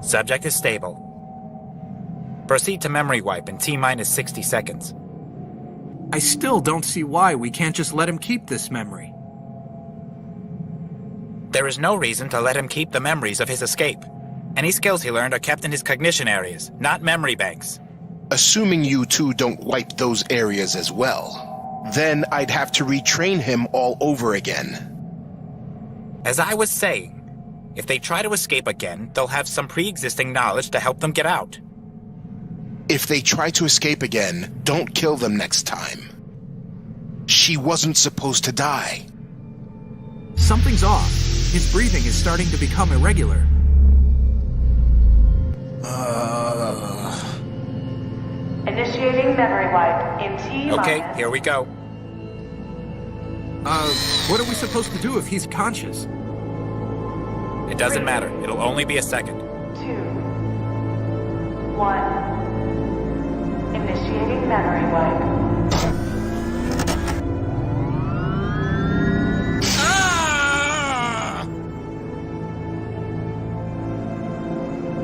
Subject is stable. Proceed to memory wipe in T-minus 60 seconds. I still don't see why we can't just let him keep this memory. There is no reason to let him keep the memories of his escape. Any skills he learned are kept in his cognition areas, not memory banks. Assuming you two don't wipe those areas as well, then I'd have to retrain him all over again. As I was saying, if they try to escape again, they'll have some pre-existing knowledge to help them get out. If they try to escape again, don't kill them next time. She wasn't supposed to die. Something's off. His breathing is starting to become irregular. Initiating memory wipe in T-minus... Okay, here we go. What are we supposed to do if he's conscious? It doesn't matter. It'll only be a second. 2, 1. Initiating memory wipe.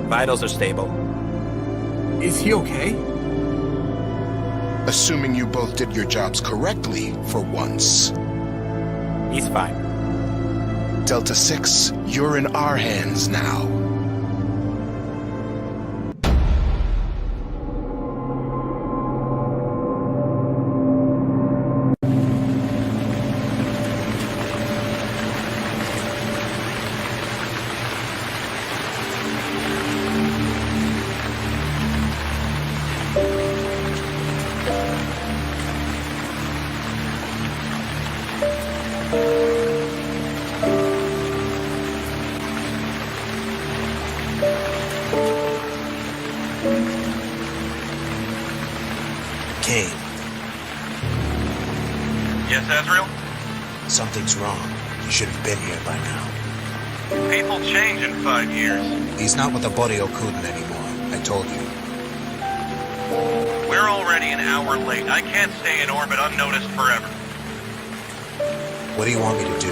Vitals are stable. Is he okay? Assuming you both did your jobs correctly for once. He's fine. Delta 6, you're in our hands now. Kane. Yes, Azrael? Something's wrong. You should have been here by now. People change in 5 years. He's not with the body Okuden anymore. I told you. We're already an hour late. I can't stay in orbit unnoticed forever. What do you want me to do?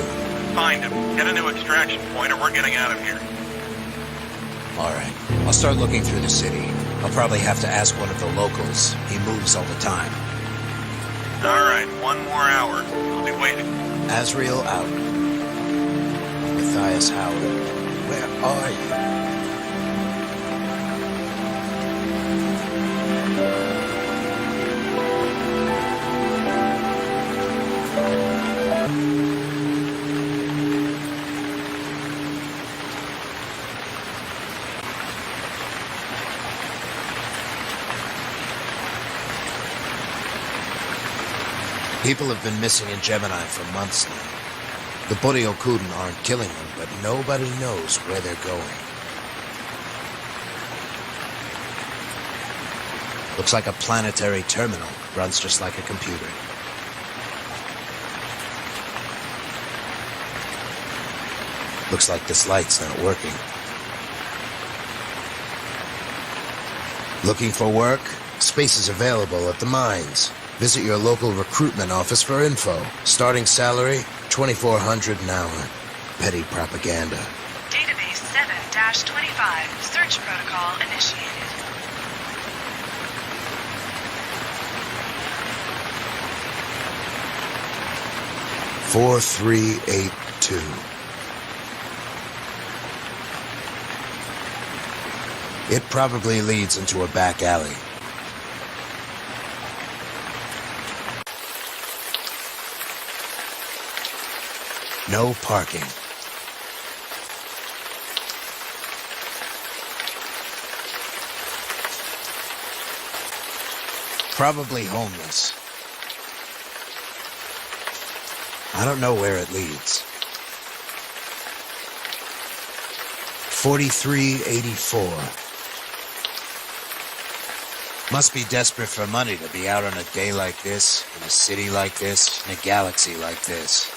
Find him. Get a new extraction point or we're getting out of here. Alright. I'll start looking through the city. I'll probably have to ask one of the locals. He moves all the time. Alright, 1 more hour. I'll be waiting. Azrael out. Matthias Howard. Where are you? People have been missing in Gemini for months now. The Body Okuden aren't killing them, but nobody knows where they're going. Looks like a planetary terminal. Runs just like a computer. Looks like this light's not working. Looking for work? Space is available at the mines. Visit your local recruitment office for info. Starting salary, $2,400 an hour. Petty propaganda. Database 7-25. Search protocol initiated. $4382. It probably leads into a back alley. No parking. Probably homeless. I don't know where it leads. 4384. Must be desperate for money to be out on a day like this, in a city like this, in a galaxy like this.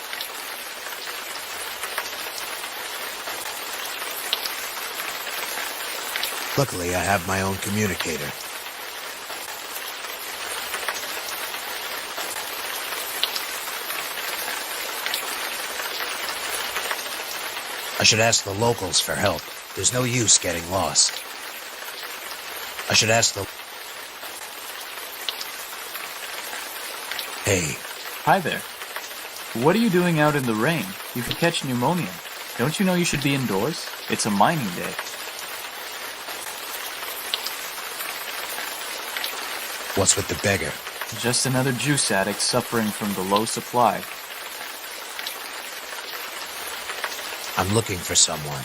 Luckily, I have my own communicator. I should ask the locals for help. There's no use getting lost. I should ask the... Hey, Hi there. What are you doing out in the rain? You could catch pneumonia. Don't you know you should be indoors? It's a mining day. what's with the beggar? Just another juice addict suffering from the low supply. I'm looking for someone.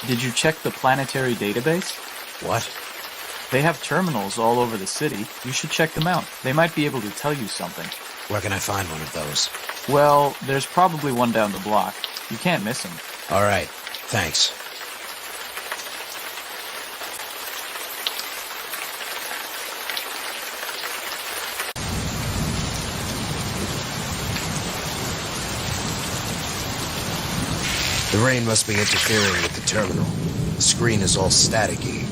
Did you check the planetary database? What? They have terminals all over the city. You should check them out. They might be able to tell you something. Where can I find one of those? Well, there's probably one down the block. You can't miss them. All right, thanks. The rain must be interfering with the terminal. The screen is all staticky.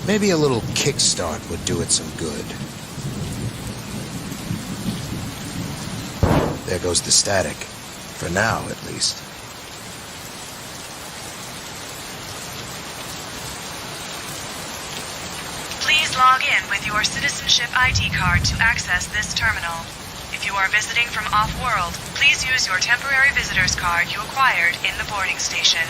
Maybe a little kickstart would do it some good. There goes the static. For now, at least. Please log in with your citizenship ID card to access this terminal. If you are visiting from off-world, please use your temporary visitor's card you acquired in the boarding station.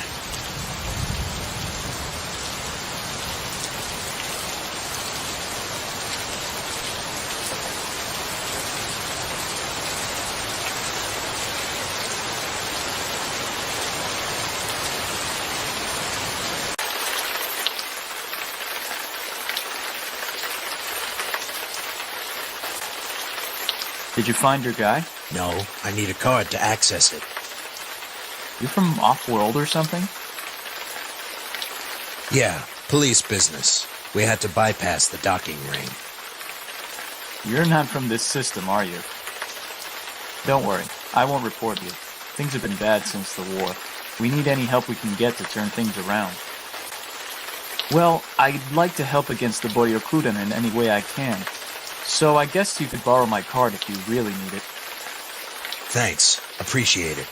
Did you find your guy? No, I need a card to access it. You from off-world or something? Yeah, police business. We had to bypass the docking ring. You're not from this system, are you? Don't worry, I won't report you. Things have been bad since the war. We need any help we can get to turn things around. Well, I'd like to help against the Boryokuden in any way I can. So I guess you could borrow my card if you really need it. Thanks. Appreciate it.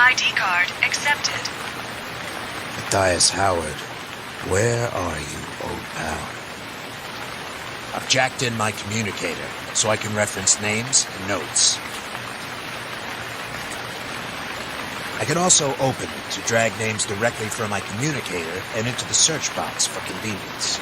ID card accepted. Matthias Howard, where are you, old pal? I've jacked in my communicator so I can reference names and notes. I can also open it to drag names directly from my communicator and into the search box for convenience.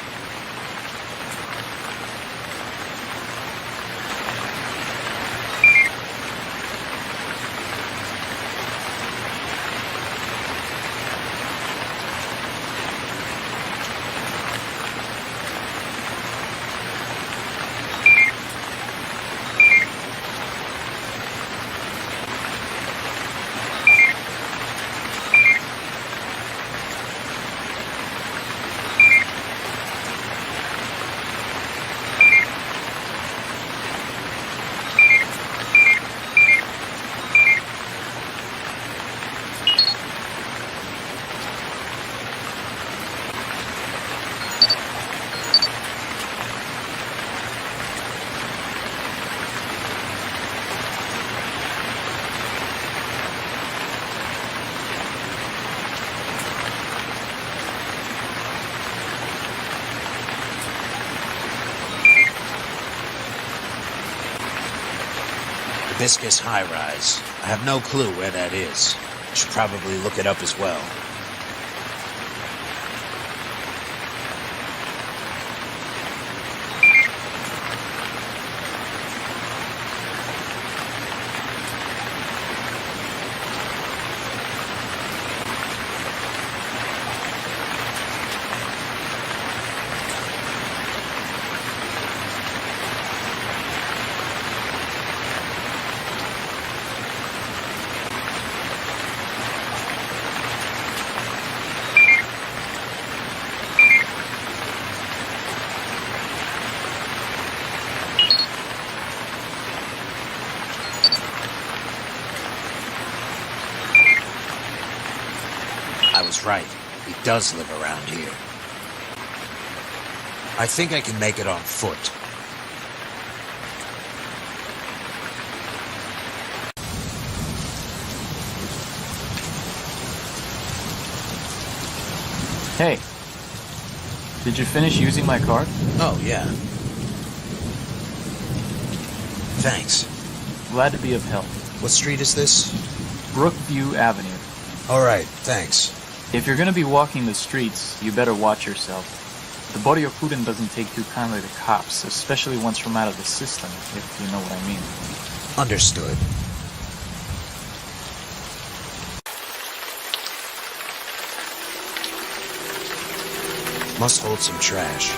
Hibiscus High Rise. I have no clue where that is. I should probably look it up as well. right. He does live around here. I think I can make it on foot. Hey, did you finish using my card? Oh, yeah. Thanks. Glad to be of help. What street is this? Brookview Avenue. All right, thanks. If you're gonna be walking the streets, you better watch yourself. The Boryokuden doesn't take too kindly to cops, especially ones from out of the system, if you know what I mean. Understood. Must hold some trash.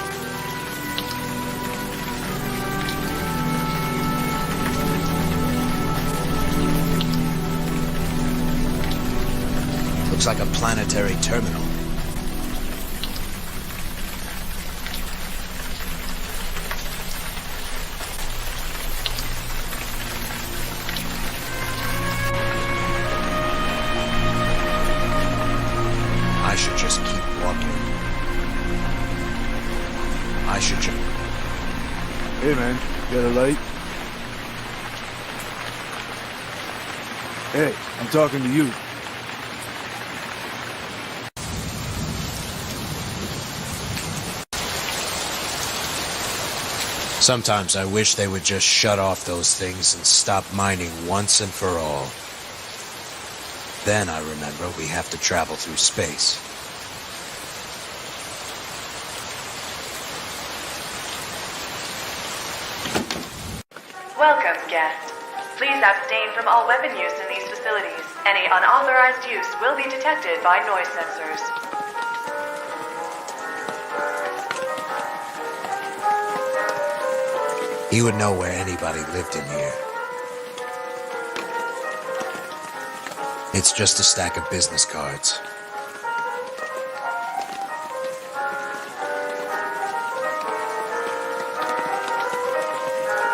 Looks like a planetary terminal. I should just keep walking. I should just... Hey man, got a light? Hey, I'm talking to you. Sometimes I wish they would just shut off those things and stop mining once and for all. Then I remember we have to travel through space. Welcome, guest. Please abstain from all weapon use in these facilities. Any unauthorized use will be detected by noise sensors. He would know where anybody lived in here. It's just a stack of business cards.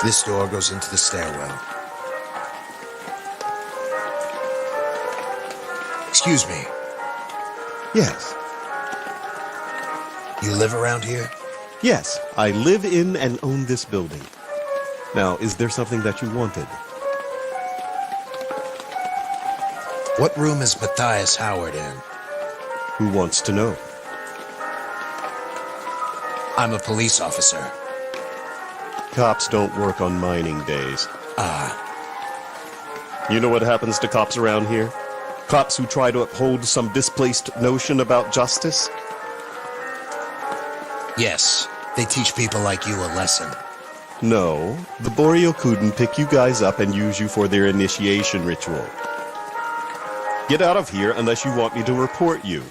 This door goes into the stairwell. Excuse me. Yes. You live around here? Yes, I live in and own this building. Now, is there something that you wanted? What room is Matthias Howard in? Who wants to know? I'm a police officer. Cops don't work on mining days. Ah. You know what happens to cops around here? Cops who try to uphold some displaced notion about justice? Yes, they teach people like you a lesson. No, the Boryokuden pick you guys up and use you for their initiation ritual. Get out of here unless you want me to report you.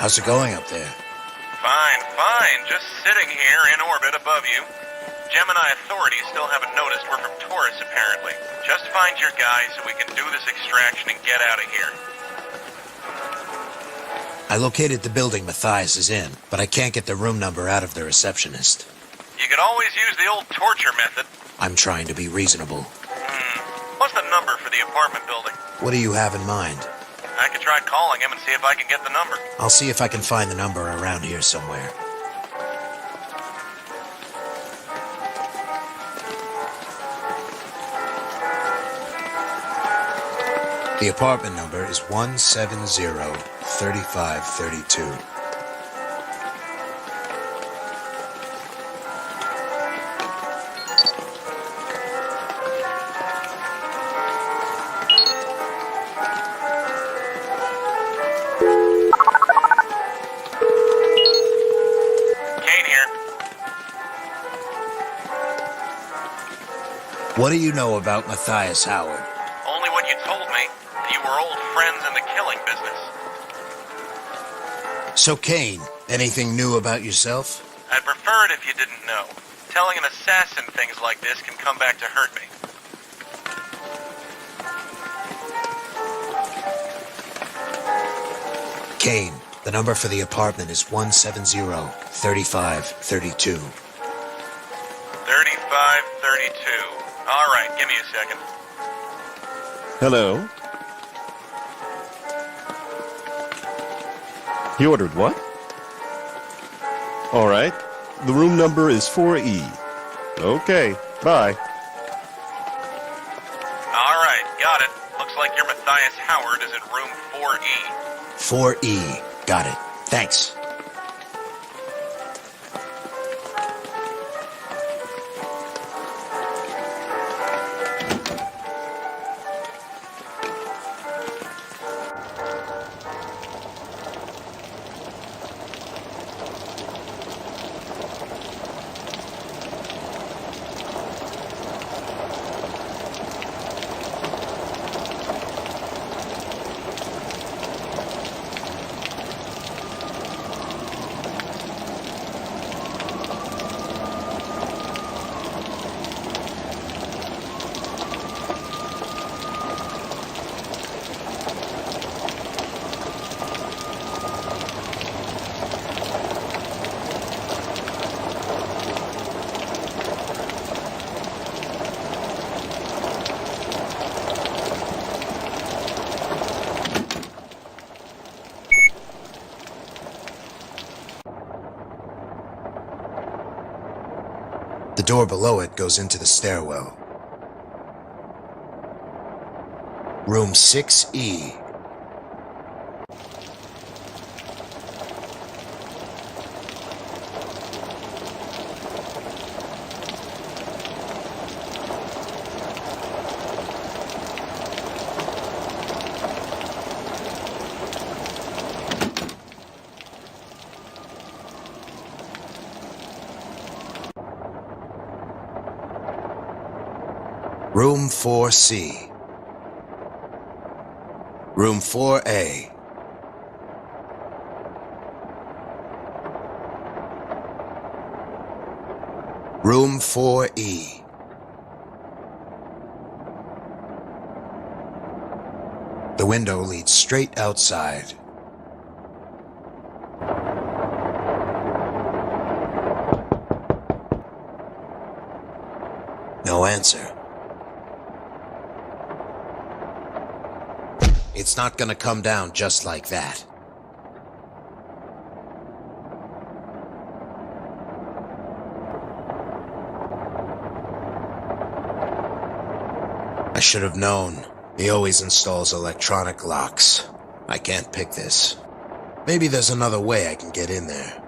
How's it going up there? Fine, fine. Just sitting here in orbit above you. Gemini authorities still haven't noticed we're from Taurus, apparently. Just find your guys so we can do this extraction and get out of here. I located the building Matthias is in, but I can't get the room number out of the receptionist. You could always use the old torture method. I'm trying to be reasonable. What's the number for the apartment building? What do you have in mind? I could try calling him and see if I can get the number. I'll see if I can find the number around here somewhere. The apartment number is 170-3532. What do you know about Matthias Howard? Only what you told me. You were old friends in the killing business. So, Kane, anything new about yourself? I'd prefer it if you didn't know. Telling an assassin things like this can come back to hurt me. Kane, the number for the apartment is 170-3532. 3532. All right, give me a second. Hello? He ordered what? All right. The room number is 4E. Okay, bye. All right, got it. Looks like your Matthias Howard is in room 4E. 4E. Got it. Thanks. The door below it goes into the stairwell. Room 6E. Room 4C. Room 4A. Room 4E. The window leads straight outside. No answer. It's not gonna come down just like that. I should have known. He always installs electronic locks. I can't pick this. Maybe there's another way I can get in there.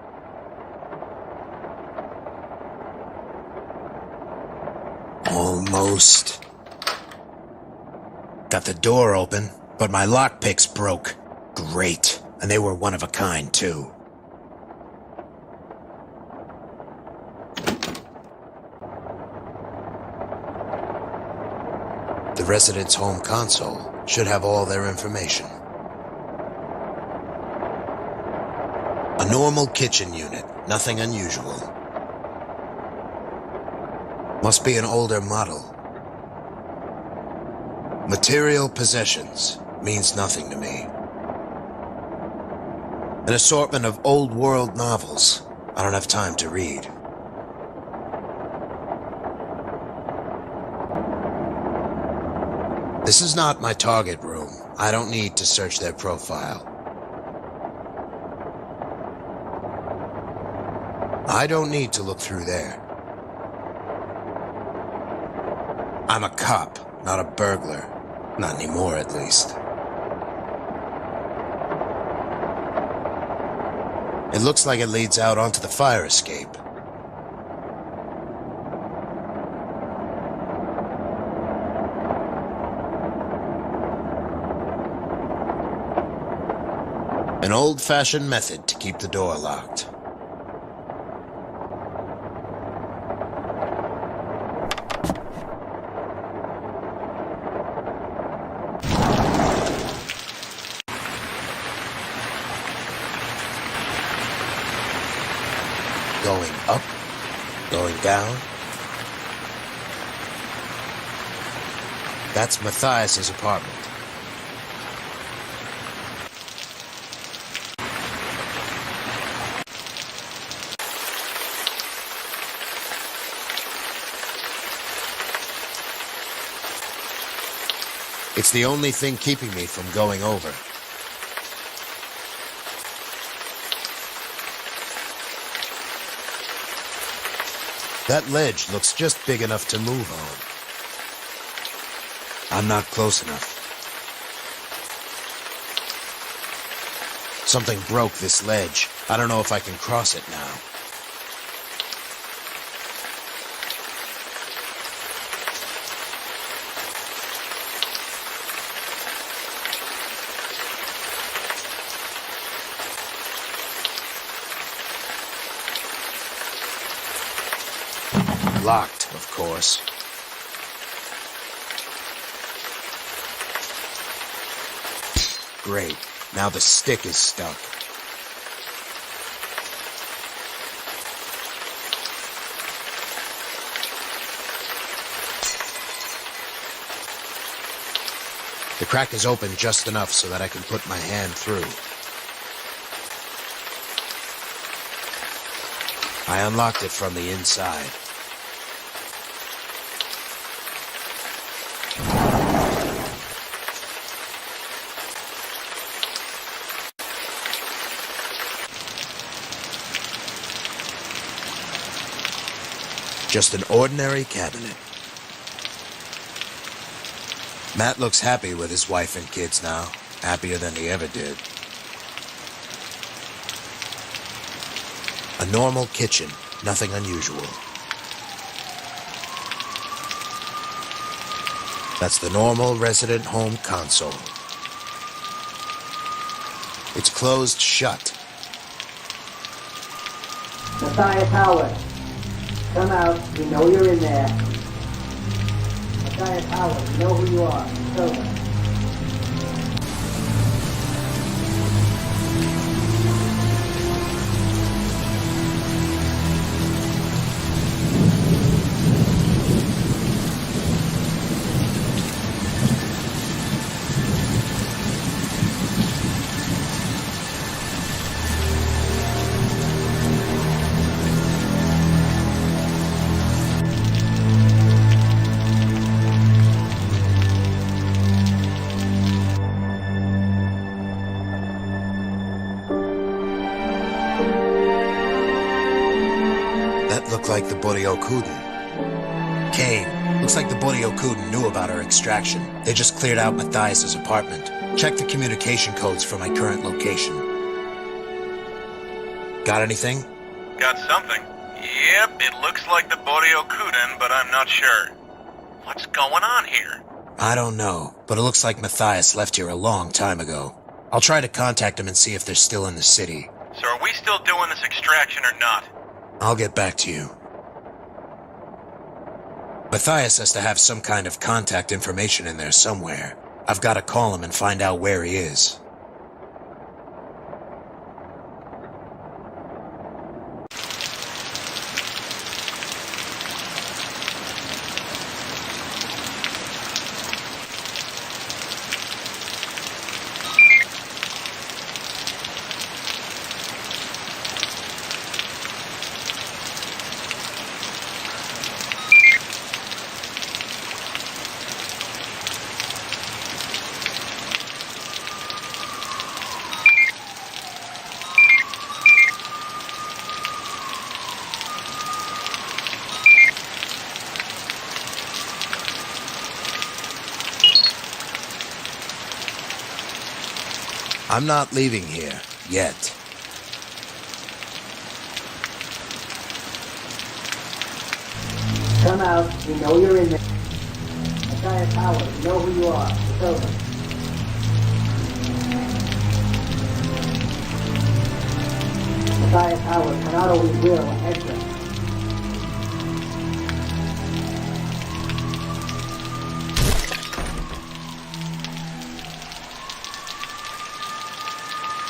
Almost. Got the door open, but my lockpicks broke. Great. And they were one of a kind, too. The resident's home console should have all their information. A normal kitchen unit, nothing unusual. Must be an older model. Material possessions means nothing to me. An assortment of old world novels I don't have time to read. This is not my target room. I don't need to search their profile. I don't need to look through there. I'm a cop, not a burglar. Not anymore, at least. It looks like it leads out onto the fire escape. An old-fashioned method to keep the door locked. Going up, going down. That's Matthias's apartment. It's the only thing keeping me from going over. That ledge looks just big enough to move on. I'm not close enough. Something broke this ledge. I don't know if I can cross it now. Locked, of course. Great. Now the stick is stuck. The crack is open just enough so that I can put my hand through. I unlocked it from the inside. Just an ordinary cabinet. Matt looks happy with his wife and kids now, happier than he ever did. A normal kitchen, nothing unusual. That's the normal resident home console. It's closed shut. Matthias Howard, come out. We know you're in there. Matthias Howard, we know who you are. It's over. Like the Boryokuden. Kane, looks like the Boryokuden knew about our extraction. They just cleared out Matthias's apartment. Check the communication codes for my current location. Got anything? Got something. Yep, it looks like the Boryokuden, but I'm not sure. What's going on here? I don't know, but it looks like Matthias left here a long time ago. I'll try to contact him and see if they're still in the city. So are we still doing this extraction or not? I'll get back to you. Matthias has to have some kind of contact information in there somewhere. I've got to call him and find out where he is. I'm not leaving here, yet. Come out. We know you're in there. Matthias Howard, we know who you are. It's over. Matthias Howard, come out or we will exit.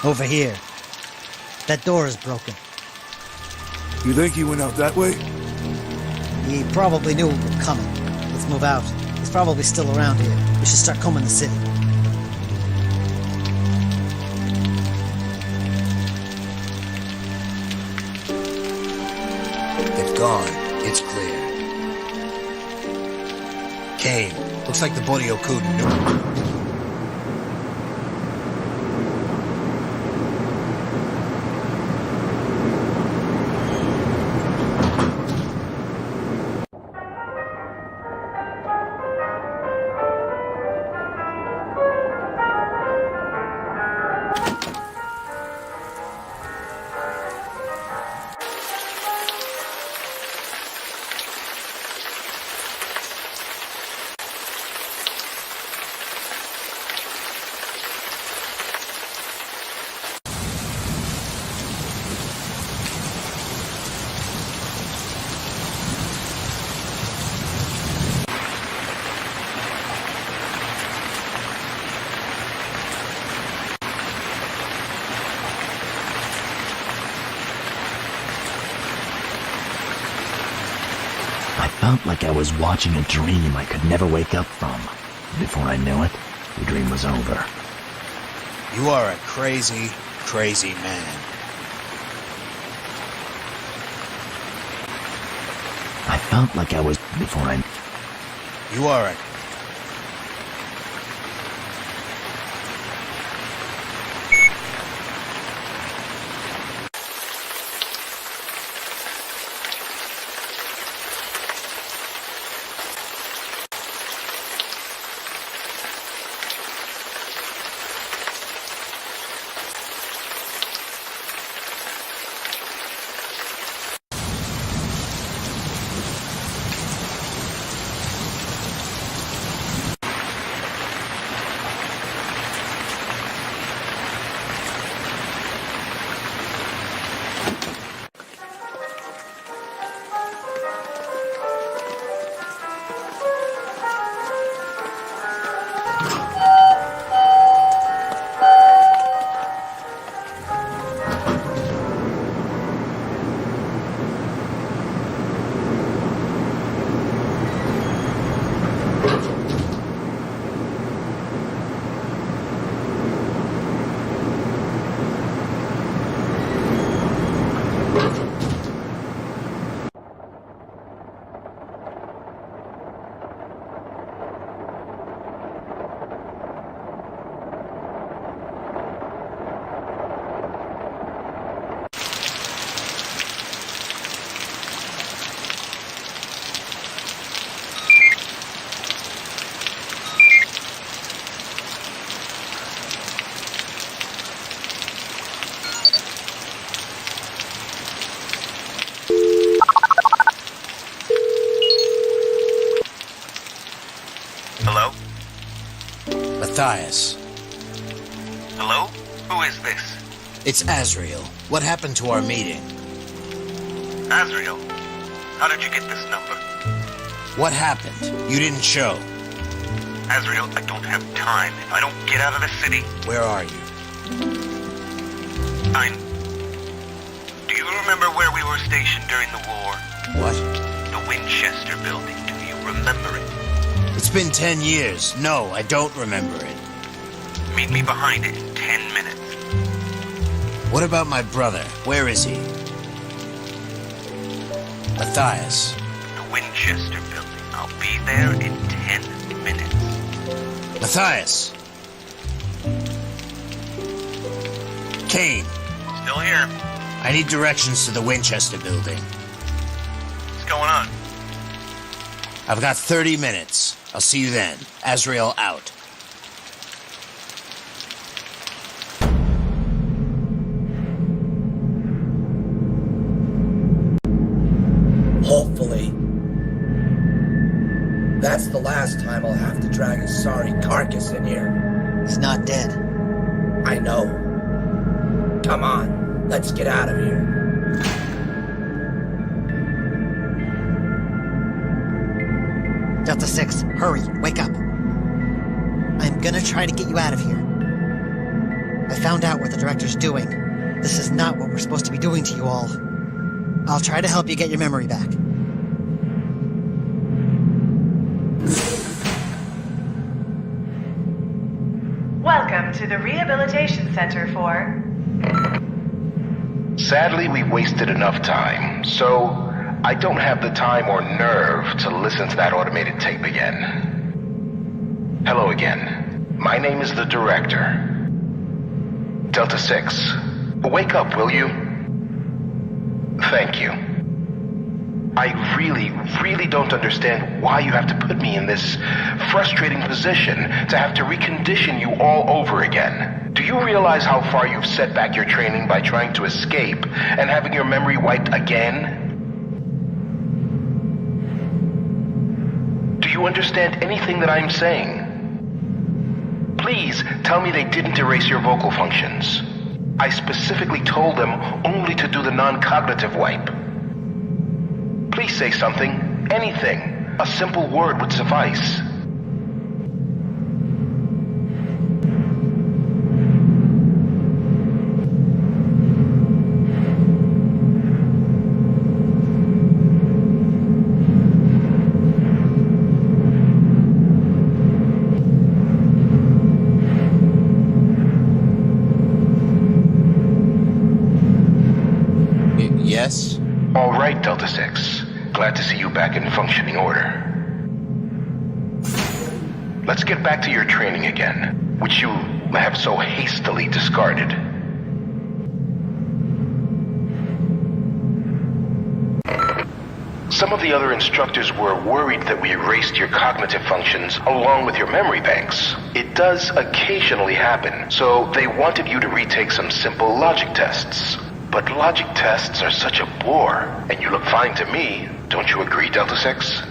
Over here. That door is broken. You think he went out that way? He probably knew we were coming. Let's move out. He's probably still around here. We should start combing the city. They've gone. It's clear. Kane, Looks like the Boryokuden knew. I felt like I was watching a dream I could never wake up from. Before I knew it, the dream was over. You are a crazy, crazy man. I felt like I was before I... You are a... Hello? Matthias. Hello? Who is this? It's Azrael. What happened to our meeting? Azrael? How did you get this number? What happened? You didn't show. Azrael, I don't have time. If I don't get out of the city... Where are you? Do you remember where we were stationed during the war? What? The Winchester building. Do you remember it? It's been 10 years. No, I don't remember it. Meet me behind it in 10 minutes. What about my brother? Where is he? Matthias. The Winchester building. I'll be there in 10 minutes. Matthias. Kane. Still here. I need directions to the Winchester building. What's going on? I've got 30 minutes. I'll see you then. Azrael out. Hopefully. That's the last time I'll have to drag a sorry carcass in here. He's not dead. I know. Come on, let's get out of here. Delta 6, hurry, wake up. I'm gonna try to get you out of here. I found out what the director's doing. This is not what we're supposed to be doing to you all. I'll try to help you get your memory back. Welcome to the Rehabilitation Center for... Sadly, we wasted enough time, so I don't have the time or nerve to listen to that automated tape again. Hello again. My name is the Director. Delta 6. Wake up, will you? Thank you. I really don't understand why you have to put me in this frustrating position to have to recondition you all over again. Do you realize how far you've set back your training by trying to escape and having your memory wiped again? Do you understand anything that I'm saying? Please tell me they didn't erase your vocal functions. I specifically told them only to do the non-cognitive wipe. Please say something, anything. A simple word would suffice. Yes? All right, Delta 6. Glad to see you back in functioning order. Let's get back to your training again, which you have so hastily discarded. Some of the other instructors were worried that we erased your cognitive functions along with your memory banks. It does occasionally happen, so they wanted you to retake some simple logic tests. But logic tests are such a bore, and you look fine to me. Don't you agree, Delta 6?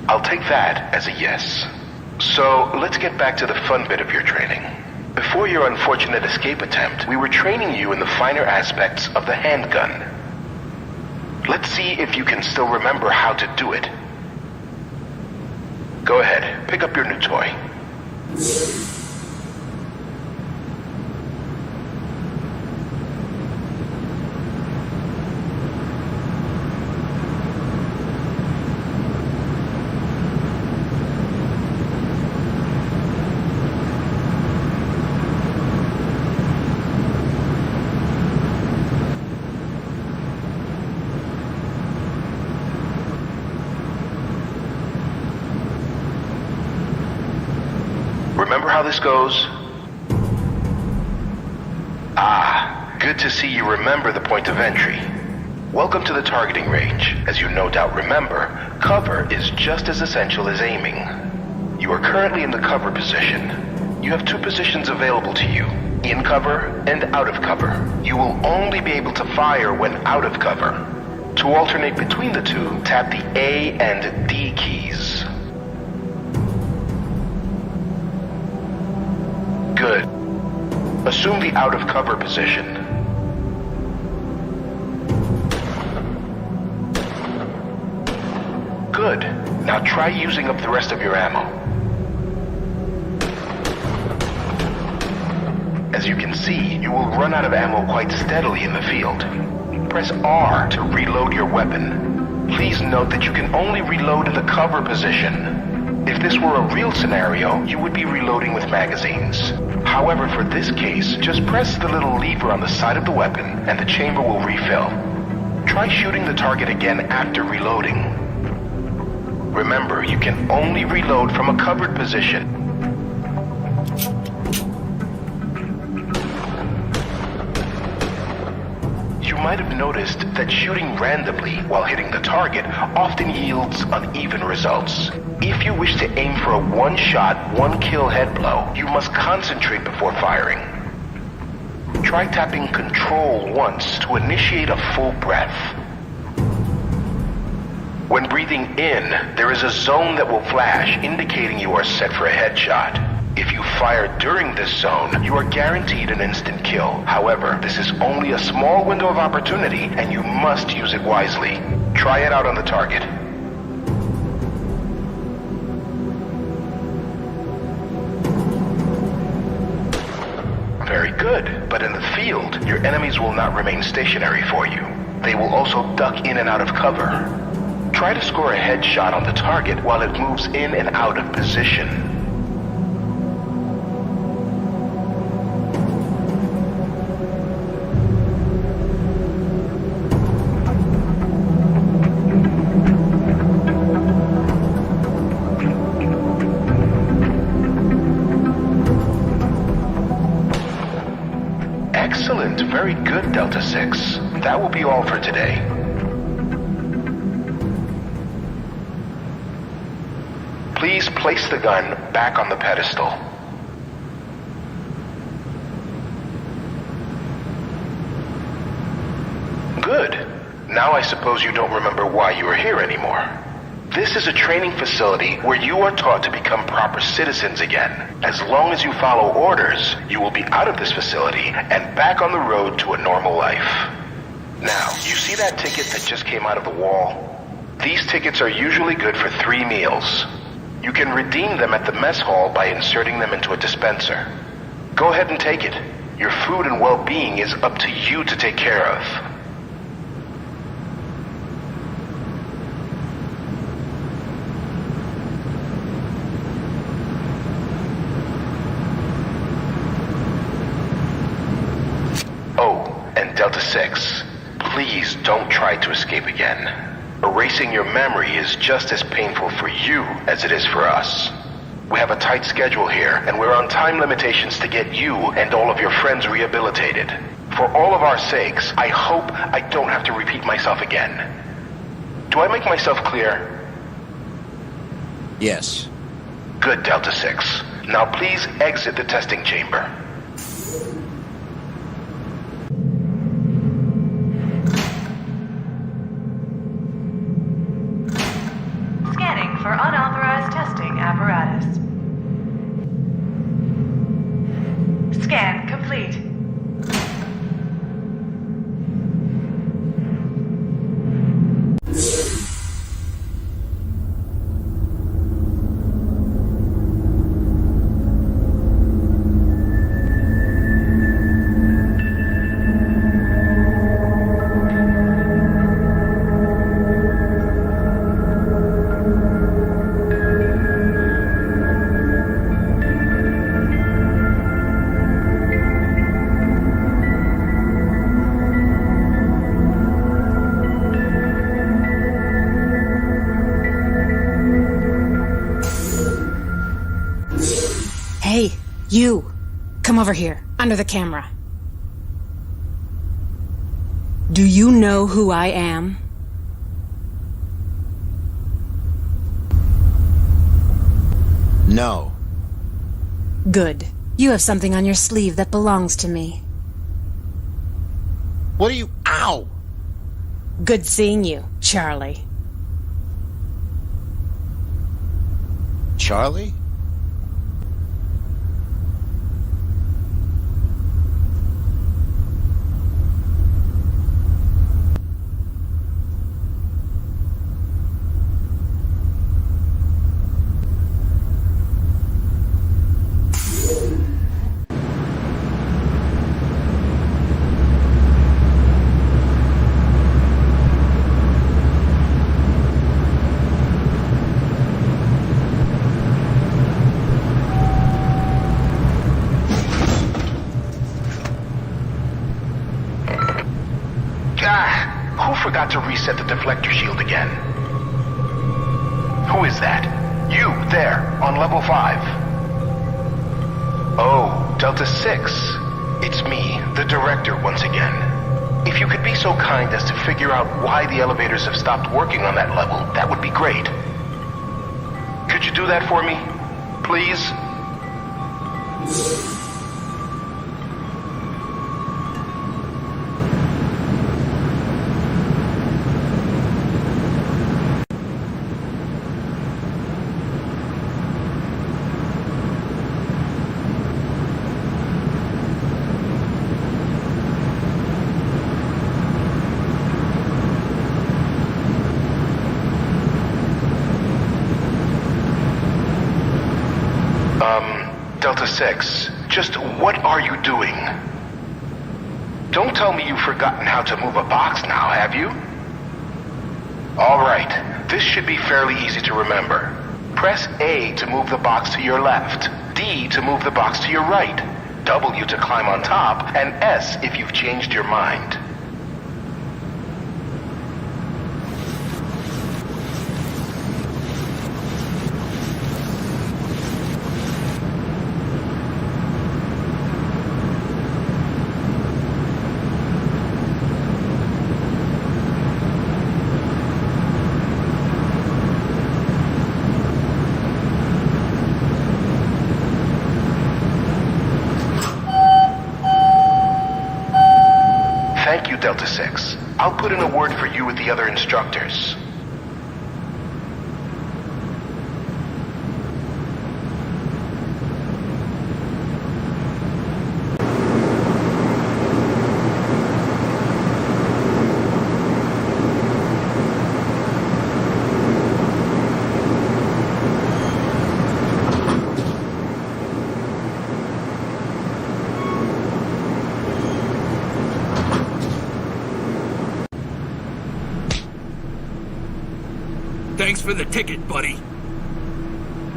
I'll take that as a yes. So, let's get back to the fun bit of your training. Before your unfortunate escape attempt, we were training you in the finer aspects of the handgun. Let's see if you can still remember how to do it. Go ahead, pick up your new toy. Remember how this goes? Ah, good to see you remember the point of entry. Welcome to the targeting range. As you no doubt remember, cover is just as essential as aiming. You are currently in the cover position. You have two positions available to you, in cover and out of cover. You will only be able to fire when out of cover. To alternate between the two, tap the A and D keys. Good. Assume the out of cover position. Good. Now try using up the rest of your ammo. As you can see, you will run out of ammo quite steadily in the field. Press R to reload your weapon. Please note that you can only reload in the cover position. If this were a real scenario, you would be reloading with magazines. However, for this case, just press the little lever on the side of the weapon and the chamber will refill. Try shooting the target again after reloading. Remember, you can only reload from a covered position. You might have noticed that shooting randomly while hitting the target often yields uneven results. If you wish to aim for a one-shot, one-kill head blow, you must concentrate before firing. Try tapping Control once to initiate a full breath. When breathing in, there is a zone that will flash, indicating you are set for a headshot. If you fire during this zone, you are guaranteed an instant kill. However, this is only a small window of opportunity, and you must use it wisely. Try it out on the target. Very good, but in the field, your enemies will not remain stationary for you. They will also duck in and out of cover. Try to score a headshot on the target while it moves in and out of position. good, Delta 6. That will be all for today. Please place the gun back on the pedestal. Good. Now I suppose you don't remember why you are here anymore. This is a training facility where you are taught to become proper citizens again. As long as you follow orders, you will be out of this facility and back on the road to a normal life. Now, you see that ticket that just came out of the wall? These tickets are usually good for 3 meals. You can redeem them at the mess hall by inserting them into a dispenser. Go ahead and take it. Your food and well-being is up to you to take care of. Delta 6, please don't try to escape again. Erasing your memory is just as painful for you as it is for us. We have a tight schedule here, and we're on time limitations to get you and all of your friends rehabilitated. For all of our sakes, I hope I don't have to repeat myself again. Do I make myself clear? Yes. Good, Delta 6. Now please exit the testing chamber. For unauthorized testing apparatus. Scan complete. Hey, you! Come over here, under the camera. Do you know who I am? No. Good. You have something on your sleeve that belongs to me. What are you... Ow! Good seeing you, Charlie. Charlie? Who forgot to reset the deflector shield again? Who is that? You, there, on level 5. Oh, Delta 6. It's me, the director, once again. If you could be so kind as to figure out why the elevators have stopped working on that level, that would be great. Could you do that for me? Please? Delta 6, just what are you doing? Don't tell me you've forgotten how to move a box now, have you? All right, this should be fairly easy to remember. Press A to move the box to your left, D to move the box to your right, W to climb on top, and S if you've changed your mind. Thank you, Delta 6. I'll put in a word for you with the other instructors. Thanks for the ticket, buddy.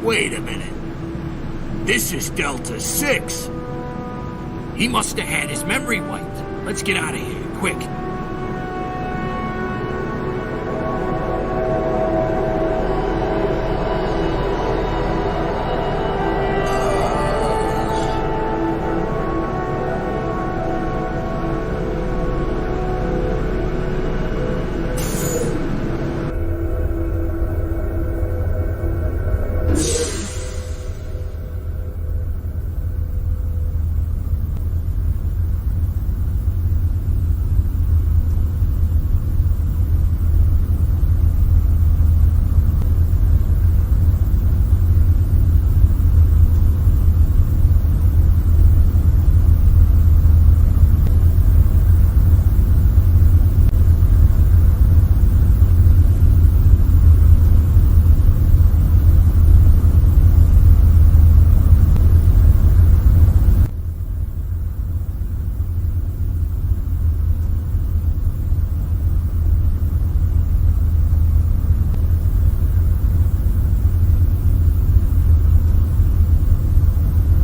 Wait a minute. This is Delta 6. He must have had his memory wiped. Let's get out of here, quick.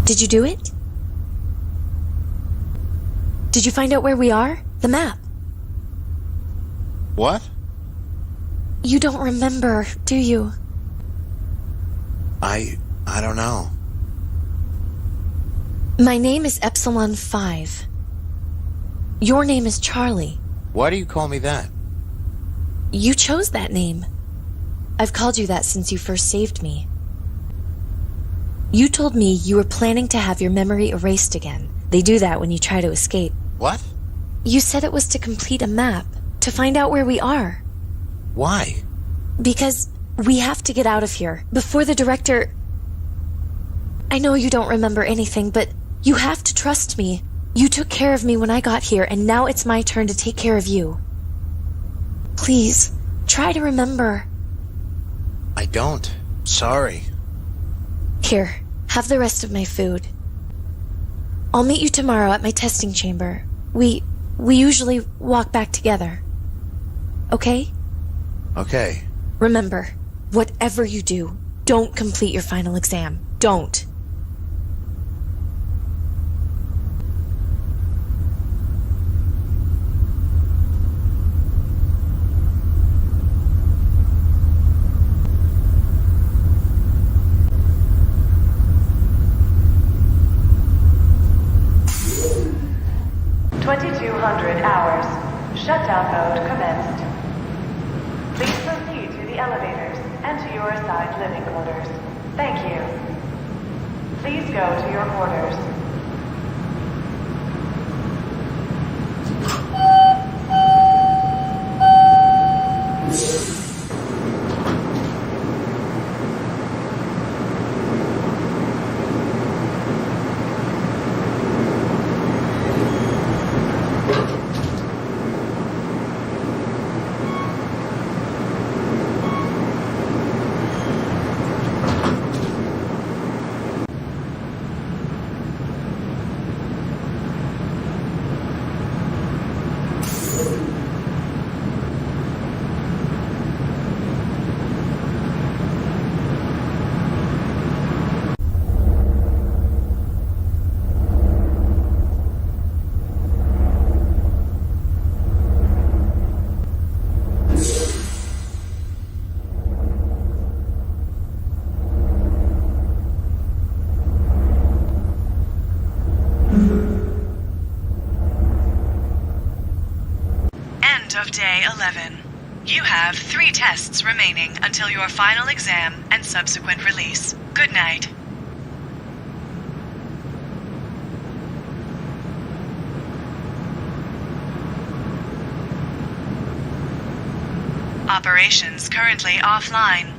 Did you do it? Did you find out where we are? The map. What? You don't remember, do you? I don't know. My name is Epsilon 5. Your name is Charlie. Why do you call me that? You chose that name. I've called you that since you first saved me. You told me you were planning to have your memory erased again. They do that when you try to escape. What? You said it was to complete a map, to find out where we are. Why? Because we have to get out of here, before the director... I know you don't remember anything, but you have to trust me. You took care of me when I got here, and now it's my turn to take care of you. Please, try to remember. I don't. Sorry. Here, have the rest of my food. I'll meet you tomorrow at my testing chamber. We usually walk back together. Okay? Okay. Remember, whatever you do, don't complete your final exam. Don't. Shutdown mode commenced. Please proceed to the elevators and to your assigned living quarters. Thank you. Please go to your quarters. Of day 11. You have 3 tests remaining until your final exam and subsequent release. Good night. Operations currently offline.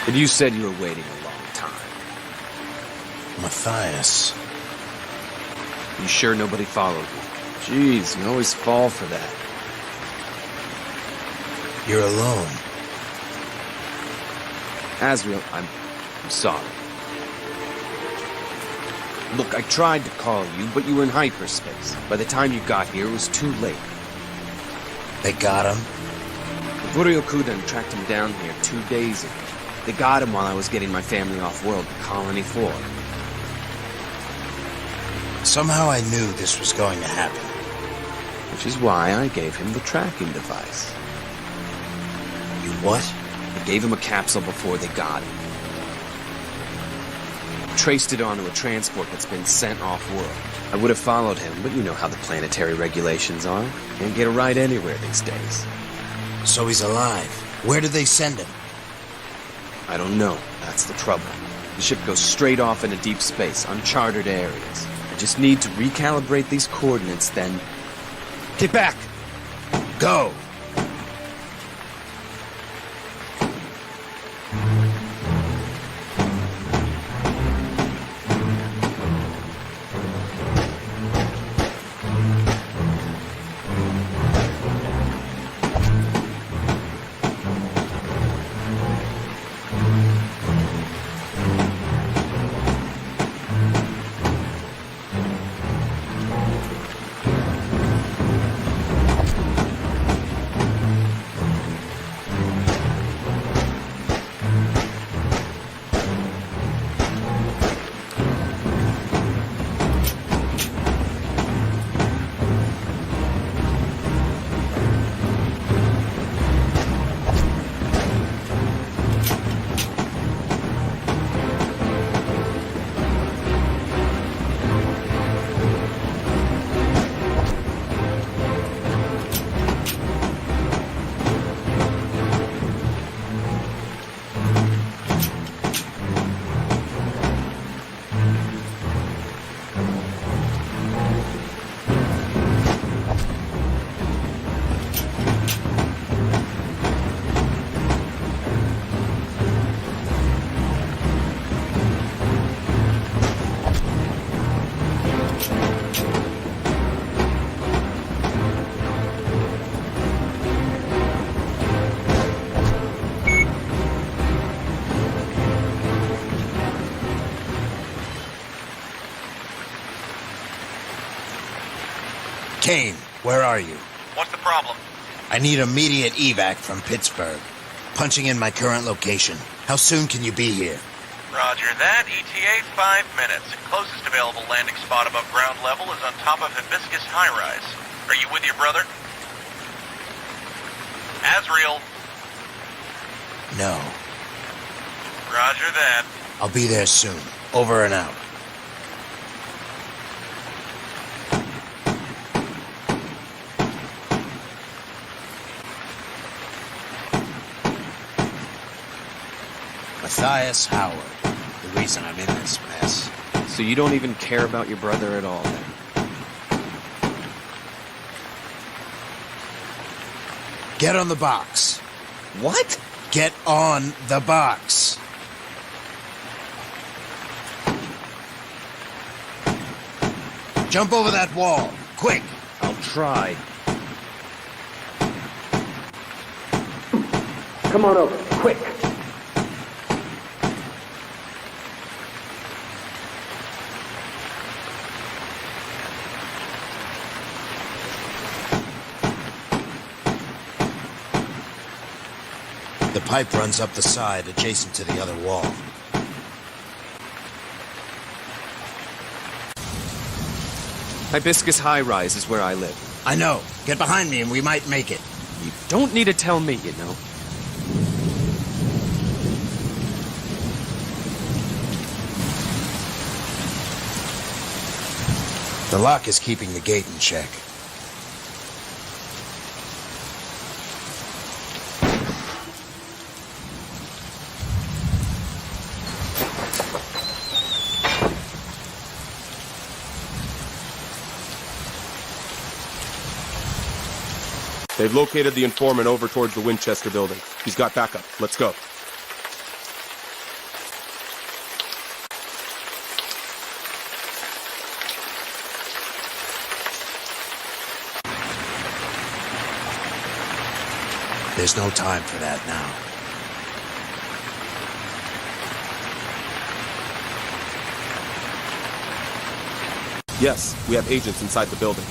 But you said you were waiting a long time. Matthias. You sure nobody followed you? Jeez, you always fall for that. You're alone. Azrael, I'm sorry. Look, I tried to call you, but you were in hyperspace. By the time you got here, it was too late. They got him? The Buryokudan tracked him down here 2 days ago. They got him while I was getting my family off-world to Colony 4. Somehow I knew this was going to happen. Which is why I gave him the tracking device. You what? I gave him a capsule before they got him. Traced it onto a transport that's been sent off-world. I would have followed him, but you know how the planetary regulations are. Can't get a ride anywhere these days. So he's alive. Where did they send him? I don't know. That's the trouble. The ship goes straight off into deep space, uncharted areas. I just need to recalibrate these coordinates, then... Get back! Go! Kane, where are you? What's the problem? I need immediate evac from Pittsburgh. Punching in my current location. How soon can you be here? Roger that. ETA 5 minutes. Closest available landing spot above ground level is on top of Hibiscus High Rise. Are you with your brother? Azrael. No. Roger that. I'll be there soon. Over and out. Matthias Howard, the reason I'm in this mess. So you don't even care about your brother at all, then? Get on the box. What? Get on the box. Jump over that wall, quick. I'll try. Come on over, quick. pipe runs up the side, adjacent to the other wall. Hibiscus High Rise is where I live. I know. Get behind me and we might make it. You don't need to tell me, you know. The lock is keeping the gate in check. They've located the informant over towards the Winchester building. He's got backup. Let's go. There's no time for that now. Yes, we have agents inside the building.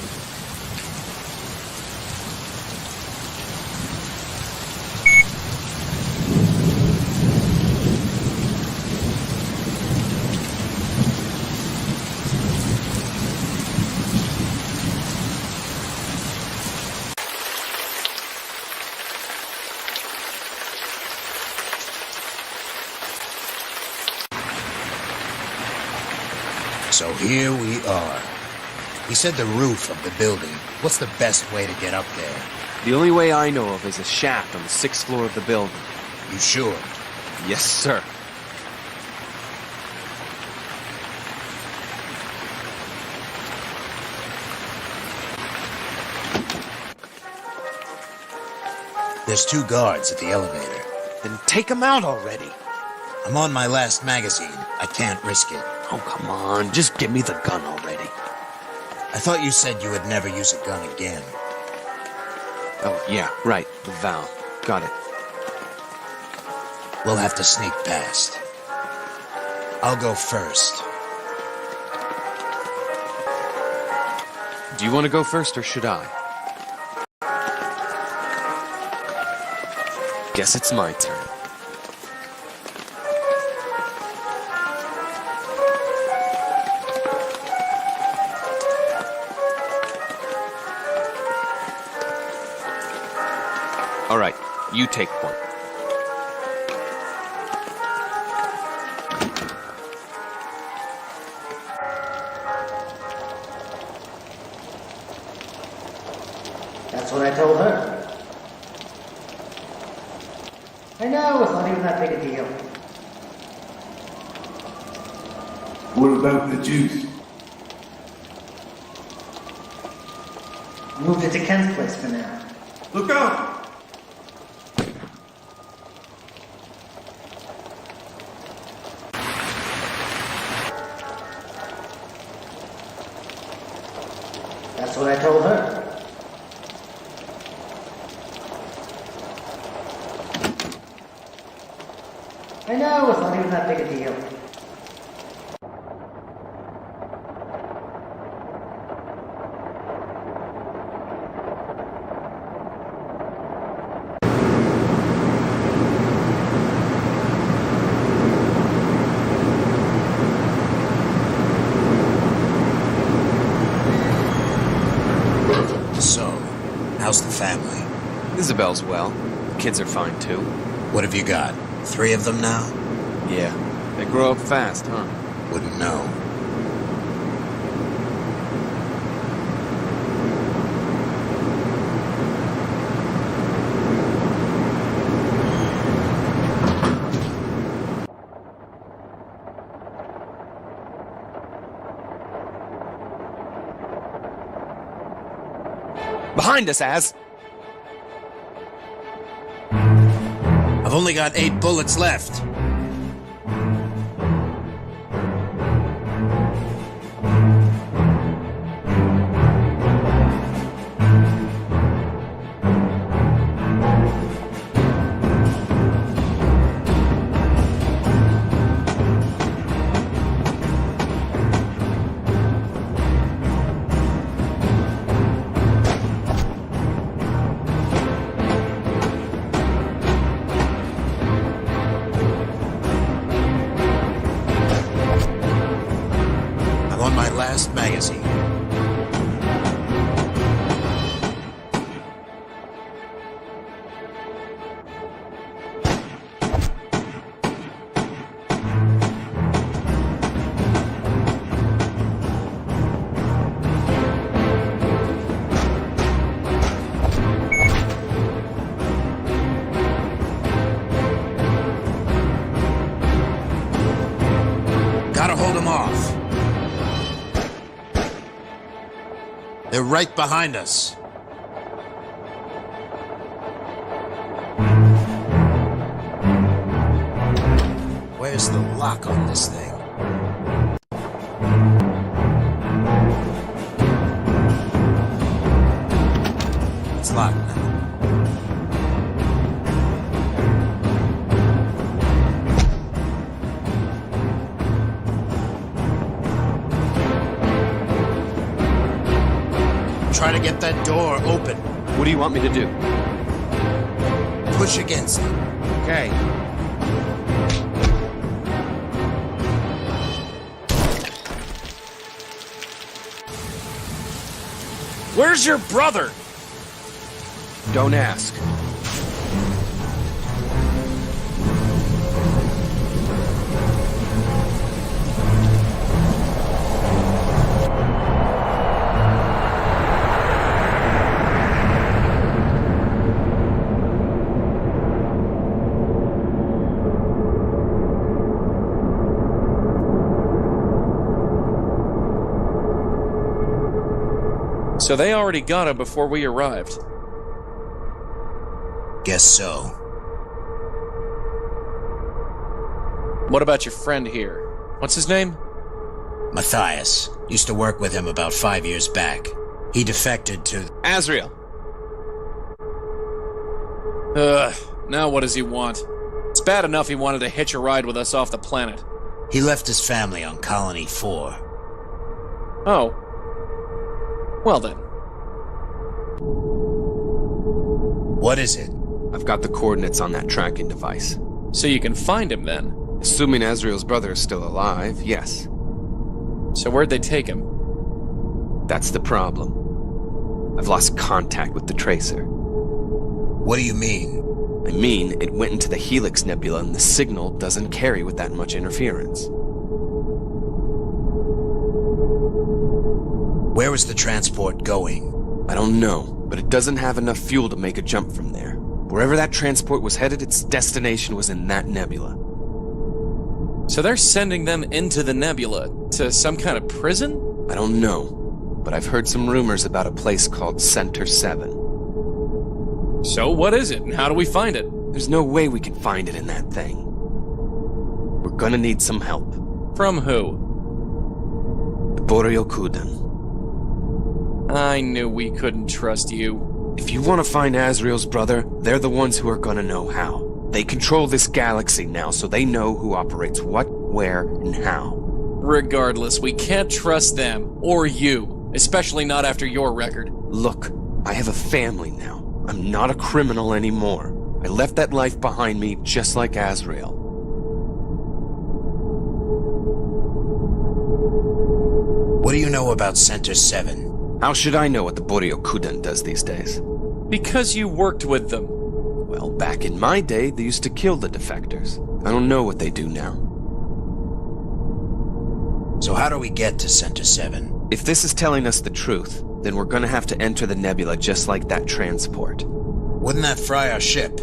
So here we are. He said the roof of the building. What's the best way to get up there? The only way I know of is a shaft on the 6th floor of the building. You sure? Yes, sir. There's 2 guards at the elevator. Then take them out already. I'm on my last magazine. I can't risk it. Oh, come on. Just give me the gun already. I thought you said you would never use a gun again. Oh, yeah, right. The valve. Got it. We'll have to sneak past. I'll go first. Do you want to go first or should I? Guess it's my turn. All right, you take one. That's what I told her. I know, it's not even that big a deal. What about the juice? Moved it to Ken's place for now. Look out! That's what I told her. I know, it's not even that big a deal. So, how's the family? Isabel's well. The kids are fine, too. What have you got? 3 of them now? Yeah. They grow up fast, huh? Wouldn't know. Behind us, Az! I've only got 8 bullets left. They're right behind us. Where's the lock on this thing? It's locked now. Try to get that door open. What do you want me to do? Push against it. Okay. Where's your brother? Don't ask. So they already got him before we arrived. Guess so. What about your friend here? What's his name? Matthias. Used to work with him about 5 years back. He defected to... Azrael. Now what does he want? It's bad enough he wanted to hitch a ride with us off the planet. He left his family on Colony 4. Oh. Well then. What is it? I've got the coordinates on that tracking device. So you can find him then? Assuming Azrael's brother is still alive, yes. So where'd they take him? That's the problem. I've lost contact with the tracer. What do you mean? I mean, it went into the Helix Nebula and the signal doesn't carry with that much interference. Where was the transport going? I don't know, but it doesn't have enough fuel to make a jump from there. Wherever that transport was headed, its destination was in that nebula. So they're sending them into the nebula, to some kind of prison? I don't know, but I've heard some rumors about a place called Center 7. So what is it, and how do we find it? There's no way we can find it in that thing. We're gonna need some help. From who? The Boryokuden. I knew we couldn't trust you. If you want to find Azrael's brother, they're the ones who are gonna know how. They control this galaxy now, so they know who operates what, where, and how. Regardless, we can't trust them, or you. Especially not after your record. Look, I have a family now. I'm not a criminal anymore. I left that life behind me, just like Azrael. What do you know about Center 7? How should I know what the Boryokuden does these days? Because you worked with them. Well, back in my day, they used to kill the defectors. I don't know what they do now. So how do we get to Center 7? If this is telling us the truth, then we're gonna have to enter the nebula just like that transport. Wouldn't that fry our ship?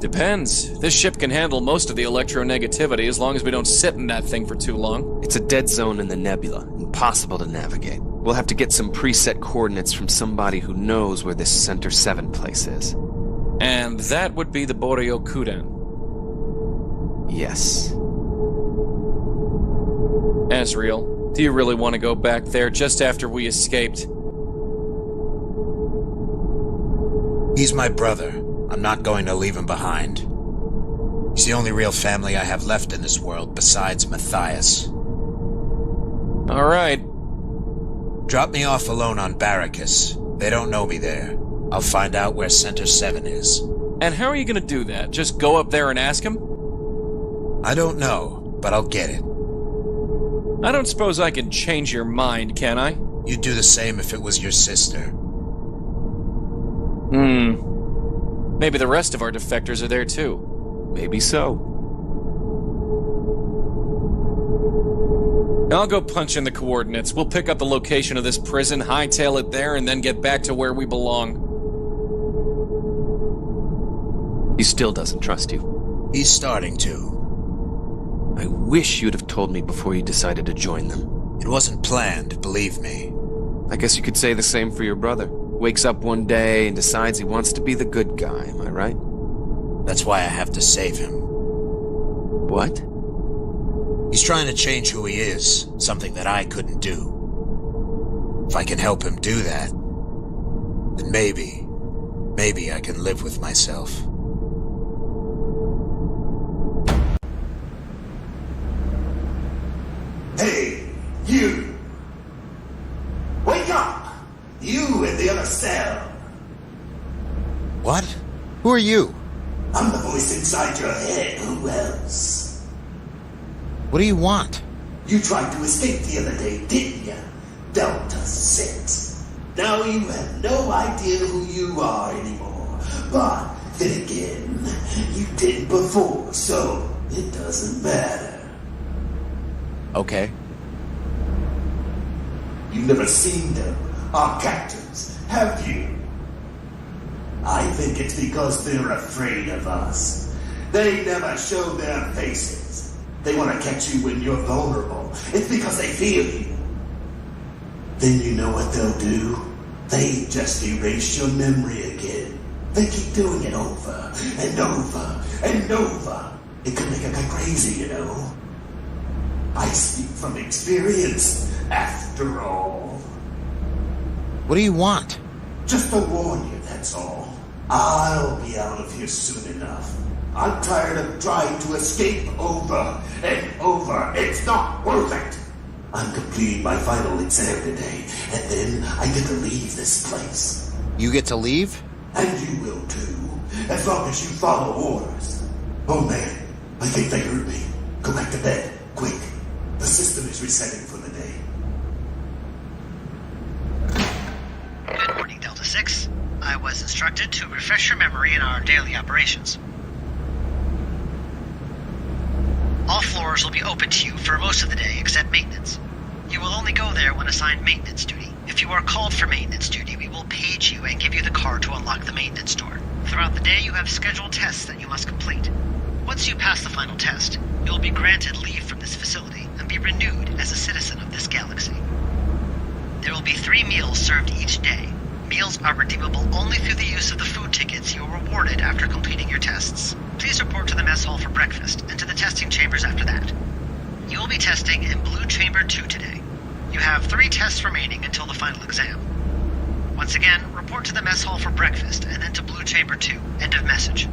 Depends. This ship can handle most of the electronegativity as long as we don't sit in that thing for too long. It's a dead zone in the nebula, impossible to navigate. We'll have to get some preset coordinates from somebody who knows where this Center 7 place is. And that would be the Boryokuden. Yes. Azrael, do you really want to go back there just after we escaped? He's my brother. I'm not going to leave him behind. He's the only real family I have left in this world besides Matthias. All right. Drop me off alone on Barracus. They don't know me there. I'll find out where Center 7 is. And how are you gonna do that? Just go up there and ask him? I don't know, but I'll get it. I don't suppose I can change your mind, can I? You'd do the same if it was your sister. Maybe the rest of our defectors are there too. Maybe so. I'll go punch in the coordinates. We'll pick up the location of this prison, hightail it there, and then get back to where we belong. He still doesn't trust you. He's starting to. I wish you'd have told me before you decided to join them. It wasn't planned, believe me. I guess you could say the same for your brother. Wakes up one day and decides he wants to be the good guy, am I right? That's why I have to save him. What? He's trying to change who he is, something that I couldn't do. If I can help him do that, then maybe I can live with myself. Hey, you! Wake up! You in the other cell! What? Who are you? I'm the voice inside your head. Who else? What do you want? You tried to escape the other day, didn't you? Delta 6. Now you have no idea who you are anymore. But then again, you did before, so it doesn't matter. Okay. You've never seen them, our captors, have you? I think it's because they're afraid of us. They never show their faces. They want to catch you when you're vulnerable. It's because they feel you. Then you know what they'll do? They just erase your memory again. They keep doing it over and over and over. It could make a guy crazy, you know. I speak from experience, after all. What do you want? Just to warn you, that's all. I'll be out of here soon enough. I'm tired of trying to escape over and over. It's not worth it. I'm completing my final exam today, and then I get to leave this place. You get to leave? And you will too, as long as you follow orders. Oh man, I think they heard me. Go back to bed, quick. The system is resetting for the day. Good morning, Delta 6. I was instructed to refresh your memory in our daily operations. All floors will be open to you for most of the day except maintenance. You will only go there when assigned maintenance duty. If you are called for maintenance duty, we will page you and give you the card to unlock the maintenance door. Throughout the day, you have scheduled tests that you must complete. Once you pass the final test, you will be granted leave from this facility and be renewed as a citizen of this galaxy. There will be 3 meals served each day. Meals are redeemable only through the use of the food tickets you are rewarded after completing your tests. Please report to the mess hall for breakfast and to the testing chambers after that. You will be testing in Blue Chamber 2 today. You have 3 tests remaining until the final exam. Once again, report to the mess hall for breakfast and then to Blue Chamber 2. End of message.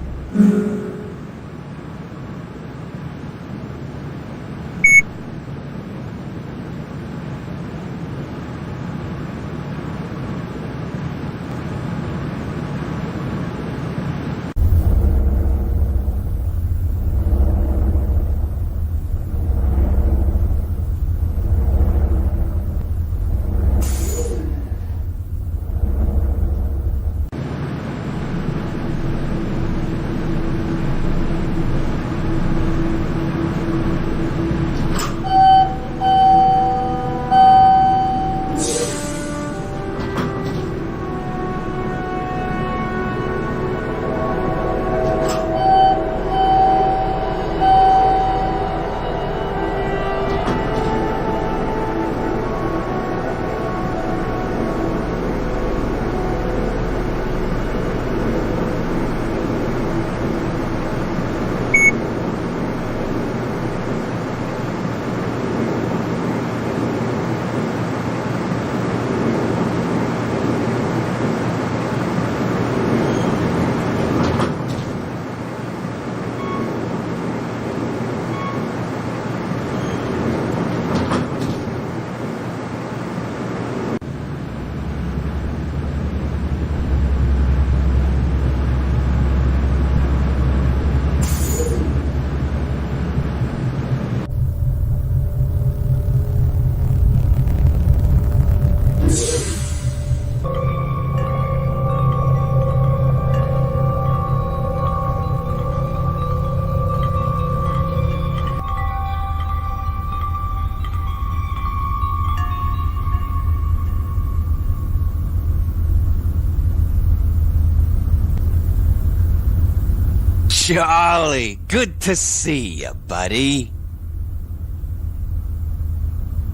Charlie, good to see you, buddy.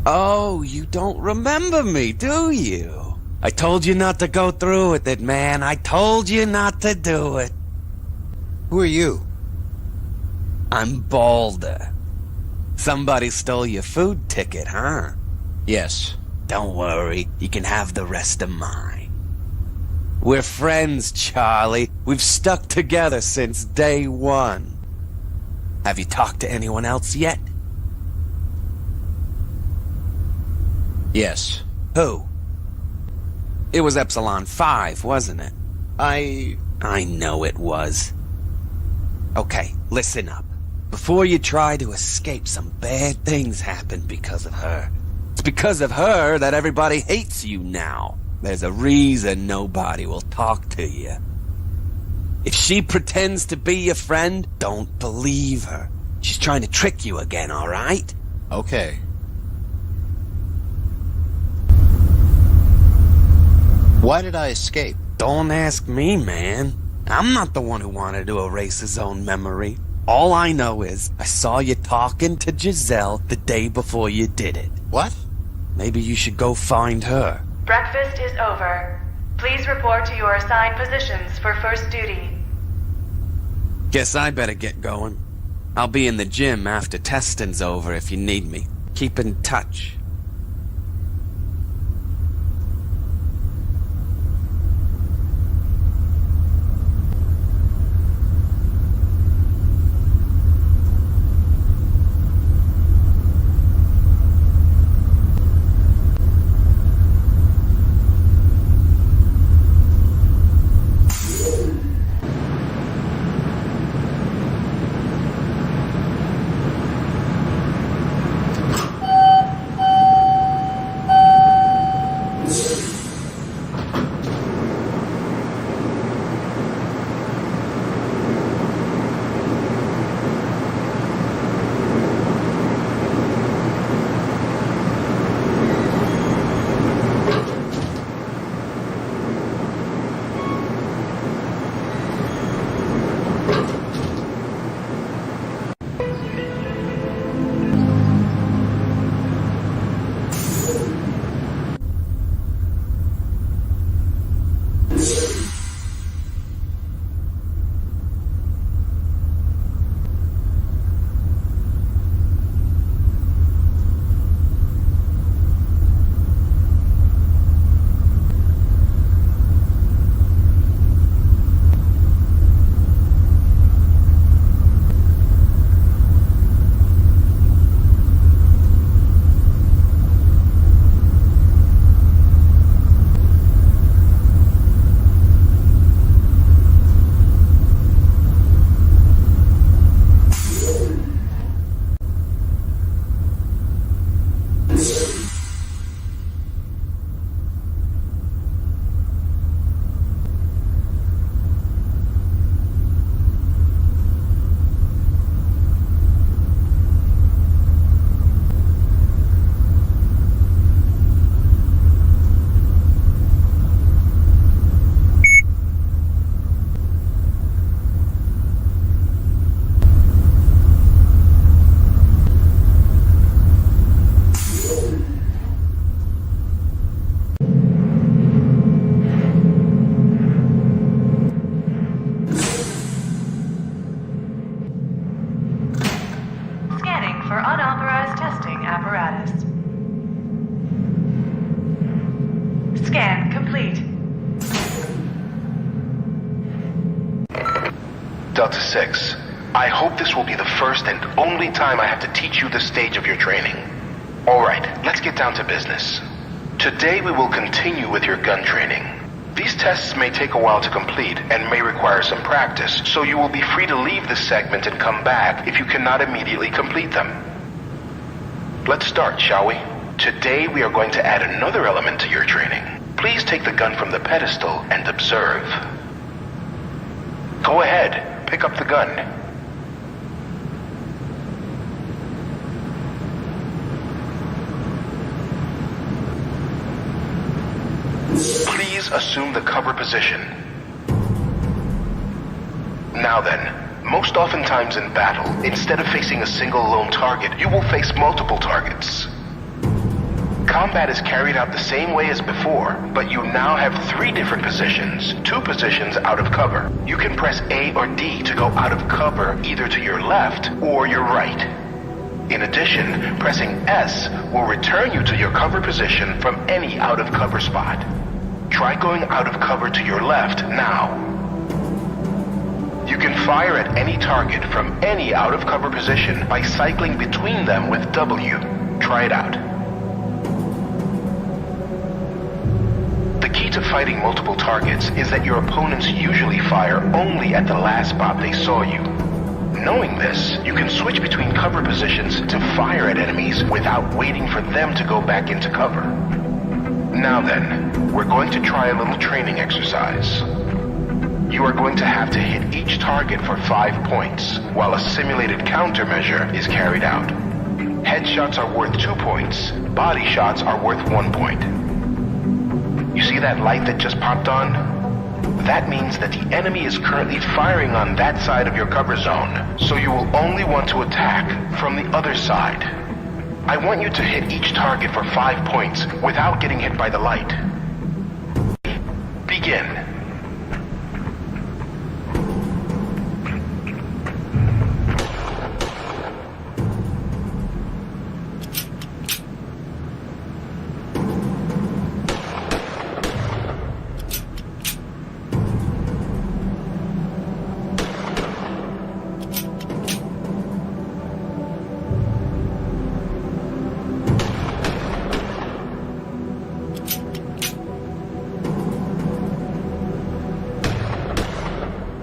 Oh, you don't remember me, do you? I told you not to go through with it, man. I told you not to do it. Who are you? I'm Balder. Somebody stole your food ticket, huh? Yes. Don't worry, you can have the rest of mine. We're friends, Charlie. We've stuck together since day one. Have you talked to anyone else yet? Yes. Who? It was Epsilon 5, wasn't it? I know it was. Okay, listen up. Before you try to escape, some bad things happened because of her. It's because of her that everybody hates you now. There's a reason nobody will talk to you. If she pretends to be your friend, don't believe her. She's trying to trick you again, all right? Okay. Why did I escape? Don't ask me, man. I'm not the one who wanted to erase his own memory. All I know is I saw you talking to Giselle the day before you did it. What? Maybe you should go find her. Breakfast is over. Please report to your assigned positions for first duty. Guess I better get going. I'll be in the gym after testing's over if you need me. Keep in touch. For unauthorized testing apparatus. Scan complete. Delta 6, I hope this will be the first and only time I have to teach you this stage of your training. Alright, let's get down to business. Today we will continue with your gun training. These tests may take a while to complete and may require some practice, so you will be free to leave this segment and come back if you cannot immediately complete them. Let's start, shall we? Today we are going to add another element to your training. Please take the gun from the pedestal and observe. Go ahead, pick up the gun. Please assume the cover position. Now then, most oftentimes in battle, instead of facing a single lone target, you will face multiple targets. Combat is carried out the same way as before, but you now have 3 different positions, 2 positions out of cover. You can press A or D to go out of cover either to your left or your right. In addition, pressing S will return you to your cover position from any out of cover spot. Try going out of cover to your left now. You can fire at any target from any out of cover position by cycling between them with W. Try it out. The key to fighting multiple targets is that your opponents usually fire only at the last spot they saw you. Knowing this, you can switch between cover positions to fire at enemies without waiting for them to go back into cover. Now then, we're going to try a little training exercise. You are going to have to hit each target for 5 points, while a simulated countermeasure is carried out. Headshots are worth 2 points, body shots are worth 1 point. You see that light that just popped on? That means that the enemy is currently firing on that side of your cover zone, so you will only want to attack from the other side. I want you to hit each target for 5 points without getting hit by the light. Begin.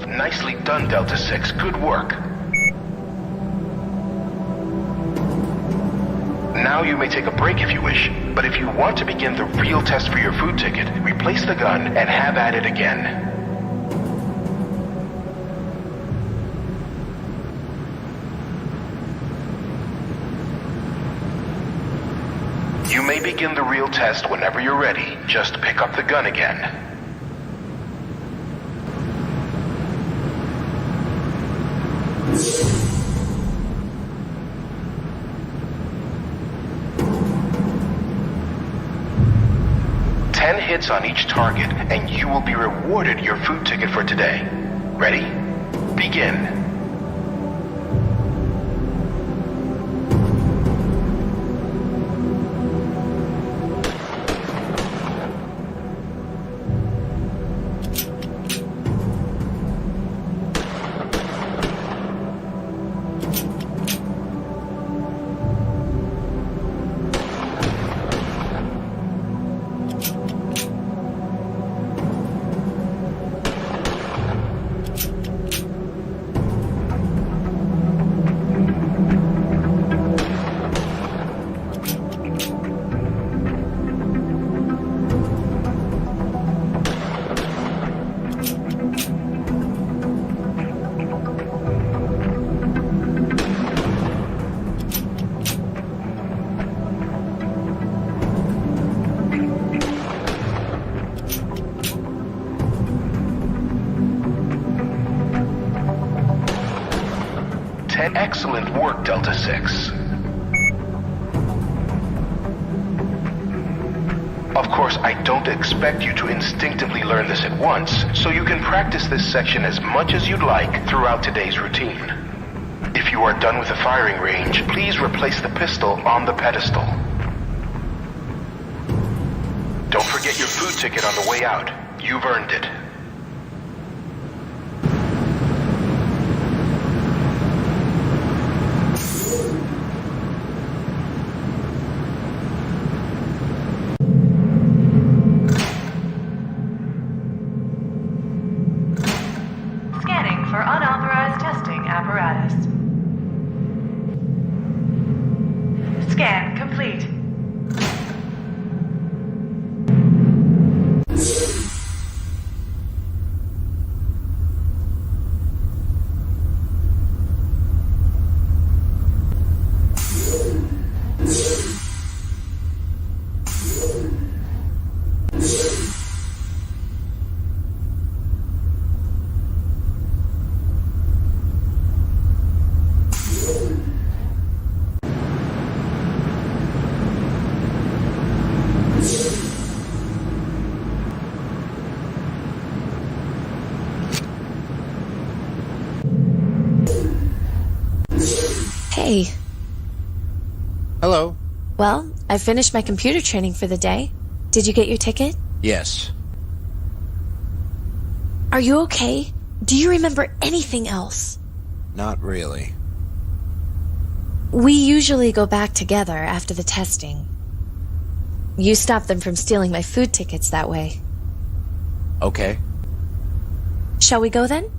Nicely done, Delta 6. Good work. Now you may take a break if you wish, but if you want to begin the real test for your food ticket, replace the gun and have at it again. You may begin the real test whenever you're ready. Just pick up the gun again. Hits on each target, and you will be rewarded your food ticket for today. Ready? Begin. Excellent work, Delta 6. Of course, I don't expect you to instinctively learn this at once, so you can practice this section as much as you'd like throughout today's routine. If you are done with the firing range, please replace the pistol on the pedestal. Don't forget your food ticket on the way out. You've earned it. For unauthorized testing apparatus. Scan complete. Hey. Hello. Well, I finished my computer training for the day. Did you get your ticket? Yes. Are you okay? Do you remember anything else? Not really. We usually go back together after the testing. You stopped them from stealing my food tickets that way. Okay. Shall we go then?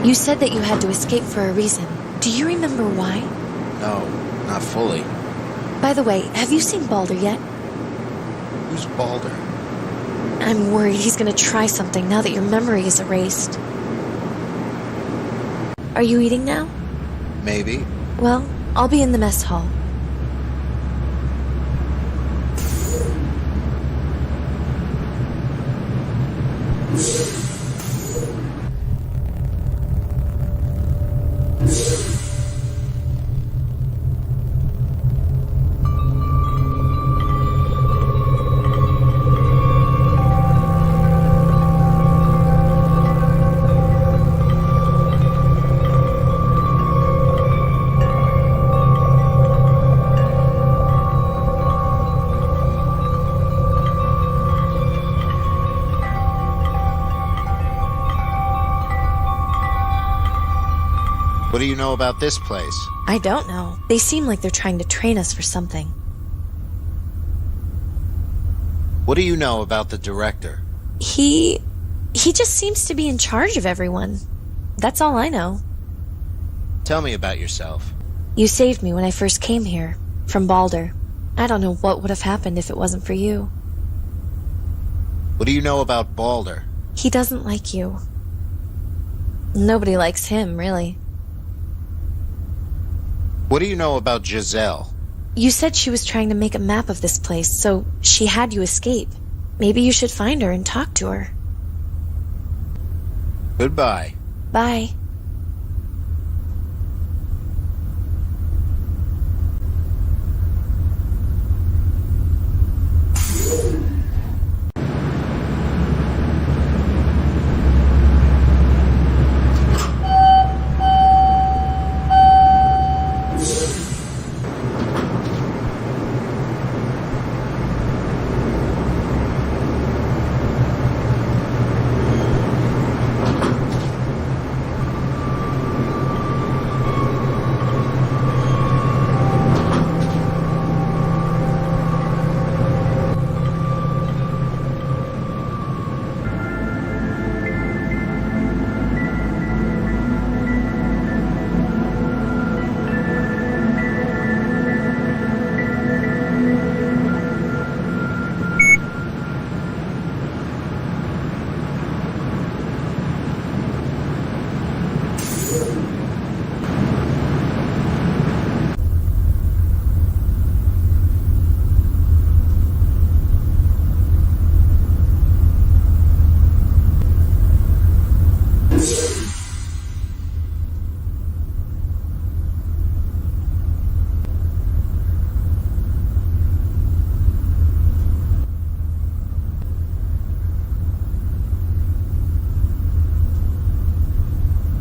You said that you had to escape for a reason. Do you remember why? No, not fully. By the way, have you seen Balder yet? Who's Balder? I'm worried he's gonna try something now that your memory is erased. Are you eating now? Maybe. Well, I'll be in the mess hall. What do you know about this place? I don't know. They seem like they're trying to train us for something. What do you know about the director? He just seems to be in charge of everyone. That's all I know. Tell me about yourself. You saved me when I first came here, from Balder. I don't know what would have happened if it wasn't for you. What do you know about Balder? He doesn't like you. Nobody likes him, really. What do you know about Giselle? You said she was trying to make a map of this place, so she had you escape. Maybe you should find her and talk to her. Goodbye. Bye.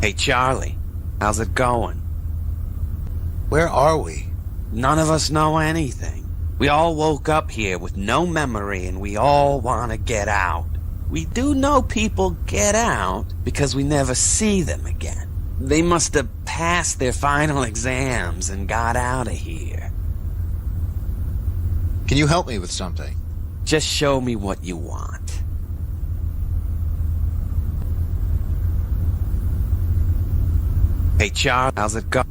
Hey, Charlie. How's it going? Where are we? None of us know anything. We all woke up here with no memory and we all want to get out. We do know people get out because we never see them again. They must have passed their final exams and got out of here. Can you help me with something? Just show me what you want. Hey, Charles, how's it going?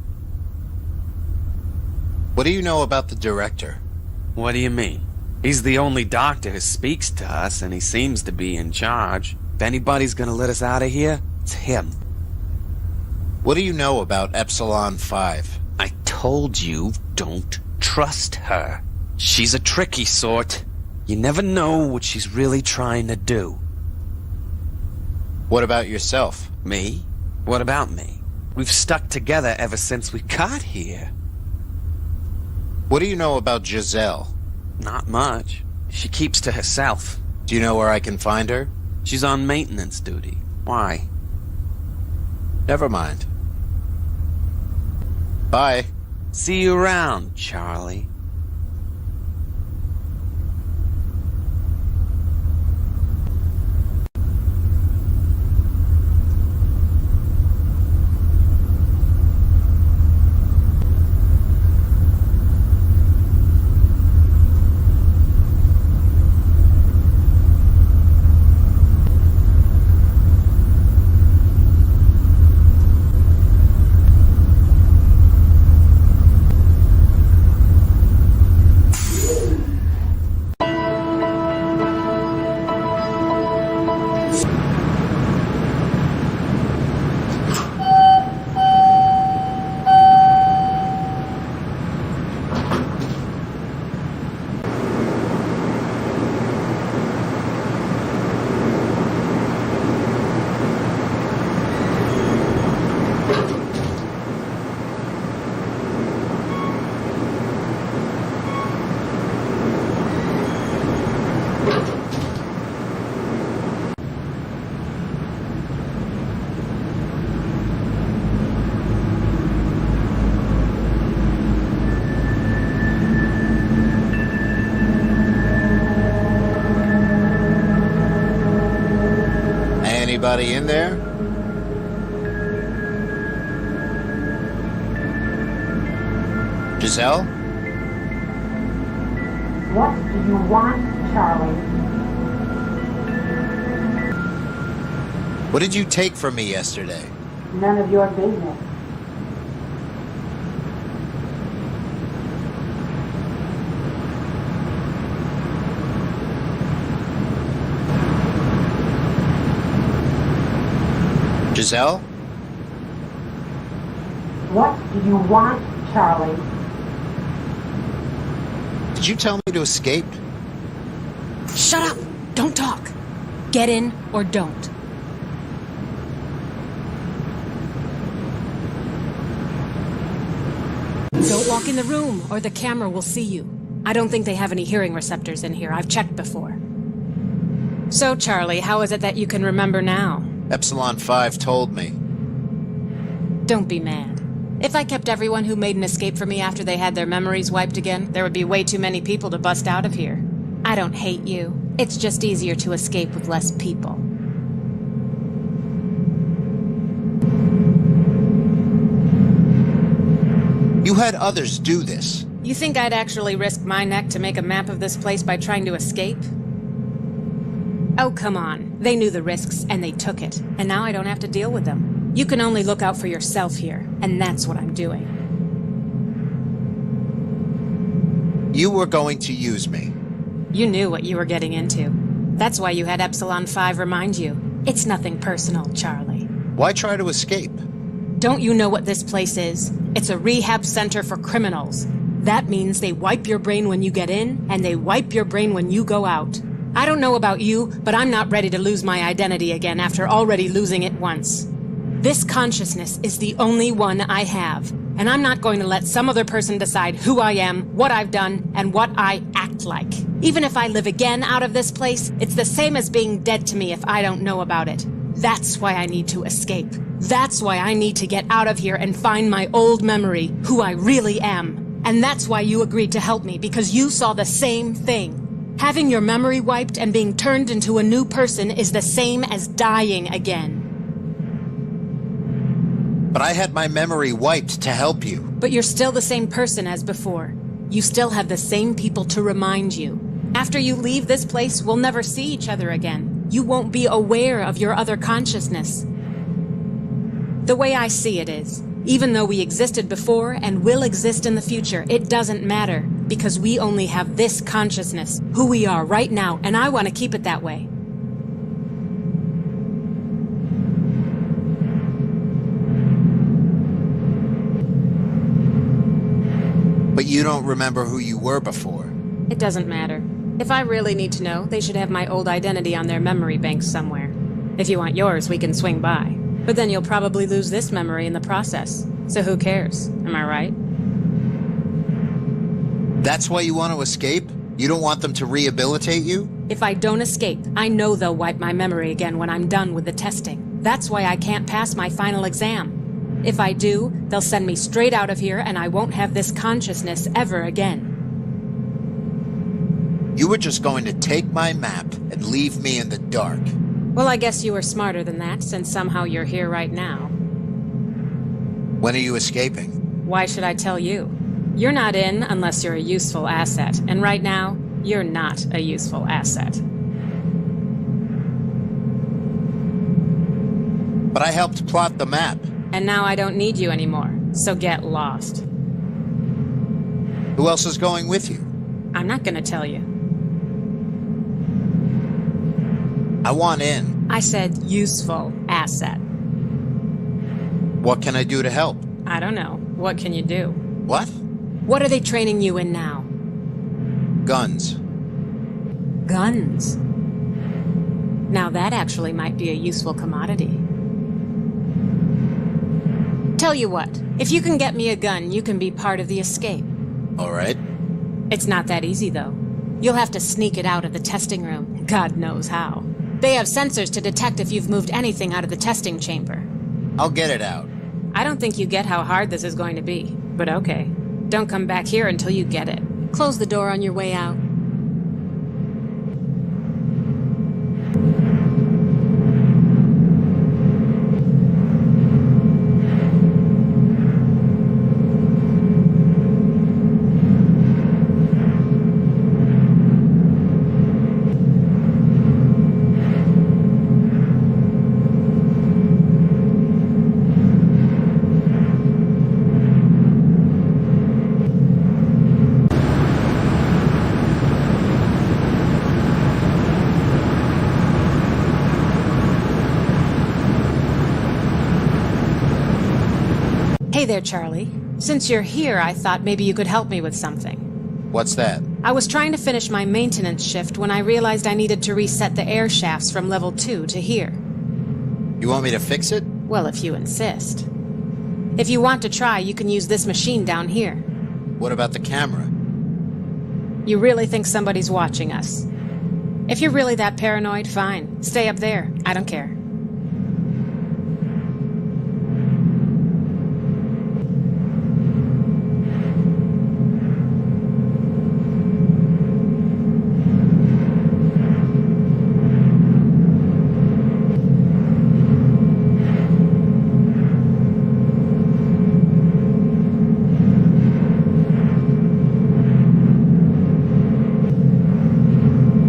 What do you know about the director? What do you mean? He's the only doctor who speaks to us, and he seems to be in charge. If anybody's gonna let us out of here, it's him. What do you know about Epsilon 5? I told you, don't trust her. She's a tricky sort. You never know what she's really trying to do. What about yourself? Me? What about me? We've stuck together ever since we got here. What do you know about Giselle? Not much. She keeps to herself. Do you know where I can find her? She's on maintenance duty. Why? Never mind. Bye. See you around, Charlie. Anybody in there? Giselle? What do you want, Charlie? What did you take from me yesterday? None of your business. Giselle? What do you want, Charlie? Did you tell me to escape? Shut up! Don't talk. Get in or don't. Don't walk in the room or the camera will see you. I don't think they have any hearing receptors in here. I've checked before. So, Charlie, how is it that you can remember now? Epsilon 5 told me. Don't be mad. If I kept everyone who made an escape from me after they had their memories wiped again, there would be way too many people to bust out of here. I don't hate you. It's just easier to escape with less people. You had others do this. You think I'd actually risk my neck to make a map of this place by trying to escape? Oh, come on. They knew the risks, and they took it. And now I don't have to deal with them. You can only look out for yourself here, and that's what I'm doing. You were going to use me. You knew what you were getting into. That's why you had Epsilon 5 remind you. It's nothing personal, Charlie. Why try to escape? Don't you know what this place is? It's a rehab center for criminals. That means they wipe your brain when you get in, and they wipe your brain when you go out. I don't know about you, but I'm not ready to lose my identity again after already losing it once. This consciousness is the only one I have, and I'm not going to let some other person decide who I am, what I've done, and what I act like. Even if I live again out of this place, it's the same as being dead to me if I don't know about it. That's why I need to escape. That's why I need to get out of here and find my old memory, who I really am. And that's why you agreed to help me, because you saw the same thing. Having your memory wiped and being turned into a new person is the same as dying again. But I had my memory wiped to help you. But you're still the same person as before. You still have the same people to remind you. After you leave this place, we'll never see each other again. You won't be aware of your other consciousness. The way I see it is, even though we existed before and will exist in the future, it doesn't matter, because we only have this consciousness, who we are right now, and I want to keep it that way. But you don't remember who you were before. It doesn't matter. If I really need to know, they should have my old identity on their memory banks somewhere. If you want yours, we can swing by. But then you'll probably lose this memory in the process. So who cares? Am I right? That's why you want to escape? You don't want them to rehabilitate you? If I don't escape, I know they'll wipe my memory again when I'm done with the testing. That's why I can't pass my final exam. If I do, they'll send me straight out of here and I won't have this consciousness ever again. You were just going to take my map and leave me in the dark. Well, I guess you were smarter than that, since somehow you're here right now. When are you escaping? Why should I tell you? You're not in unless you're a useful asset, and right now, you're not a useful asset. But I helped plot the map. And now I don't need you anymore, so get lost. Who else is going with you? I'm not gonna tell you. I want in. I said useful asset. What can I do to help? I don't know. What can you do? What? What are they training you in now? Guns. Guns? Now that actually might be a useful commodity. Tell you what, if you can get me a gun, you can be part of the escape. All right. It's not that easy, though. You'll have to sneak it out of the testing room. God knows how. They have sensors to detect if you've moved anything out of the testing chamber. I'll get it out. I don't think you get how hard this is going to be, but okay. Don't come back here until you get it. Close the door on your way out. Hey there, Charlie. Since you're here, I thought maybe you could help me with something. What's that? I was trying to finish my maintenance shift when I realized I needed to reset the air shafts from level 2 to here. You want me to fix it? Well, if you insist. If you want to try, you can use this machine down here. What about the camera? You really think somebody's watching us? If you're really that paranoid, fine. Stay up there. I don't care.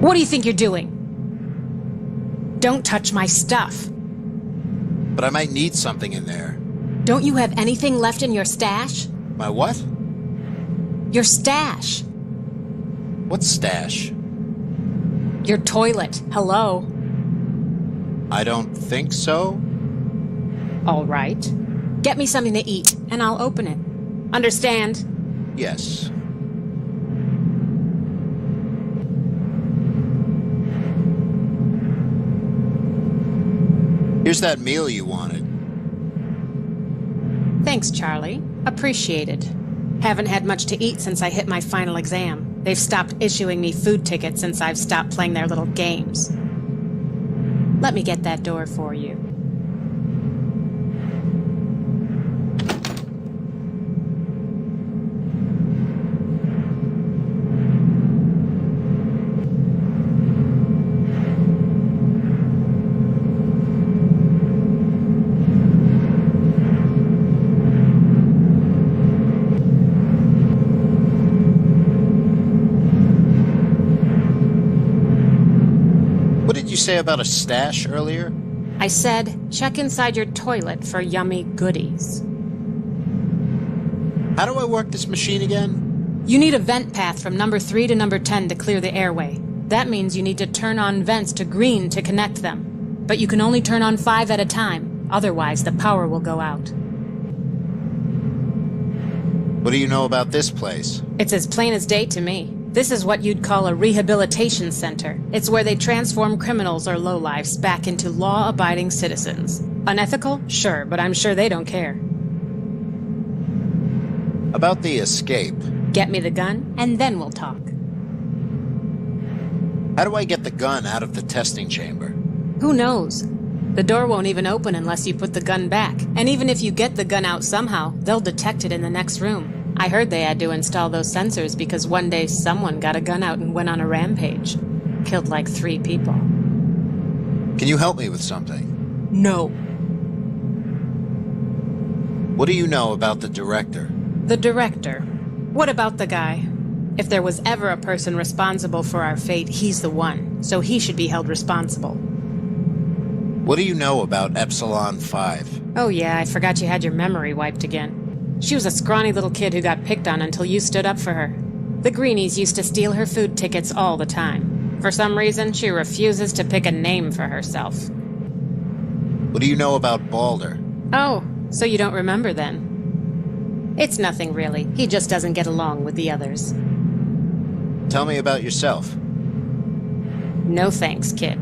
What do you think you're doing? Don't touch my stuff. But I might need something in there. Don't you have anything left in your stash? My what? Your stash. What stash? Your toilet. Hello? I don't think so. All right. Get me something to eat, and I'll open it. Understand? Yes. Here's that meal you wanted. Thanks, Charlie. Appreciated. Haven't had much to eat since I hit my final exam. They've stopped issuing me food tickets since I've stopped playing their little games. Let me get that door for you. you say about a stash earlier? I said, check inside your toilet for yummy goodies. How do I work this machine again? You need a vent path from number 3 to number 10 to clear the airway. That means you need to turn on vents to green to connect them. But you can only turn on 5 at a time, otherwise the power will go out. What do you know about this place? It's as plain as day to me. This is what you'd call a rehabilitation center. It's where they transform criminals or lowlifes back into law-abiding citizens. Unethical? Sure, but I'm sure they don't care. About the escape. Get me the gun, and then we'll talk. How do I get the gun out of the testing chamber? Who knows? The door won't even open unless you put the gun back. And even if you get the gun out somehow, they'll detect it in the next room. I heard they had to install those sensors because one day someone got a gun out and went on a rampage. Killed like 3 people. Can you help me with something? No. What do you know about the director? The director? What about the guy? If there was ever a person responsible for our fate, he's the one. So he should be held responsible. What do you know about Epsilon 5? Oh yeah, I forgot you had your memory wiped again. She was a scrawny little kid who got picked on until you stood up for her. The Greenies used to steal her food tickets all the time. For some reason, she refuses to pick a name for herself. What do you know about Balder? Oh, so you don't remember then? It's nothing really. He just doesn't get along with the others. Tell me about yourself. No thanks, kid.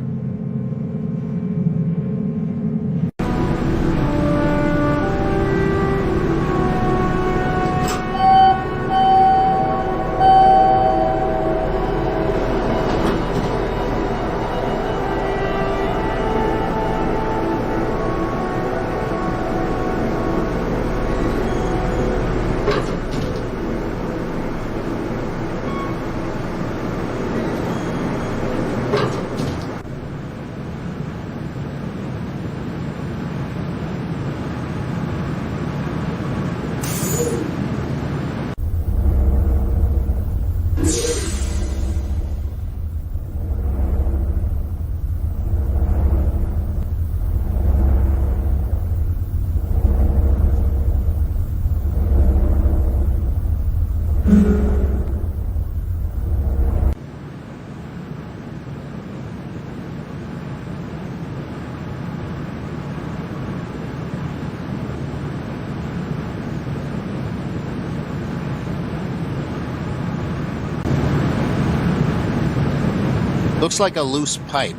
Looks like a loose pipe.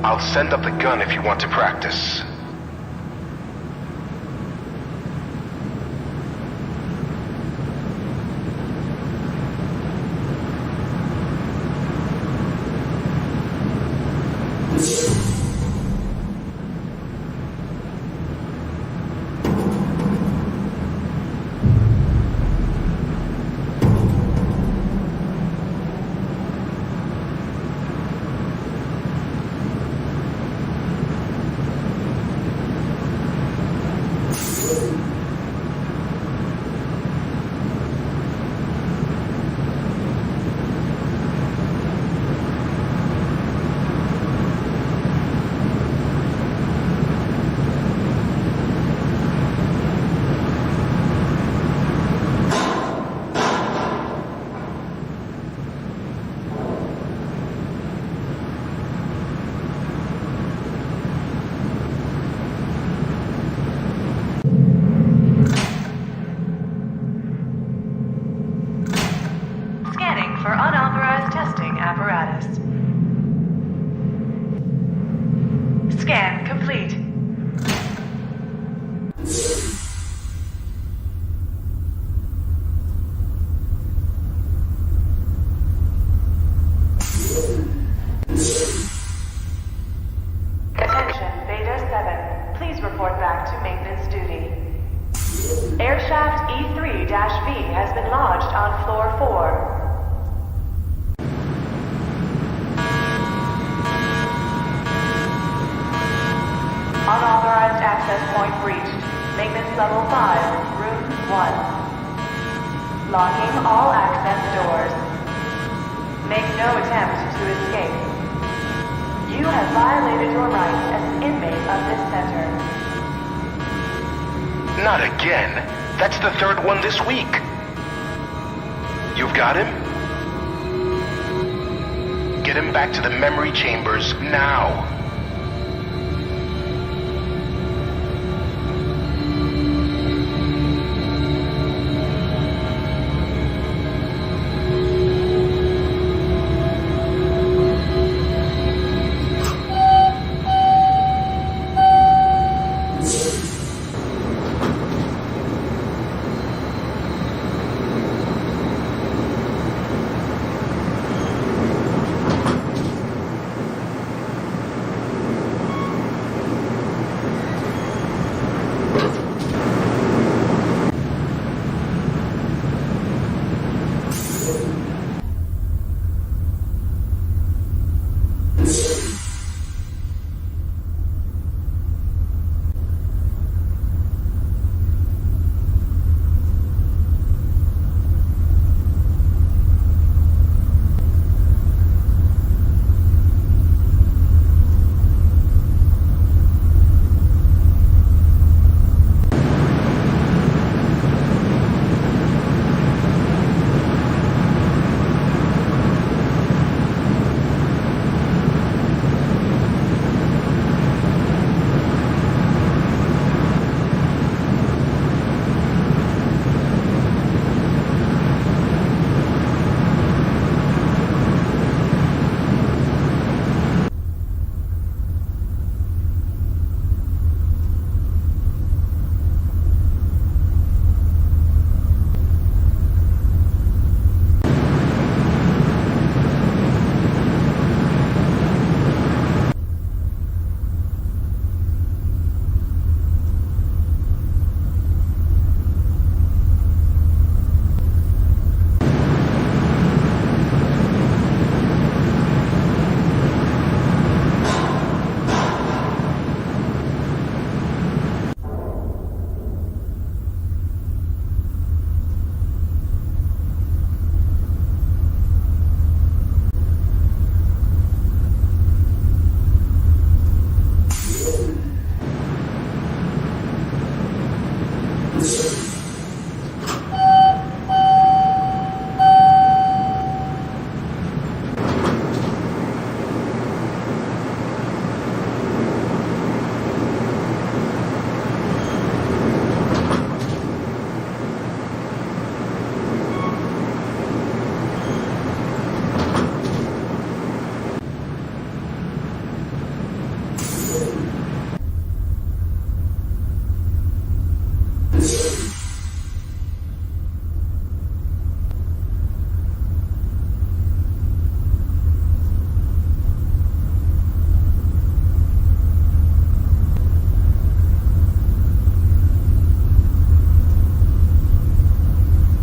I'll send up the gun if you want to practice. Level 5, Room 1. Locking all access doors. Make no attempt to escape. You have violated your rights as an inmate of this center. Not again. That's the third one this week. You've got him? Get him back to the memory chambers now.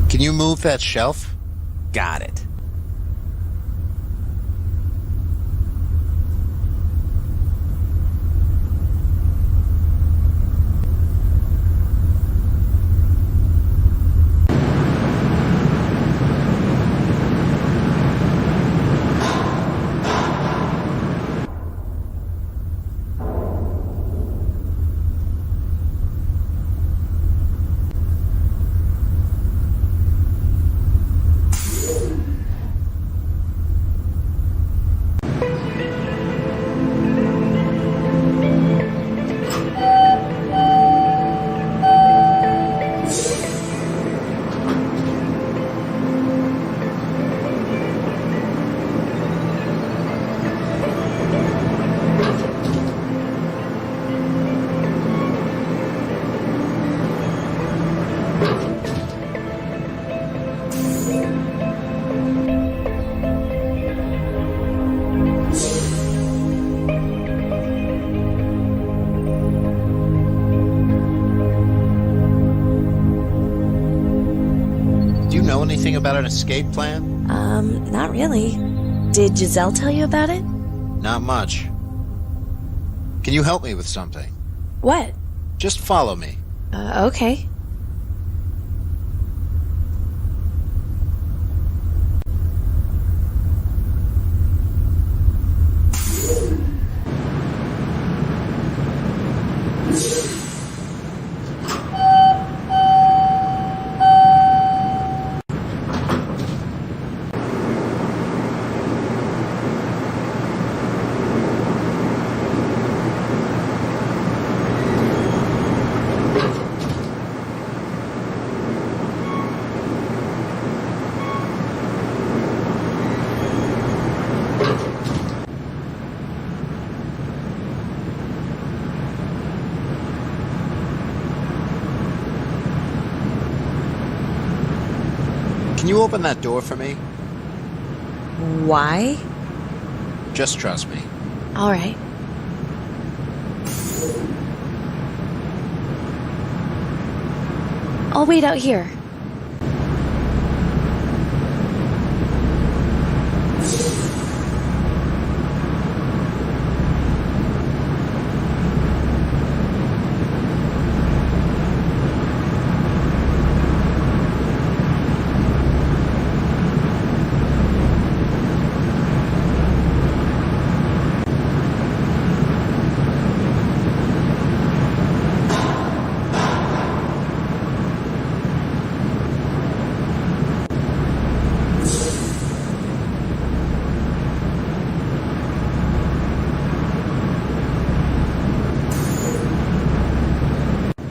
Can you move that shelf? Got it. Anything about an escape plan? Not really. Did Giselle tell you about it? Not much. Can you help me with something? What? Just follow me. Okay. Can you open that door for me? Why? Just trust me. All right. I'll wait out here.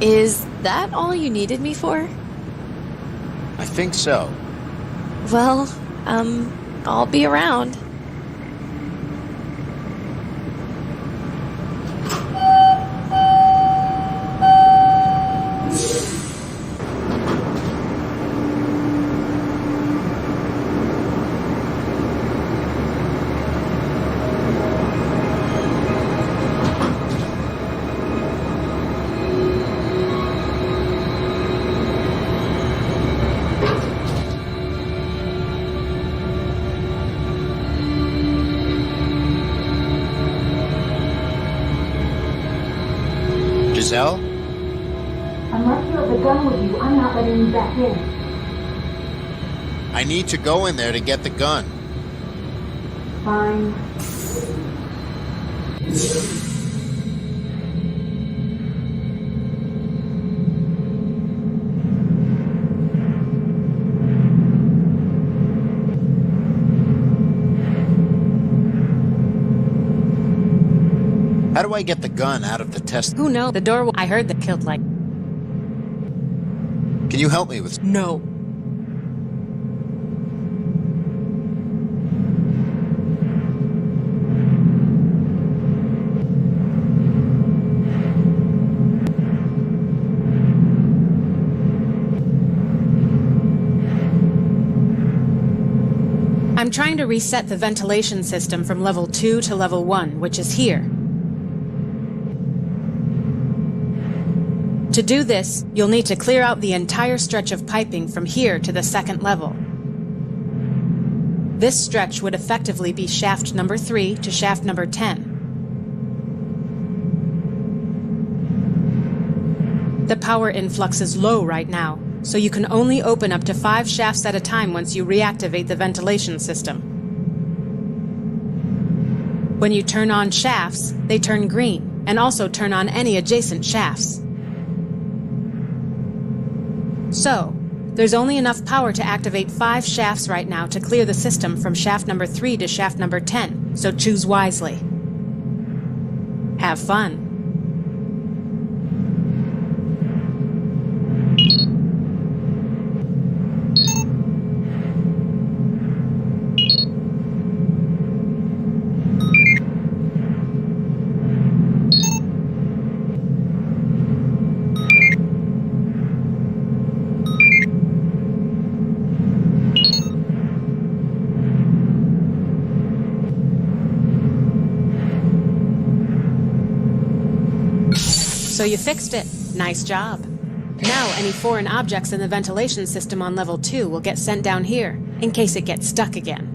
Is that all you needed me for? I think so. Well, I'll be around. Giselle? Unless you have the gun with you, I'm not letting you back in. I need to go in there to get the gun. Fine. How do I get the gun out of the test? Who knows? The door I heard that killed like... Can you help me with... No. I'm trying to reset the ventilation system from level 2 to level 1, which is here. To do this, you'll need to clear out the entire stretch of piping from here to the second level. This stretch would effectively be shaft number 3 to shaft number 10. The power influx is low right now, so you can only open up to 5 shafts at a time once you reactivate the ventilation system. When you turn on shafts, they turn green, and also turn on any adjacent shafts. So, there's only enough power to activate 5 shafts right now to clear the system from shaft number 3 to shaft number 10, so choose wisely. Have fun. So you fixed it. Nice job. Now any foreign objects in the ventilation system on level 2 will get sent down here, in case it gets stuck again.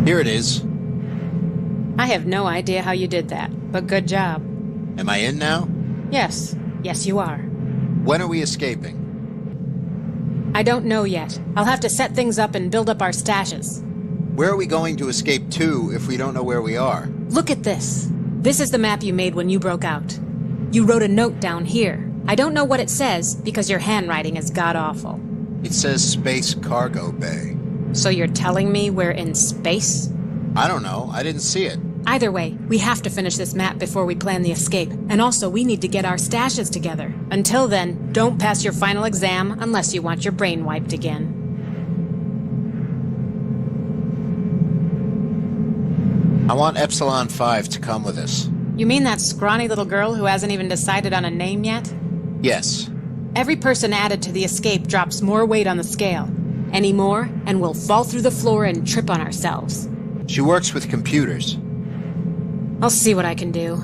Here it is. I have no idea how you did that, but good job. Am I in now? Yes. Yes, you are. When are we escaping? I don't know yet. I'll have to set things up and build up our stashes. Where are we going to escape to if we don't know where we are? Look at this. This is the map you made when you broke out. You wrote a note down here. I don't know what it says because your handwriting is god-awful. It says Space Cargo Bay. So you're telling me we're in space? I don't know. I didn't see it. Either way, we have to finish this map before we plan the escape. And also, we need to get our stashes together. Until then, don't pass your final exam unless you want your brain wiped again. I want Epsilon 5 to come with us. You mean that scrawny little girl who hasn't even decided on a name yet? Yes. Every person added to the escape drops more weight on the scale. Any more, and we'll fall through the floor and trip on ourselves. She works with computers. I'll see what I can do.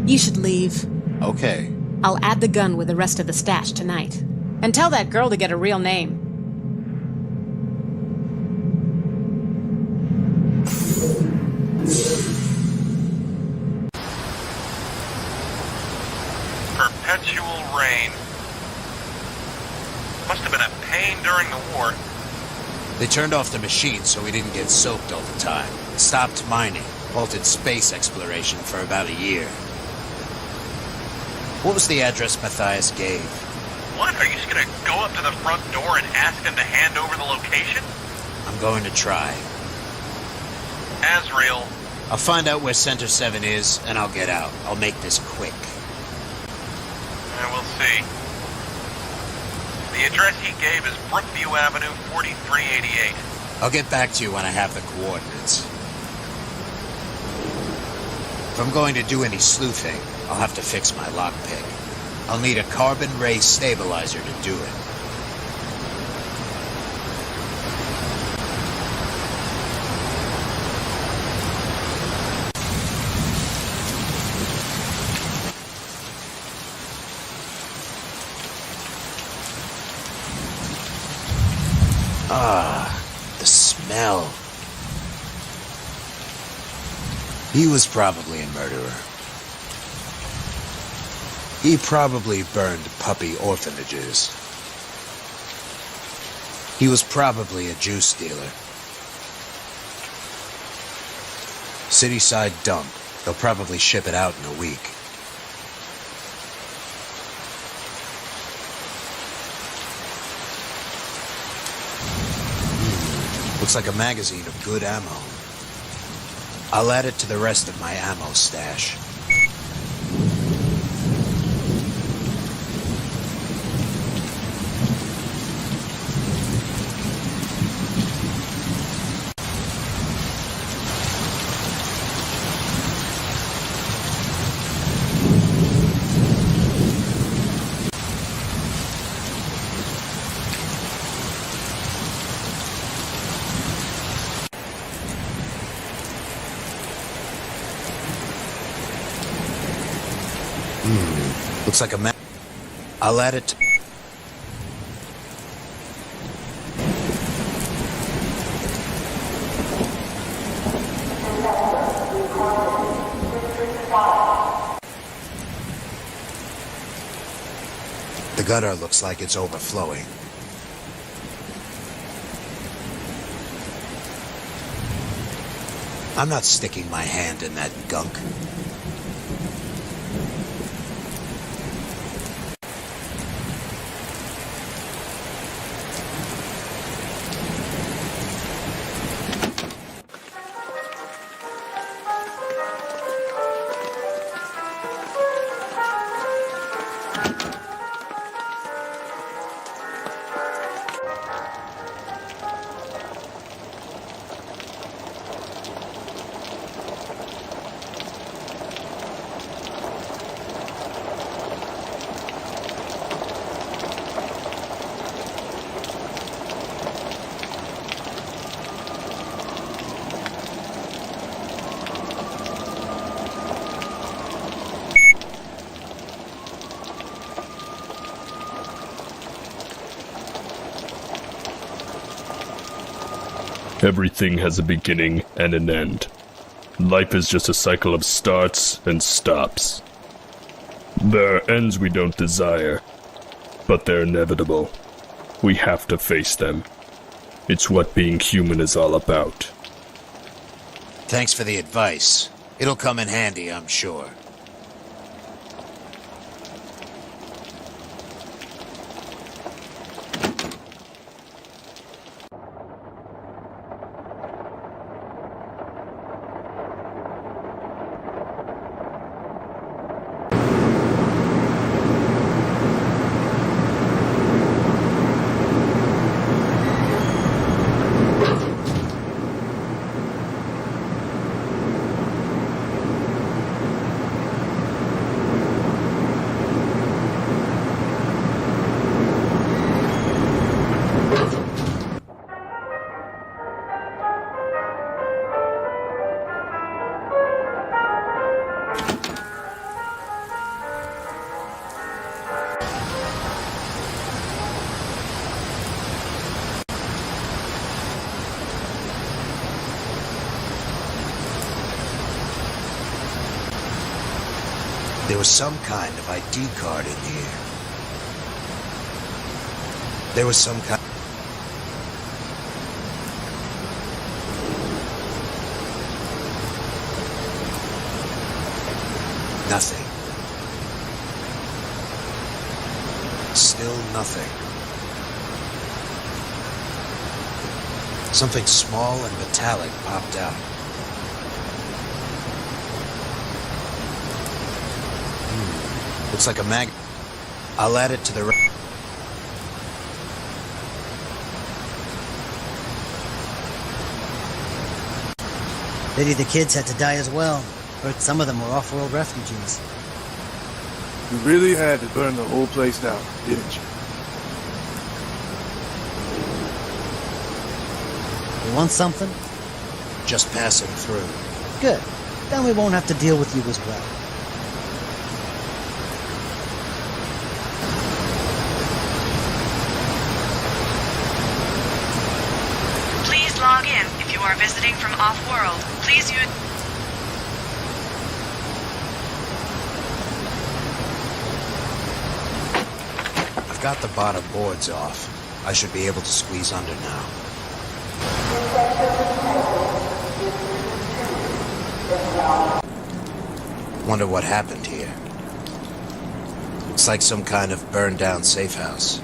You should leave. Okay. I'll add the gun with the rest of the stash tonight. And tell that girl to get a real name. Perpetual rain. Must have been a pain during the war. They turned off the machine so we didn't get soaked all the time. Stopped mining. Halted space exploration for about a year. What was the address Matthias gave? What? Are you just gonna go up to the front door and ask them to hand over the location? I'm going to try. Asriel. I'll find out where Center 7 is, and I'll get out. I'll make this quick. We'll see. The address he gave is Brookview Avenue, 4388. I'll get back to you when I have the coordinates. If I'm going to do any sleuthing, I'll have to fix my lockpick. I'll need a carbon ray stabilizer to do it. Ah, the smell. He was probably a murderer. He probably burned puppy orphanages. He was probably a juice dealer. Cityside dump. They'll probably ship it out in a week. Looks like a magazine of good ammo. I'll add it to the rest of my ammo stash. Looks like a map. I'll add it. The gutter looks like it's overflowing. I'm not sticking my hand in that gunk. Everything has a beginning and an end. Life is just a cycle of starts and stops. There are ends we don't desire, but they're inevitable. We have to face them. It's what being human is all about. Thanks for the advice. It'll come in handy, I'm sure. There was some kind of ID card in here. There was some kind... Nothing. Still nothing. Something small and metallic popped out. Looks like a mag... I'll add it to the... Pity the kids had to die as well. Heard some of them were off-world refugees. You really had to burn the whole place down, didn't you? You want something? Just passing through. Good. Then we won't have to deal with you as well. Please log in if you are visiting from off-world. Please use... I've got the bottom boards off. I should be able to squeeze under now. Wonder what happened here. Looks like some kind of burned down safe house.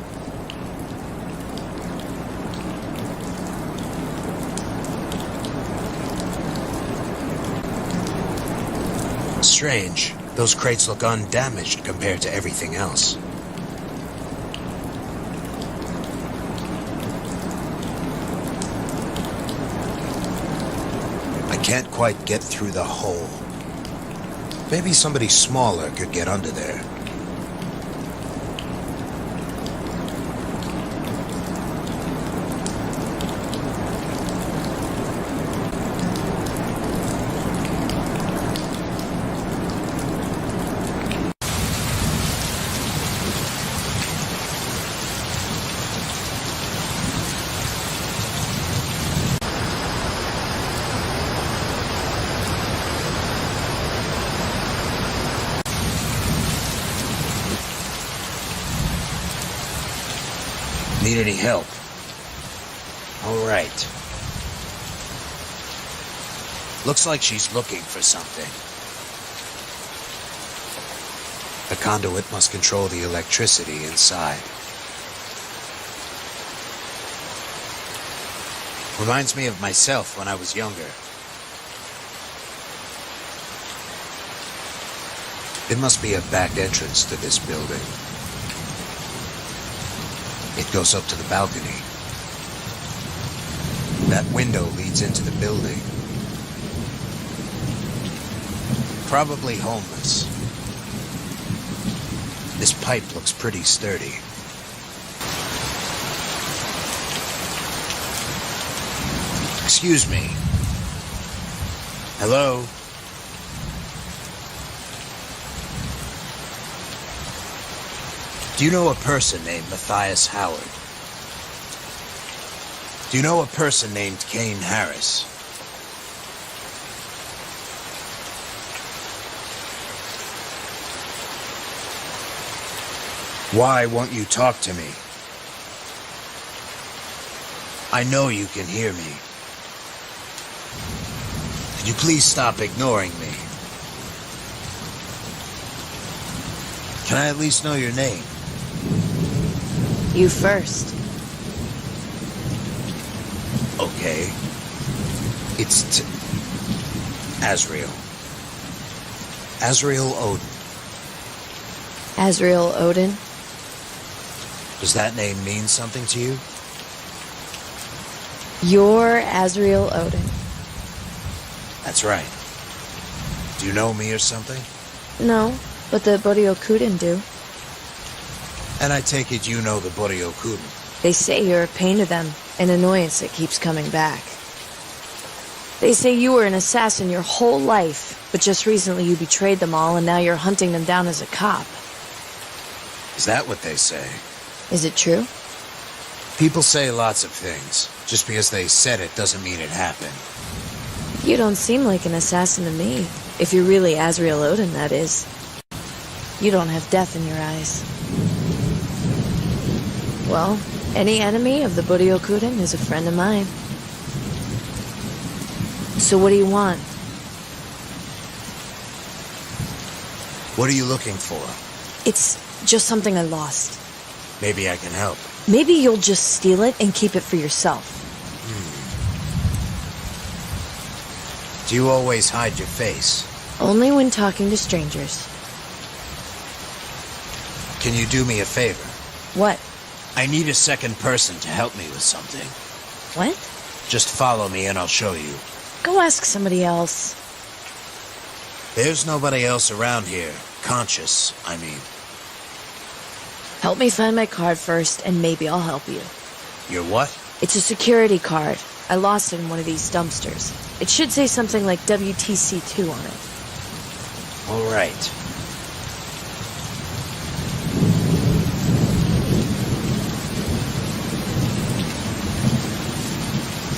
Strange. Those crates look undamaged compared to everything else. I can't quite get through the hole. Maybe somebody smaller could get under there. Need any help? All right. Looks like she's looking for something. The conduit must control the electricity inside. Reminds me of myself when I was younger. There must be a back entrance to this building. It goes up to the balcony. That window leads into the building. Probably homeless. This pipe looks pretty sturdy. Excuse me. Hello? Do you know a person named Matthias Howard? Do you know a person named Kane Harris? Why won't you talk to me? I know you can hear me. Could you please stop ignoring me? Can I at least know your name? You first. Okay. It's Azrael. Azrael Odin. Azrael Odin? Does that name mean something to you? You're Azrael Odin. That's right. Do you know me or something? No, but the Boryokuden do. And I take it you know the Boryokuden. They say you're a pain to them, an annoyance that keeps coming back. They say you were an assassin your whole life, but just recently you betrayed them all and now you're hunting them down as a cop. Is that what they say? Is it true? People say lots of things. Just because they said it doesn't mean it happened. You don't seem like an assassin to me. If you're really Azrael Odin, that is. You don't have death in your eyes. Well, any enemy of the Boryokuden is a friend of mine. So what do you want? What are you looking for? It's just something I lost. Maybe I can help. Maybe you'll just steal it and keep it for yourself. Do you always hide your face? Only when talking to strangers. Can you do me a favor? What? I need a second person to help me with something. What? Just follow me and I'll show you. Go ask somebody else. There's nobody else around here. Conscious, I mean. Help me find my card first, and maybe I'll help you. Your what? It's a security card. I lost it in one of these dumpsters. It should say something like WTC2 on it. All right.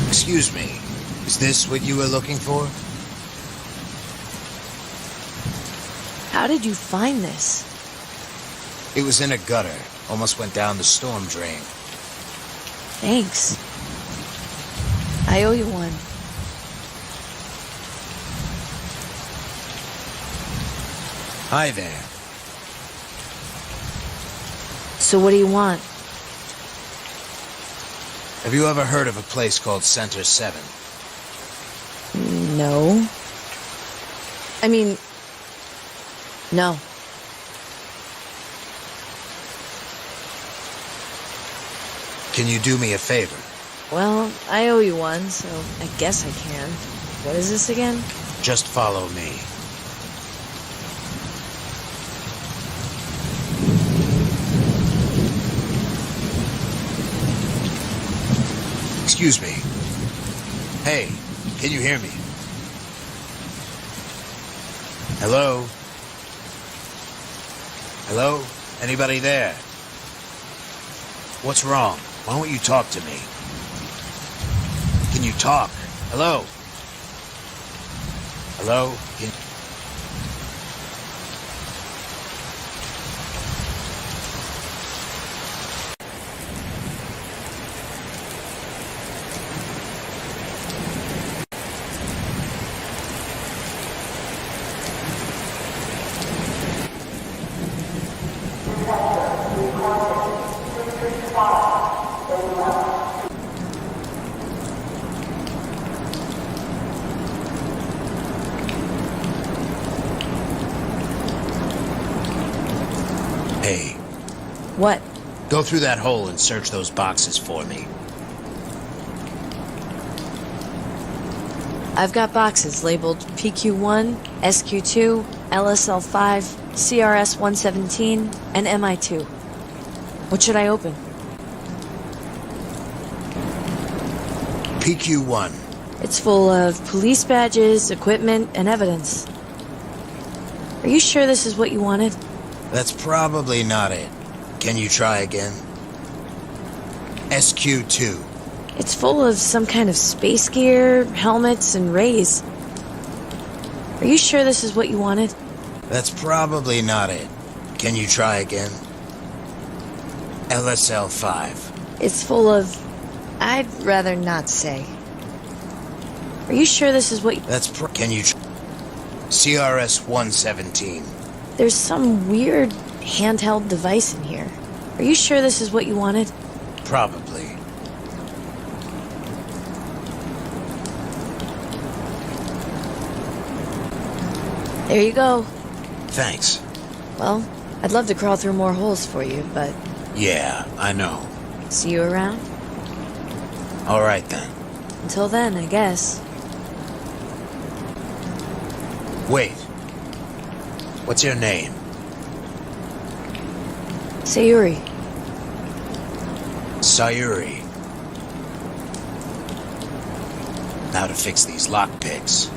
Excuse me. Is this what you were looking for? How did you find this? It was in a gutter. Almost went down the storm drain. Thanks. I owe you one. Hi there. So what do you want? Have you ever heard of a place called Center 7? No. I mean, no. Can you do me a favor? Well, I owe you one, so I guess I can. What is this again? Just follow me. Excuse me. Hey, can you hear me? Hello? Hello? Anybody there? What's wrong? Why won't you talk to me? Can you talk? Hello? Hello? Hey. What? Go through that hole and search those boxes for me. I've got boxes labeled PQ1, SQ2, LSL5, CRS-117, and MI2. What should I open? PQ1. It's full of police badges, equipment, and evidence. Are you sure this is what you wanted? That's probably not it. Can you try again? SQ2. It's full of some kind of space gear, helmets, and rays. Are you sure this is what you wanted? That's probably not it. Can you try again? LSL-5. It's full of... I'd rather not say. Are you sure this is what you... Can you... CRS-117. There's some weird handheld device in here. Are you sure this is what you wanted? Probably. There you go. Thanks. Well, I'd love to crawl through more holes for you, but... Yeah, I know. See you around? All right, then. Until then, I guess. Wait. What's your name? Sayuri. Sayuri. Now to fix these lockpicks.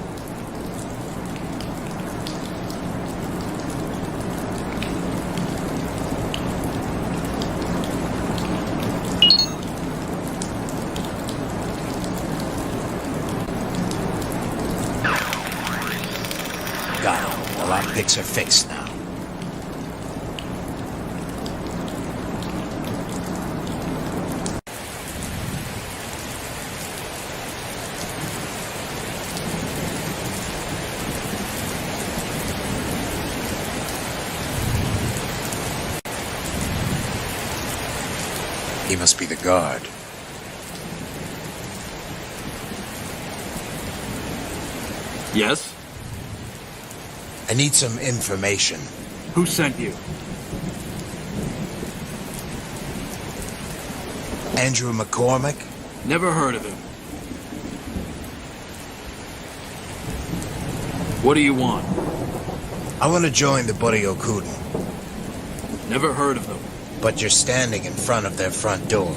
Got it. The lockpicks are fixed now. He must be the guard. Yes? I need some information. Who sent you? Andrew McCormick? Never heard of him. What do you want? I want to join the Buddy Okuden. Never heard of them. But you're standing in front of their front door.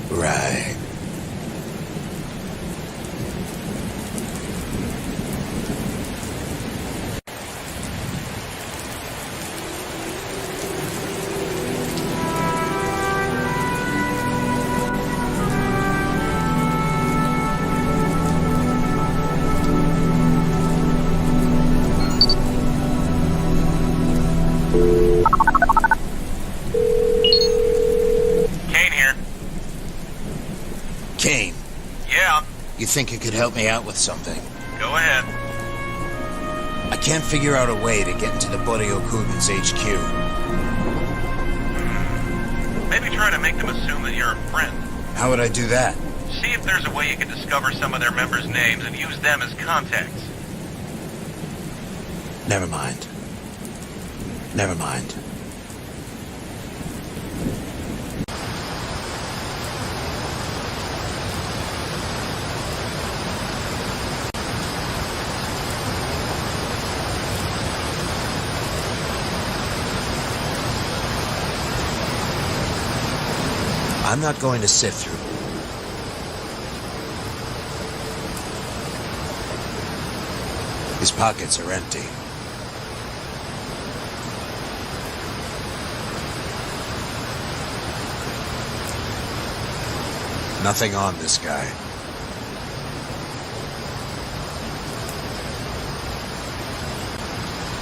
Right. Kane. Yeah? You think you could help me out with something? Go ahead. I can't figure out a way to get into the Buddy Okuden's HQ. Maybe try to make them assume that you're a friend. How would I do that? See if there's a way you can discover some of their members' names and use them as contacts. Never mind. Never mind. I'm not going to sift through. His pockets are empty. Nothing on this guy.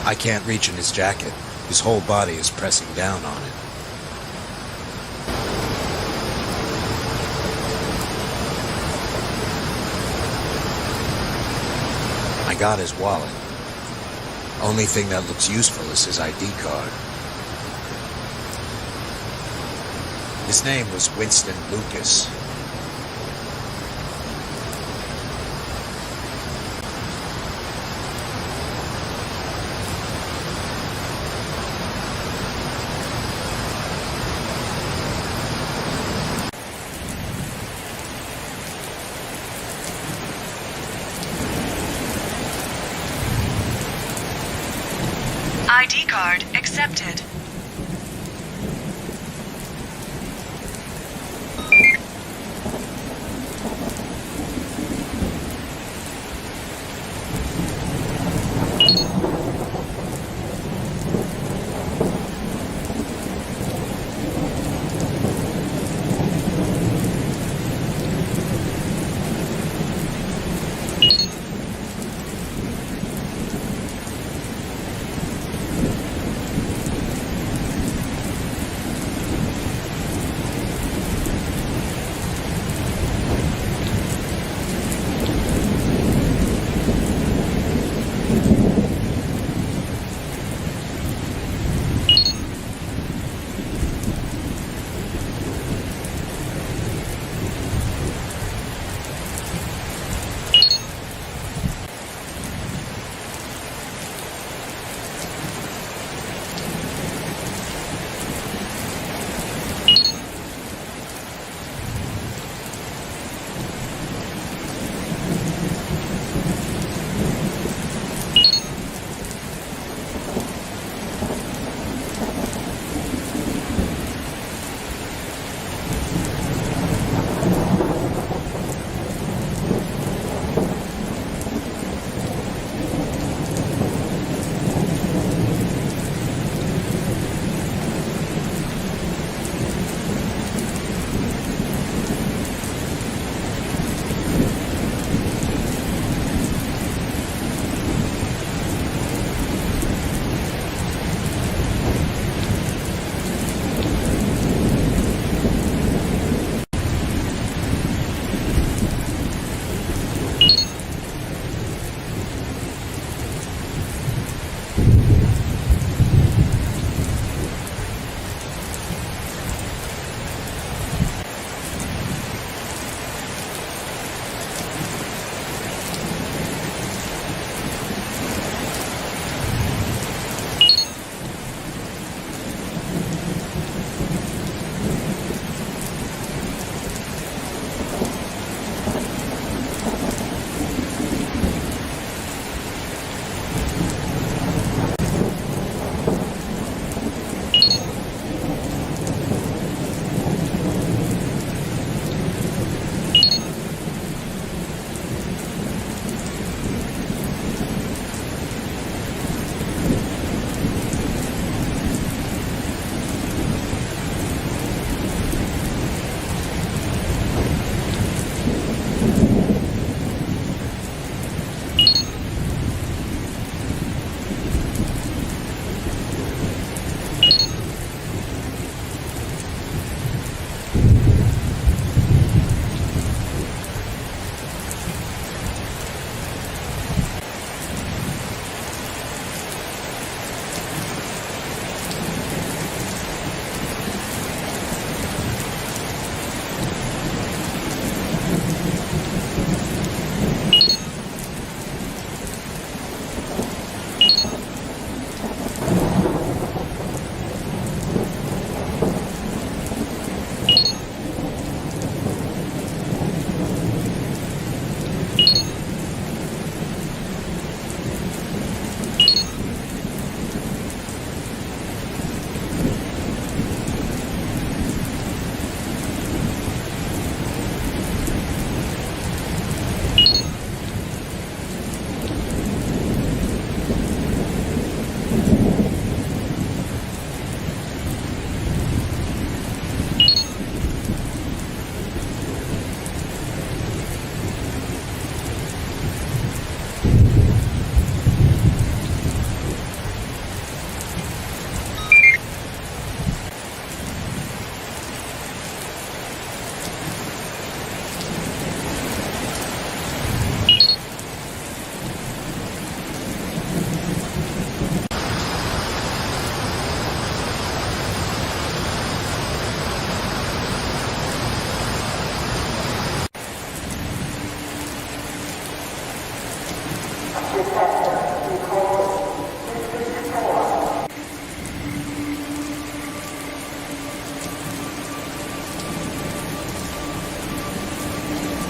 I can't reach in his jacket. His whole body is pressing down on it. I got his wallet. Only thing that looks useful is his ID card. His name was Winston Lucas. ID card accepted.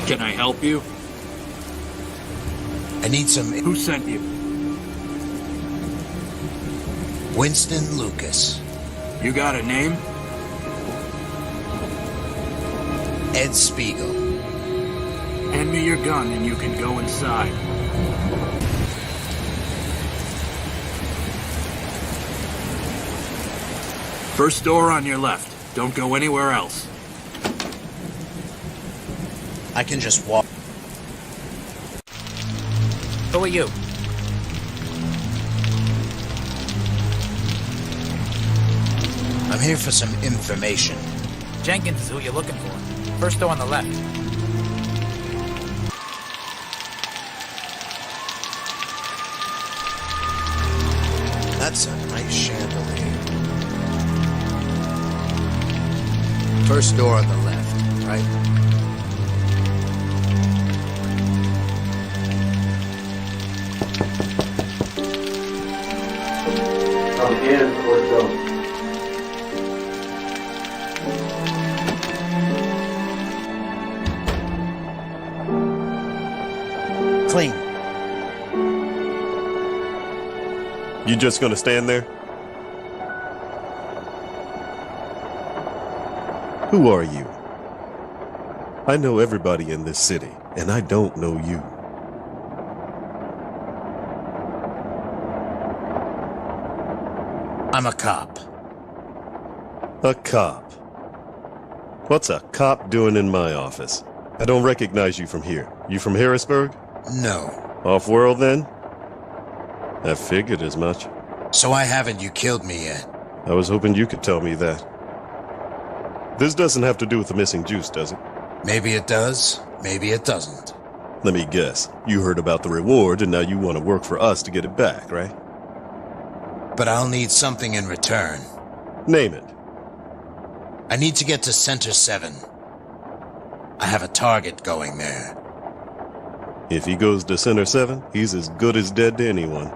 Can I help you? I need some... Who sent you? Winston Lucas. You got a name? Ed Spiegel. Hand me your gun and you can go inside. First door on your left. Don't go anywhere else. I can just walk. Who are you? I'm here for some information. Jenkins is who you're looking for. First door on the left. That's a nice chandelier. First door on the left, right? Come in or don't. Clean. You just gonna stand there? Who are you? I know everybody in this city, and I don't know you. I'm a cop. A cop? What's a cop doing in my office? I don't recognize you from here. You from Harrisburg? No. Off-world, then? I figured as much. So why haven't you killed me yet? I was hoping you could tell me that. This doesn't have to do with the missing juice, does it? Maybe it does, maybe it doesn't. Let me guess. You heard about the reward, and now you want to work for us to get it back, right? But I'll need something in return. Name it. I need to get to Center 7. I have a target going there. If he goes to Center 7, he's as good as dead to anyone.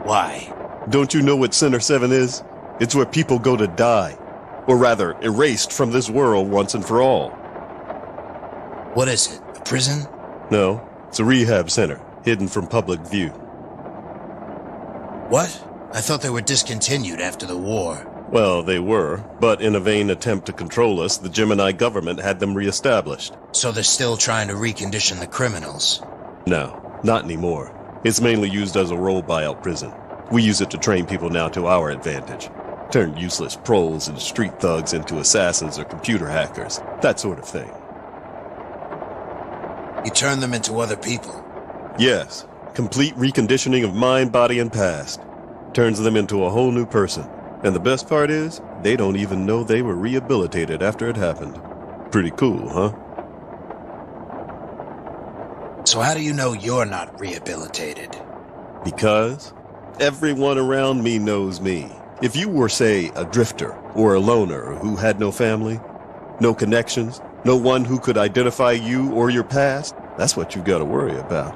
Why? Don't you know what Center 7 is? It's where people go to die. Or rather, erased from this world once and for all. What is it? A prison? No, it's a rehab center, hidden from public view. What? I thought they were discontinued after the war. Well, they were, but in a vain attempt to control us, the Gemini government had them reestablished. So they're still trying to recondition the criminals? No, not anymore. It's mainly used as a role buyout prison. We use it to train people now to our advantage. Turn useless proles and street thugs into assassins or computer hackers. That sort of thing. You turn them into other people? Yes. Complete reconditioning of mind, body, and past. Turns them into a whole new person. And the best part is, they don't even know they were rehabilitated after it happened. Pretty cool, huh? So how do you know you're not rehabilitated? Because everyone around me knows me. If you were, say, a drifter or a loner who had no family, no connections, no one who could identify you or your past, that's what you've got to worry about.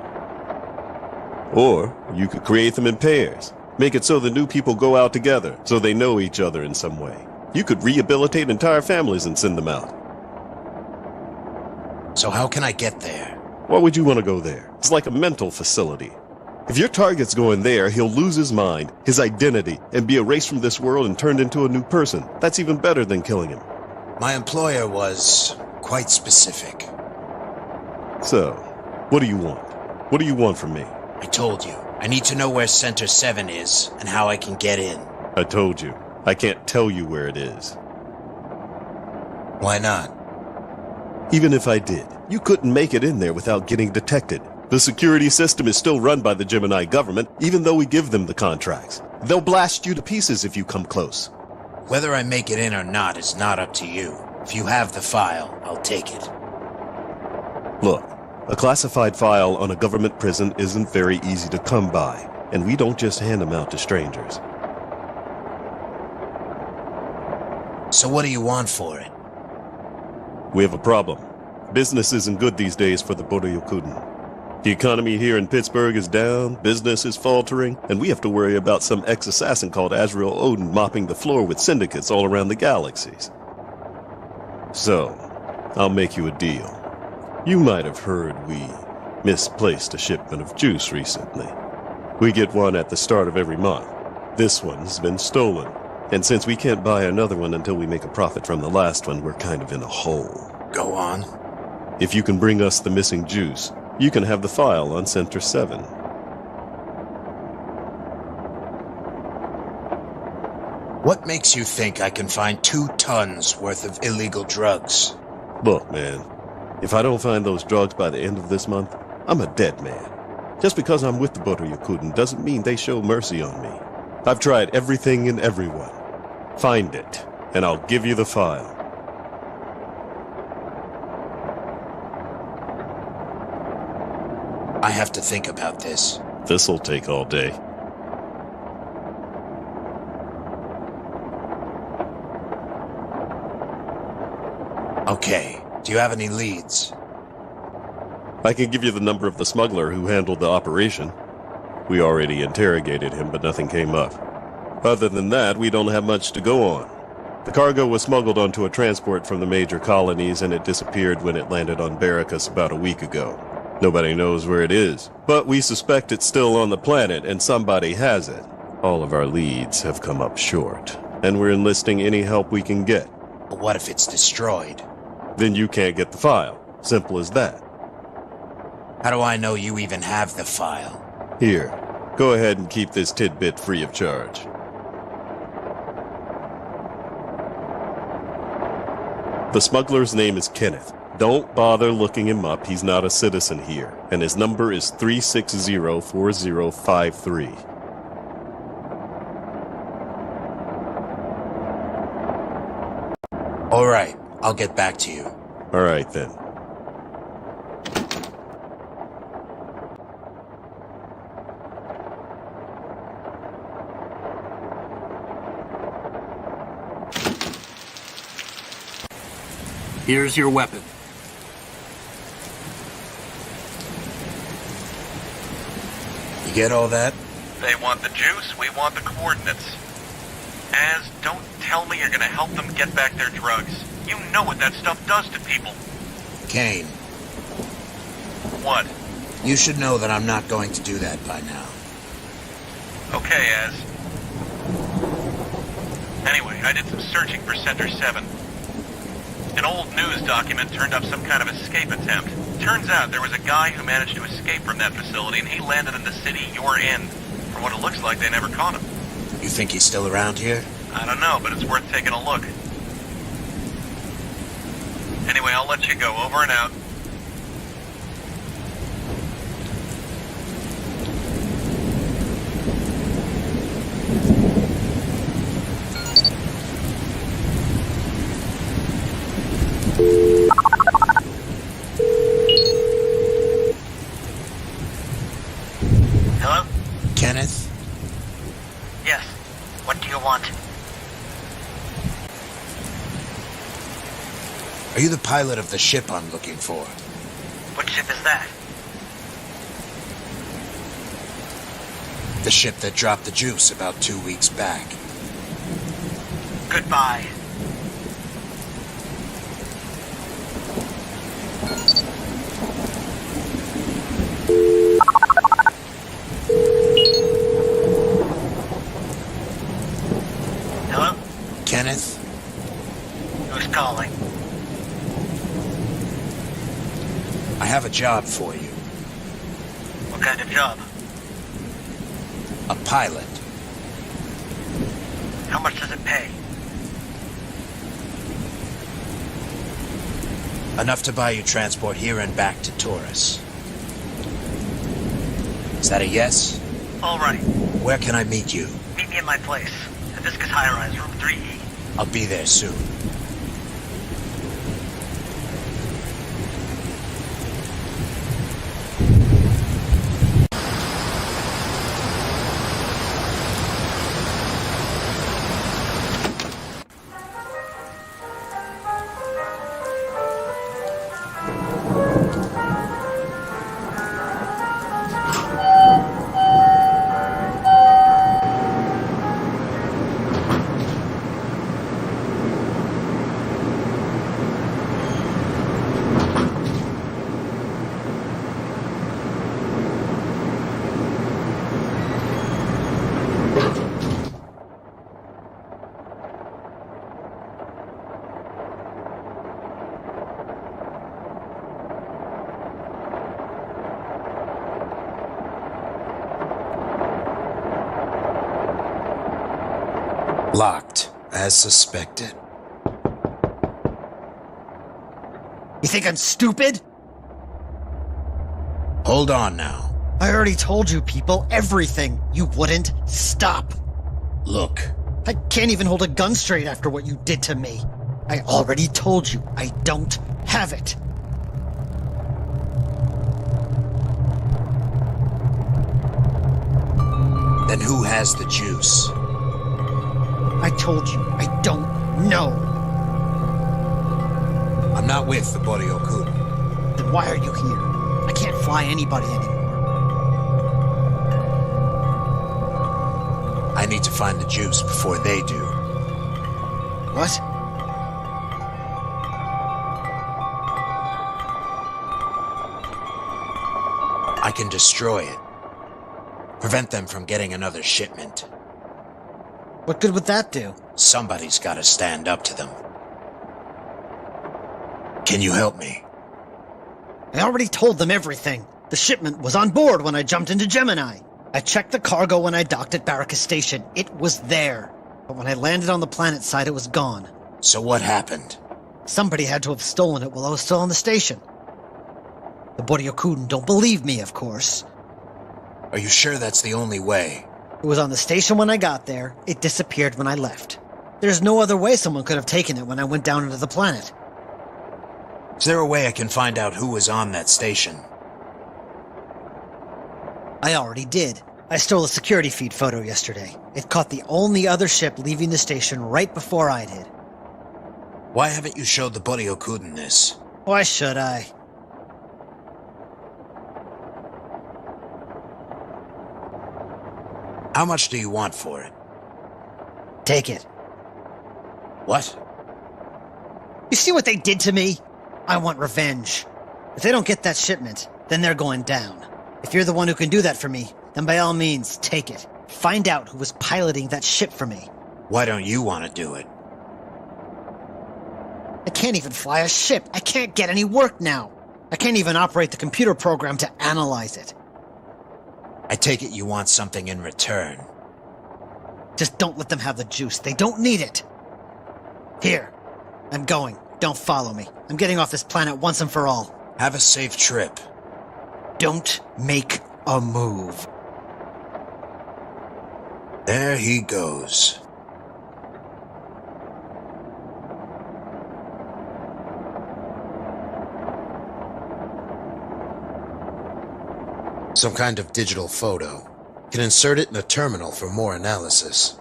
Or you could create them in pairs. Make it so the new people go out together, so they know each other in some way. You could rehabilitate entire families and send them out. So how can I get there? Why would you want to go there? It's like a mental facility. If your target's going there, he'll lose his mind, his identity, and be erased from this world and turned into a new person. That's even better than killing him. My employer was quite specific. So, what do you want? What do you want from me? I told you. I need to know where Center 7 is and how I can get in. I told you. I can't tell you where it is. Why not? Even if I did, you couldn't make it in there without getting detected. The security system is still run by the Gemini government, even though we give them the contracts. They'll blast you to pieces if you come close. Whether I make it in or not is not up to you. If you have the file, I'll take it. Look, a classified file on a government prison isn't very easy to come by, and we don't just hand them out to strangers. So what do you want for it? We have a problem. Business isn't good these days for the Boryokuden. The economy here in Pittsburgh is down, business is faltering, and we have to worry about some ex-assassin called Azrael Odin mopping the floor with syndicates all around the galaxies. So, I'll make you a deal. You might have heard we misplaced a shipment of juice recently. We get one at the start of every month. This one's been stolen. And since we can't buy another one until we make a profit from the last one, we're kind of in a hole. Go on. If you can bring us the missing juice, you can have the file on Center 7. What makes you think I can find 2 tons worth of illegal drugs? Look, man, if I don't find those drugs by the end of this month, I'm a dead man. Just because I'm with the Botoryakuden doesn't mean they show mercy on me. I've tried everything and everyone. Find it, and I'll give you the file. I have to think about this. This'll take all day. Okay, do you have any leads? I can give you the number of the smuggler who handled the operation. We already interrogated him, but nothing came up. Other than that, we don't have much to go on. The cargo was smuggled onto a transport from the major colonies, and it disappeared when it landed on Barracus about a week ago. Nobody knows where it is, but we suspect it's still on the planet, and somebody has it. All of our leads have come up short, and we're enlisting any help we can get. But what if it's destroyed? Then you can't get the file. Simple as that. How do I know you even have the file? Here, go ahead and keep this tidbit free of charge. The smuggler's name is Kenneth. Don't bother looking him up, he's not a citizen here, and his number is 360-4053. All right, I'll get back to you. All right, then. Here's your weapon. You get all that? They want the juice, we want the coordinates. Az, don't tell me you're gonna help them get back their drugs. You know what that stuff does to people. Kane. What? You should know that I'm not going to do that by now. Okay, Az. Anyway, I did some searching for Center 7. An old news document turned up some kind of escape attempt. Turns out there was a guy who managed to escape from that facility, and he landed in the city you're in. From what it looks like, they never caught him. You think he's still around here? I don't know, but it's worth taking a look. Anyway, I'll let you go. Over and out. Hello? Kenneth? Yes. What do you want? Are you the pilot of the ship I'm looking for? What ship is that? The ship that dropped the juice about 2 weeks back. Goodbye. Hello? Kenneth? Who's calling? I have a job for you. What kind of job? A pilot. How much does it pay? Enough to buy you transport here and back to Taurus. Is that a yes? All right. Where can I meet you? Meet me at my place. Hibiscus High Rise, room 3E. I'll be there soon. Locked, as suspected. You think I'm stupid? Hold on now. I already told you people everything. You wouldn't stop. Look. I can't even hold a gun straight after what you did to me. I already told you I don't have it. Then who has the juice? I told you I don't know. I'm not with the Boryokun. Then why are you here? I can't fly anybody anymore. I need to find the juice before they do. What? I can destroy it. Prevent them from getting another shipment. What good would that do? Somebody's gotta stand up to them. Can you help me? I already told them everything. The shipment was on board when I jumped into Gemini. I checked the cargo when I docked at Barracus Station. It was there. But when I landed on the planet side, it was gone. So what happened? Somebody had to have stolen it while I was still on the station. The Boryokun don't believe me, of course. Are you sure that's the only way? It was on the station when I got there. It disappeared when I left. There's no other way someone could have taken it when I went down into the planet. Is there a way I can find out who was on that station? I already did. I stole a security feed photo yesterday. It caught the only other ship leaving the station right before I did. Why haven't you showed the Boryokun this? Why should I? How much do you want for it? Take it. What? You see what they did to me? I want revenge. If they don't get that shipment, then they're going down. If you're the one who can do that for me, then by all means, take it. Find out who was piloting that ship for me. Why don't you want to do it? I can't even fly a ship. I can't get any work now. I can't even operate the computer program to analyze it. I take it you want something in return. Just don't let them have the juice. They don't need it. Here. I'm going. Don't follow me. I'm getting off this planet once and for all. Have a safe trip. Don't make a move. There he goes. Some kind of digital photo. Can insert it in a terminal for more analysis.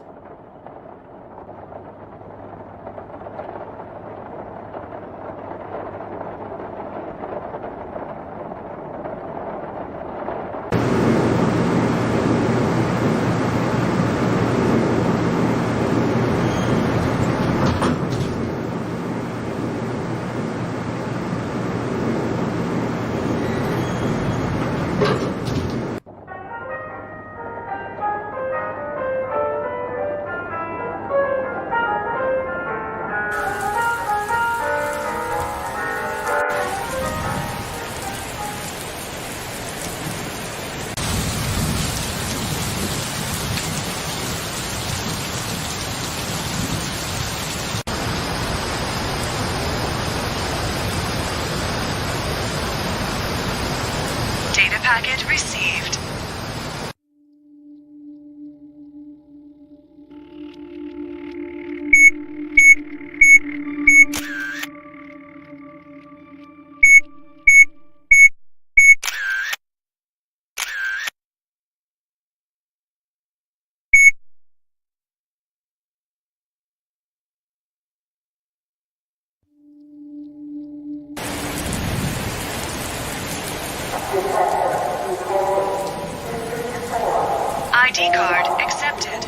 Data packet received. ID card accepted.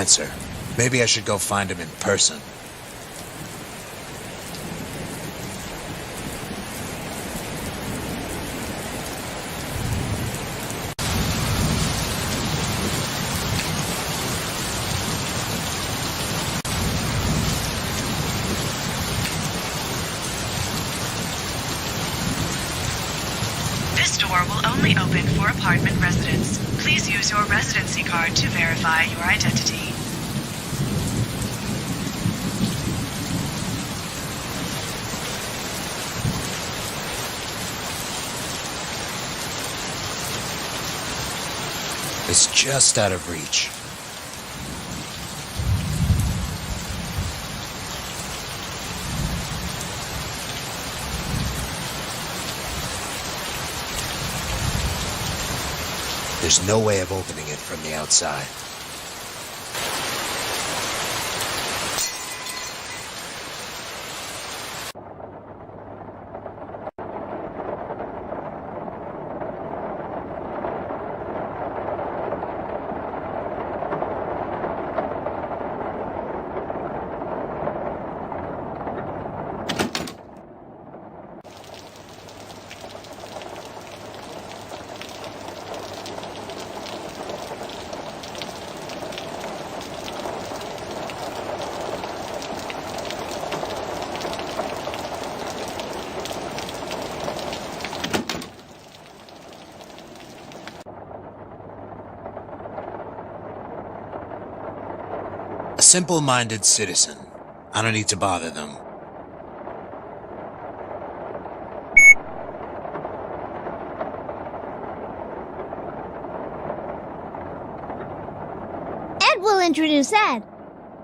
answer. Maybe I should go find him in person. This door will only open for apartment residents. Please use your residency card to verify your identity. It's just out of reach. There's no way of opening it from the outside. A simple-minded citizen. I don't need to bother them. Ed will introduce Ed.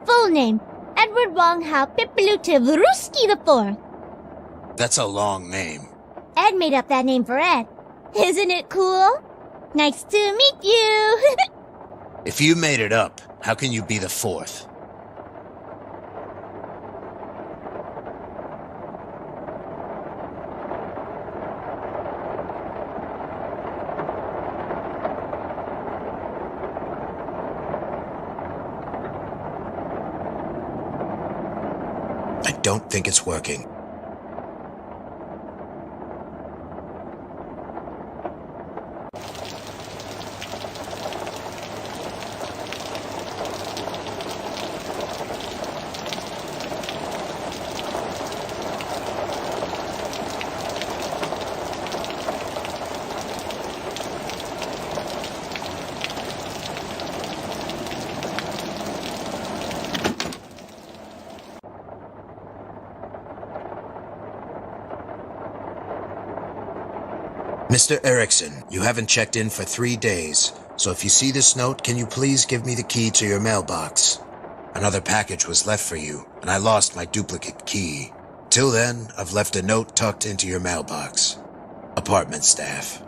Full name, Edward Wong Hao Pipilutivruski IV. That's a long name. Ed made up that name for Ed. Isn't it cool? Nice to meet you. If you made it up, how can you be the fourth? I don't think it's working. Mr. Erickson, you haven't checked in for 3 days, so if you see this note, can you please give me the key to your mailbox? Another package was left for you, and I lost my duplicate key. Till then, I've left a note tucked into your mailbox. Apartment staff.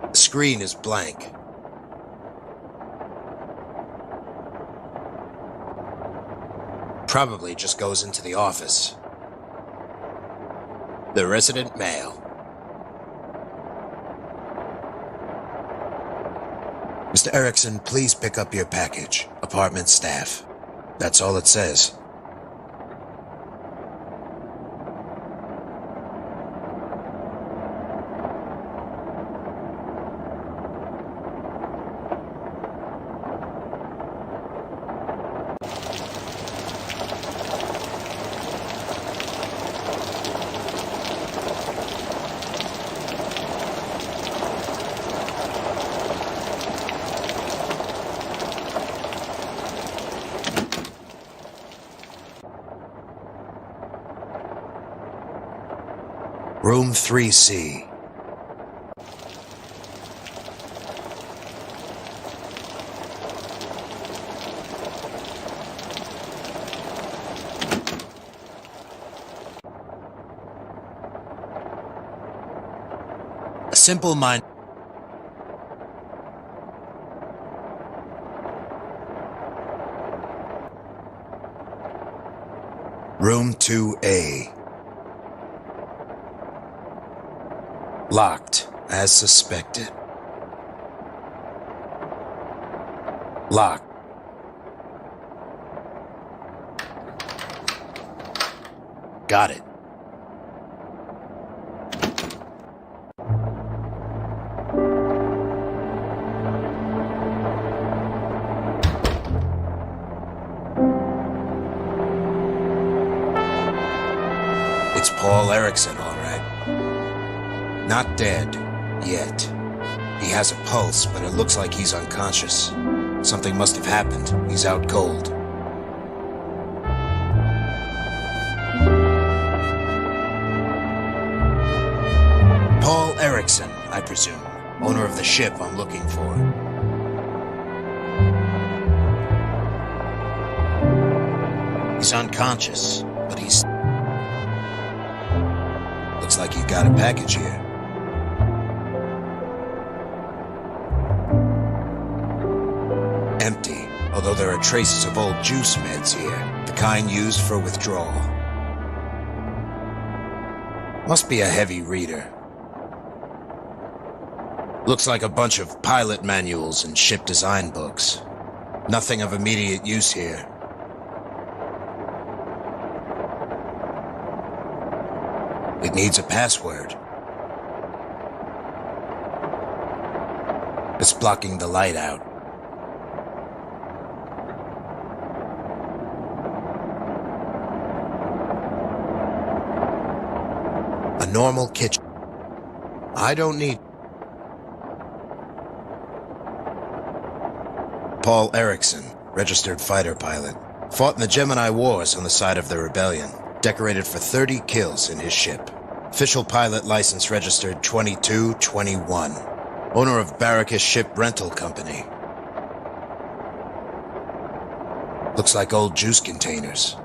The screen is blank. Probably just goes into the office. The resident mail. Mr. Erickson, please pick up your package. Apartment staff. That's all it says. Room 3C. A simple mind. Room 2A. Locked, as suspected. Lock. Got it. It's Paul Erickson, all right. Not dead, yet. He has a pulse, but it looks like he's unconscious. Something must have happened. He's out cold. Paul Erickson, I presume. Owner of the ship I'm looking for. He's unconscious, but he's... Looks like you got a package here. Empty, although there are traces of old juice meds here, the kind used for withdrawal. Must be a heavy reader. Looks like a bunch of pilot manuals and ship design books. Nothing of immediate use here. It needs a password. It's blocking the light out. A normal kitchen. I don't need... Paul Erickson, registered fighter pilot. Fought in the Gemini Wars on the side of the rebellion. Decorated for 30 kills in his ship. Official pilot license registered 2221. Owner of Barracus Ship Rental Company. Looks like old juice containers.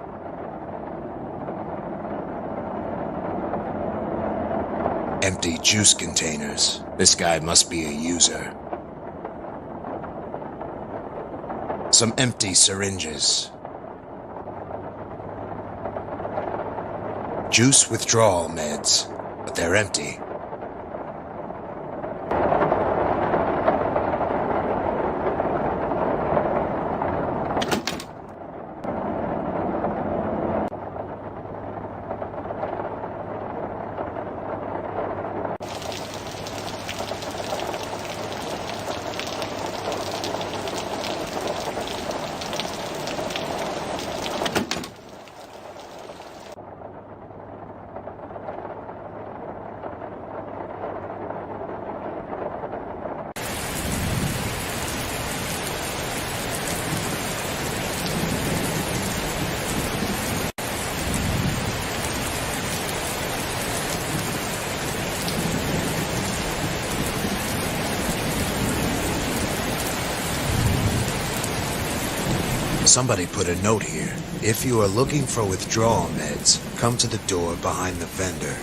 Empty juice containers. This guy must be a user. Some empty syringes. Juice withdrawal meds, but they're empty. Somebody put a note here. If you are looking for withdrawal meds, come to the door behind the vendor.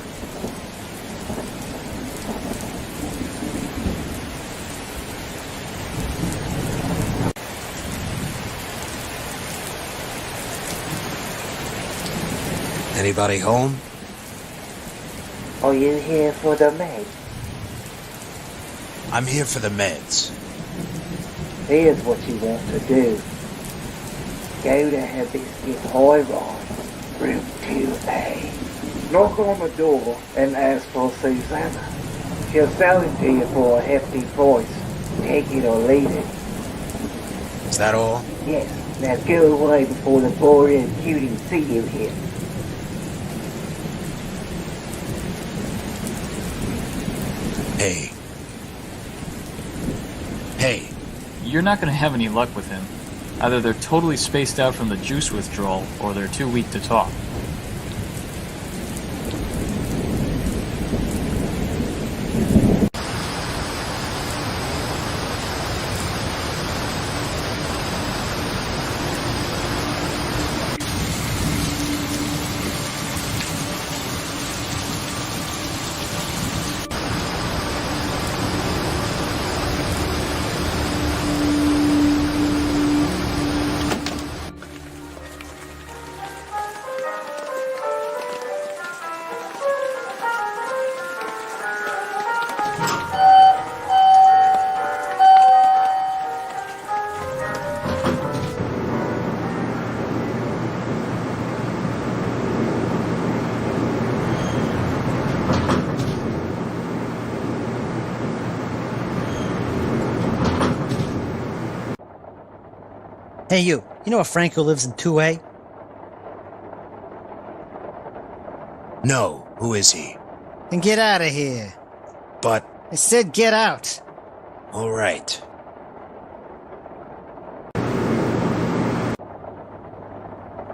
Anybody home? Are you here for the meds? I'm here for the meds. Here's what you want to do. Go to Hibiscus High Rise, room 2A. Knock on the door and ask for Susanna. She'll sell it to you for a hefty price. Take it or leave it. Is that all? Yes. Now go away before the boring cuties see you here. Hey. Hey. You're not gonna have any luck with him. Either they're totally spaced out from the juice withdrawal, or they're too weak to talk. Hey, you know a Frank who lives in 2A? No, who is he? Then get out of here. But... I said get out. All right.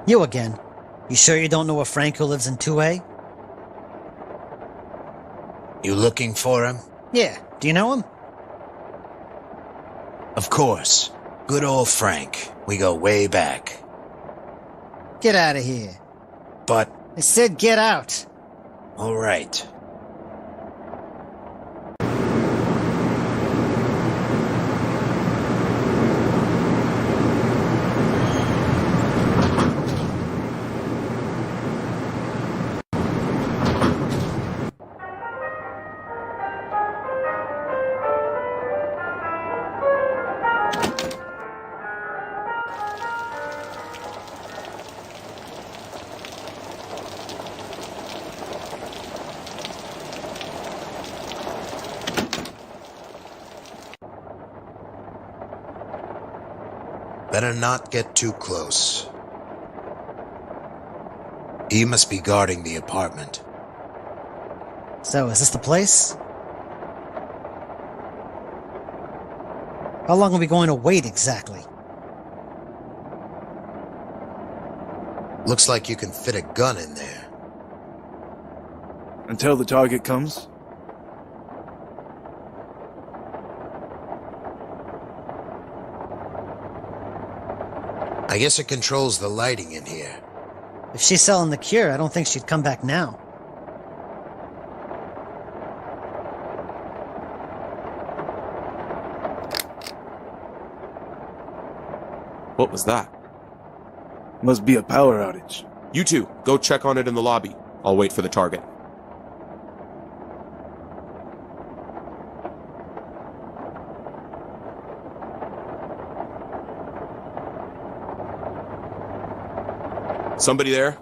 You again. You sure you don't know a Frank who lives in 2A? You looking for him? Yeah. Do you know him? Of course. Good old Frank. We go way back. Get out of here. But... I said get out. All right. Better not get too close. He must be guarding the apartment. So, is this the place? How long are we going to wait exactly? Looks like you can fit a gun in there. Until the target comes? I guess it controls the lighting in here. If she's selling the cure, I don't think she'd come back now. What was that? Must be a power outage. You two, go check on it in the lobby. I'll wait for the target. Somebody there?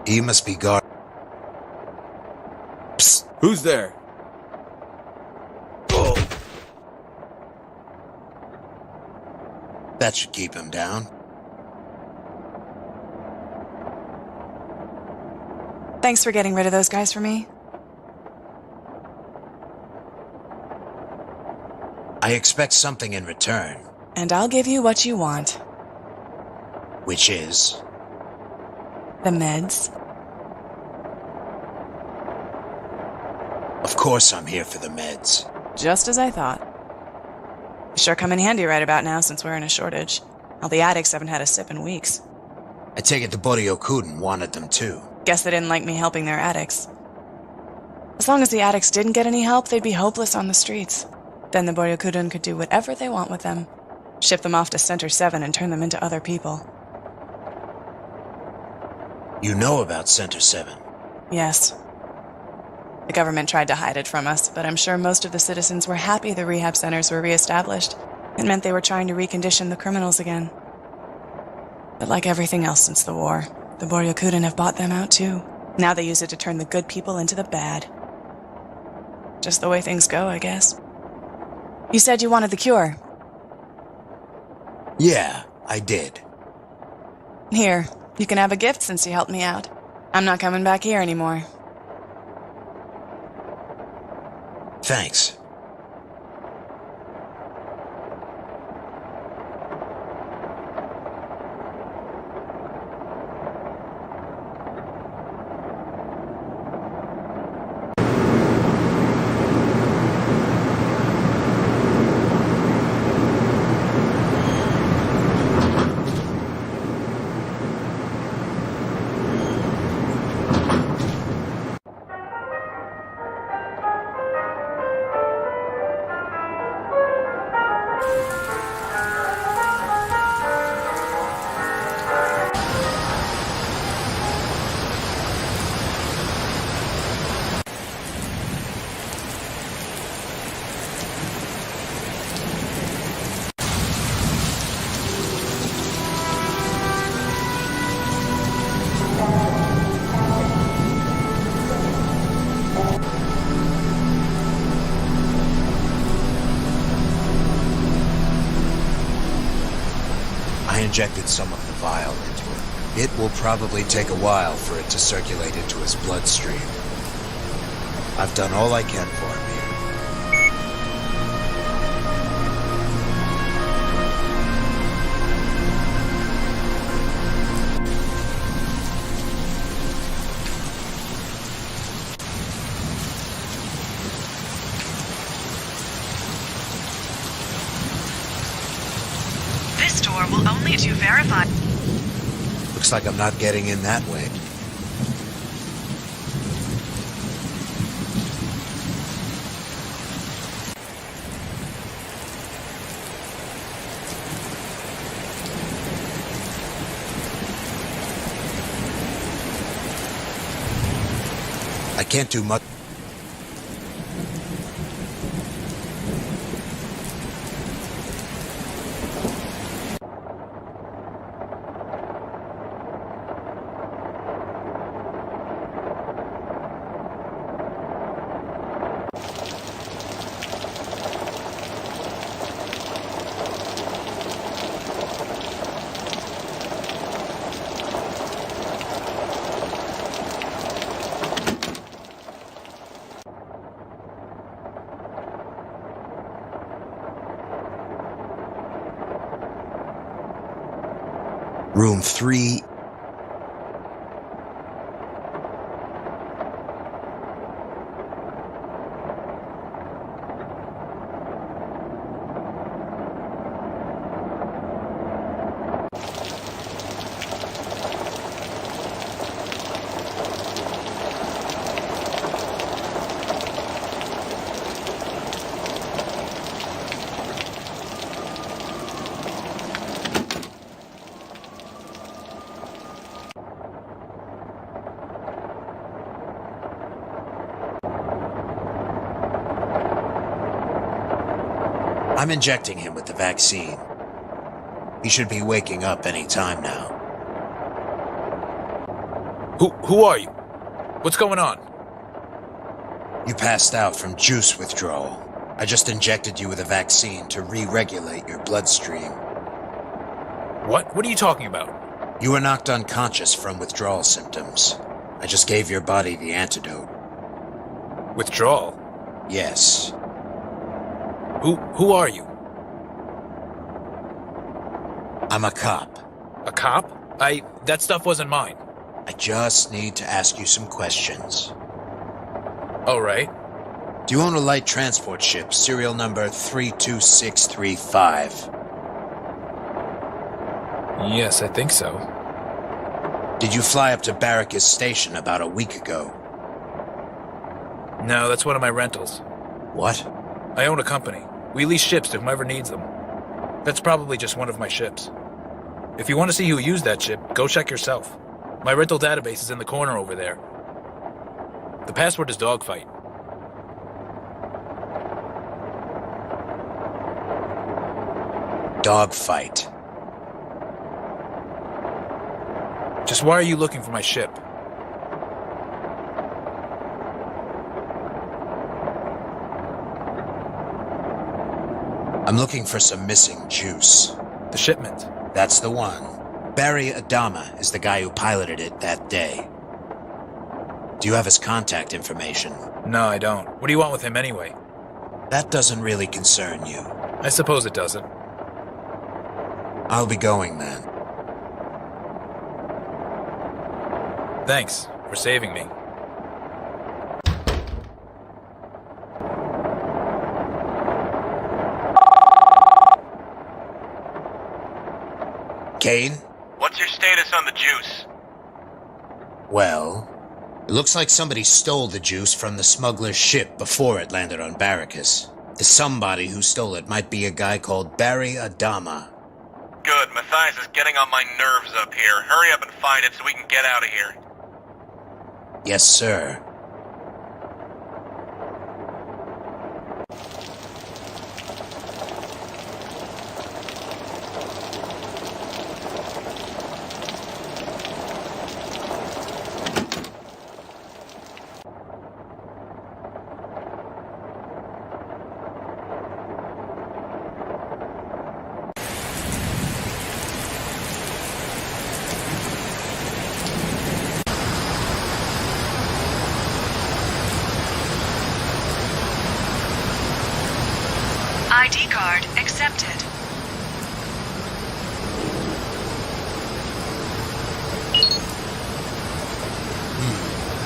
He must be guard. Psst, who's there? Oh. That should keep him down. Thanks for getting rid of those guys for me. I expect something in return. And I'll give you what you want. Which is? The meds. Of course I'm here for the meds. Just as I thought. Sure come in handy right about now since we're in a shortage. All the addicts haven't had a sip in weeks. I take it the Boryokuden wanted them too. Guess they didn't like me helping their addicts. As long as the addicts didn't get any help, they'd be hopeless on the streets. Then the Boryokuden could do whatever they want with them. Ship them off to Center 7 and turn them into other people. You know about Center 7? Yes. The government tried to hide it from us, but I'm sure most of the citizens were happy the rehab centers were reestablished. It meant they were trying to recondition the criminals again. But like everything else since the war, the Boryokuden have bought them out too. Now they use it to turn the good people into the bad. Just the way things go, I guess. You said you wanted the cure. Yeah, I did. Here, you can have a gift since you helped me out. I'm not coming back here anymore. Thanks. injected some of the vial into him. It will probably take a while for it to circulate into his bloodstream. I've done all I can for him here. This door will only do verified. Looks like I'm not getting in that way. I can't do much. Room 3. I'm injecting him with the vaccine. He should be waking up any time now. Who are you? What's going on? You passed out from juice withdrawal. I just injected you with a vaccine to re-regulate your bloodstream. What? What are you talking about? You were knocked unconscious from withdrawal symptoms. I just gave your body the antidote. Withdrawal? Yes. Who are you? I'm a cop. A cop? That stuff wasn't mine. I just need to ask you some questions. All right. Do you own a light transport ship, serial number 32635? Yes, I think so. Did you fly up to Barracus Station about a week ago? No, that's one of my rentals. What? I own a company. We lease ships to whomever needs them. That's probably just one of my ships. If you want to see who used that ship, go check yourself. My rental database is in the corner over there. The password is Dogfight. Dogfight. Just why are you looking for my ship? I'm looking for some missing juice. The shipment? That's the one. Barry Adama is the guy who piloted it that day. Do you have his contact information? No, I don't. What do you want with him anyway? That doesn't really concern you. I suppose it doesn't. I'll be going then. Thanks for saving me. Kane? What's your status on the juice? Well, it looks like somebody stole the juice from the smuggler's ship before it landed on Barracus. The somebody who stole it might be a guy called Barry Adama. Good. Matthias is getting on my nerves up here. Hurry up and find it so we can get out of here. Yes, sir.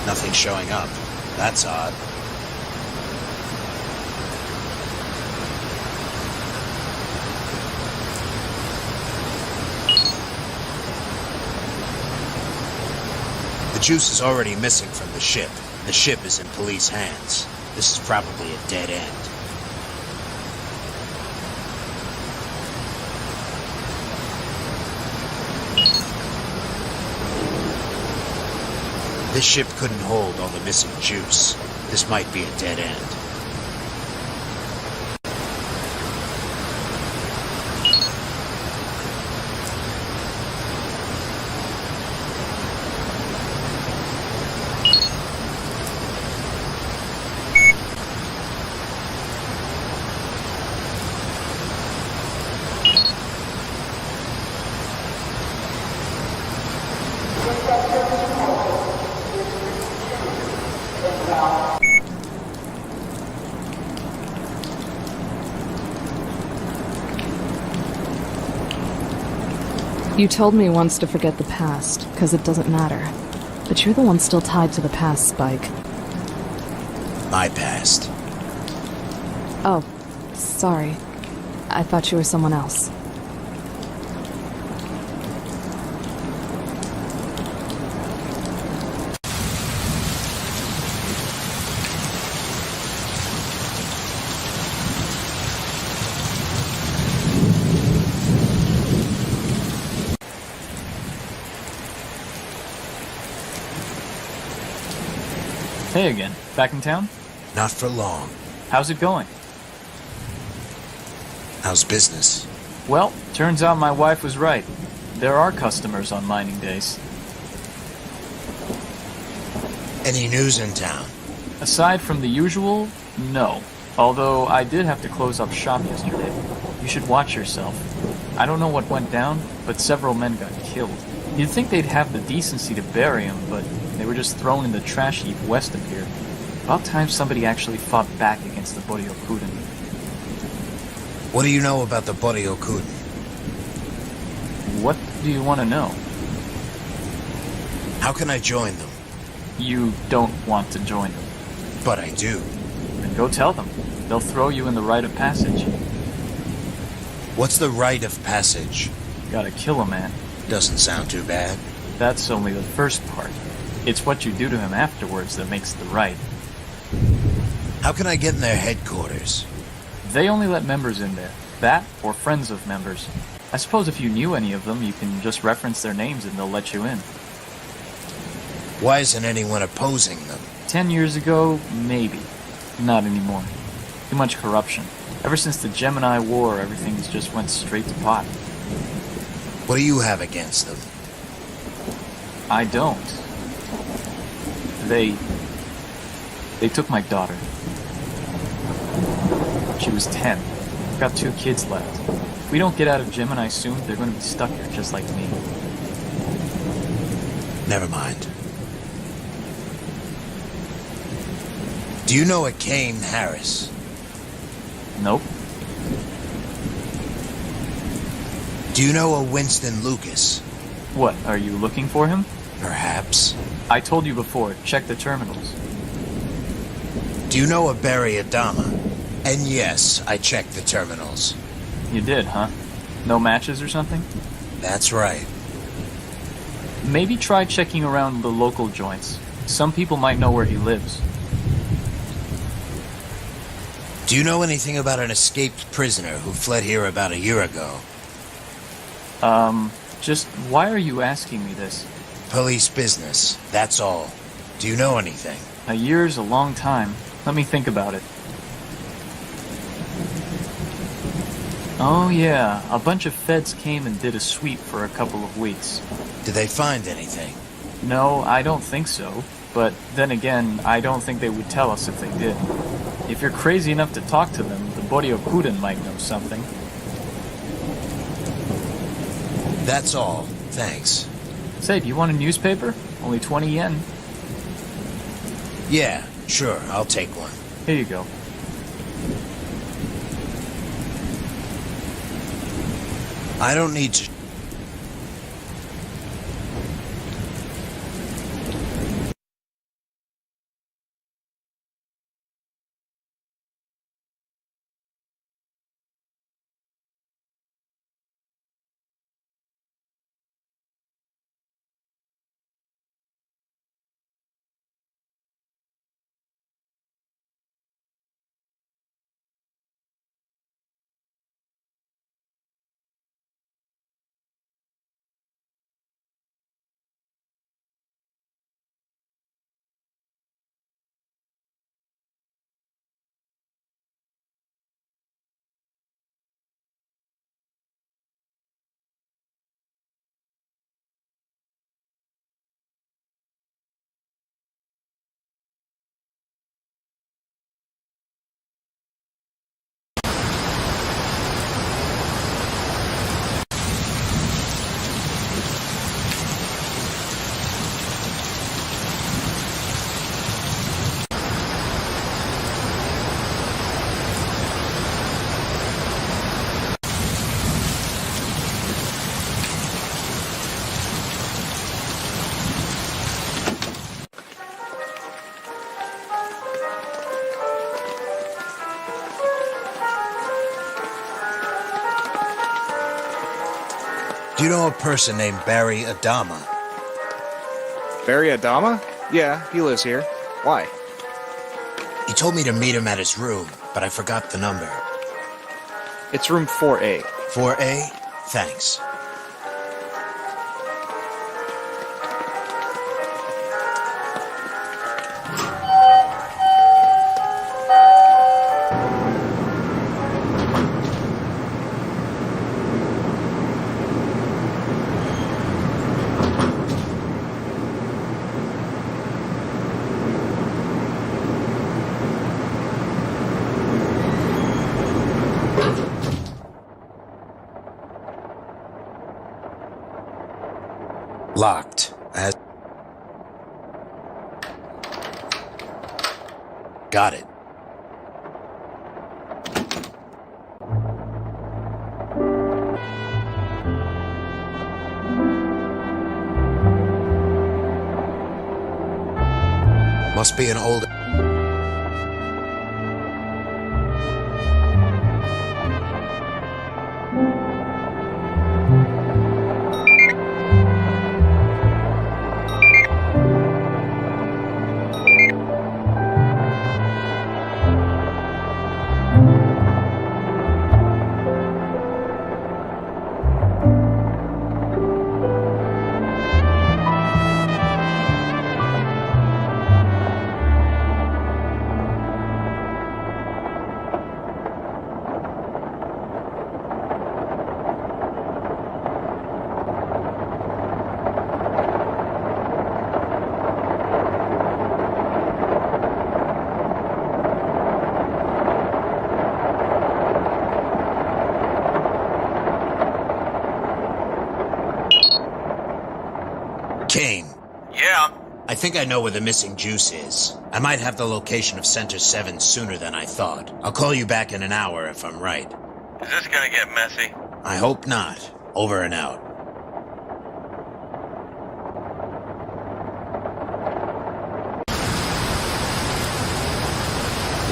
Nothing showing up. That's odd. The juice is already missing from the ship. The ship is in police hands. This is probably a dead end. This ship couldn't hold all the missing juice. This might be a dead end. You told me once to forget the past, because it doesn't matter. But you're the one still tied to the past, Spike. My past. Oh, sorry. I thought you were someone else. Hey again. Back in town? Not for long. How's it going? How's business? Well, turns out my wife was right. There are customers on mining days. Any news in town? Aside from the usual, no. Although I did have to close up shop yesterday. You should watch yourself. I don't know what went down, but several men got killed. You'd think they'd have the decency to bury them, but they were just thrown in the trash heap west of here. About time somebody actually fought back against the Boryokuden. What do you know about the Boryokuden? What do you want to know? How can I join them? You don't want to join them. But I do. Then go tell them. They'll throw you in the rite of passage. What's the rite of passage? Gotta kill a man. Doesn't sound too bad. That's only the first part. It's what you do to him afterwards that makes the rite. How can I get in their headquarters? They only let members in there. That, or friends of members. I suppose if you knew any of them, you can just reference their names and they'll let you in. Why isn't anyone opposing them? 10 years ago, maybe. Not anymore. Too much corruption. Ever since the Gemini War, everything's just went straight to pot. What do you have against them? I don't. They took my daughter. She was 10. I've got 2 kids left. If we don't get out of Gemini soon, they're going to be stuck here just like me. Never mind. Do you know a Kane Harris? Nope. Do you know a Winston Lucas? What, are you looking for him? Perhaps. I told you before, check the terminals. Do you know a Barry Adama? And yes, I checked the terminals. You did, huh? No matches or something? That's right. Maybe try checking around the local joints. Some people might know where he lives. Do you know anything about an escaped prisoner who fled here about a year ago? Just why are you asking me this? Police business, that's all. Do you know anything? A year's a long time. Let me think about it. Oh yeah, a bunch of feds came and did a sweep for a couple of weeks. Did they find anything? No, I don't think so. But then again, I don't think they would tell us if they did. If you're crazy enough to talk to them, the Boryokuden might know something. That's all. Thanks. Say, do you want a newspaper? Only 20 yen. Yeah, sure. I'll take one. Here you go. I don't need to Do you know a person named Barry Adama? Barry Adama? Yeah, he lives here. Why? He told me to meet him at his room, but I forgot the number. It's room 4A. 4A? Thanks. Locked. Got it. Must be an old... Kane. Yeah? I think I know where the missing juice is. I might have the location of Center 7 sooner than I thought. I'll call you back in an hour if I'm right. Is this gonna get messy? I hope not. Over and out.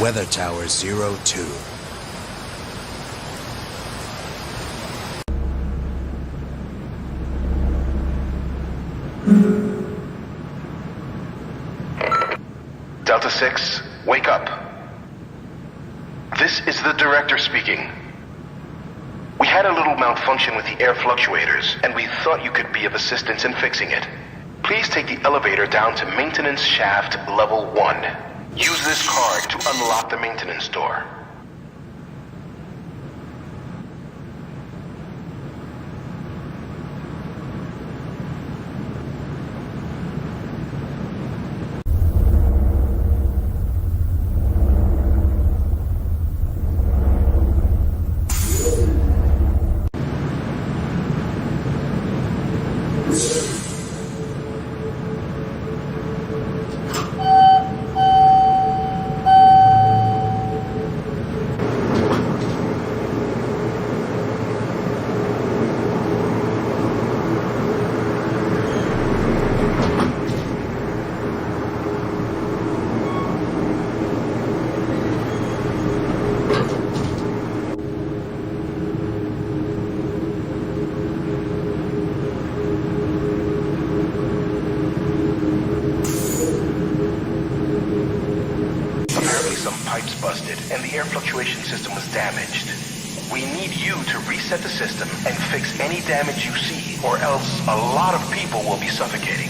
Weather Tower 02. Delta 6, wake up. This is the director speaking. We had a little malfunction with the air fluctuators, and we thought you could be of assistance in fixing it. Please take the elevator down to maintenance shaft level 1. Use this card to unlock the maintenance door. Pipes busted, and the air fluctuation system was damaged. We need you to reset the system and fix any damage you see, or else a lot of people will be suffocating.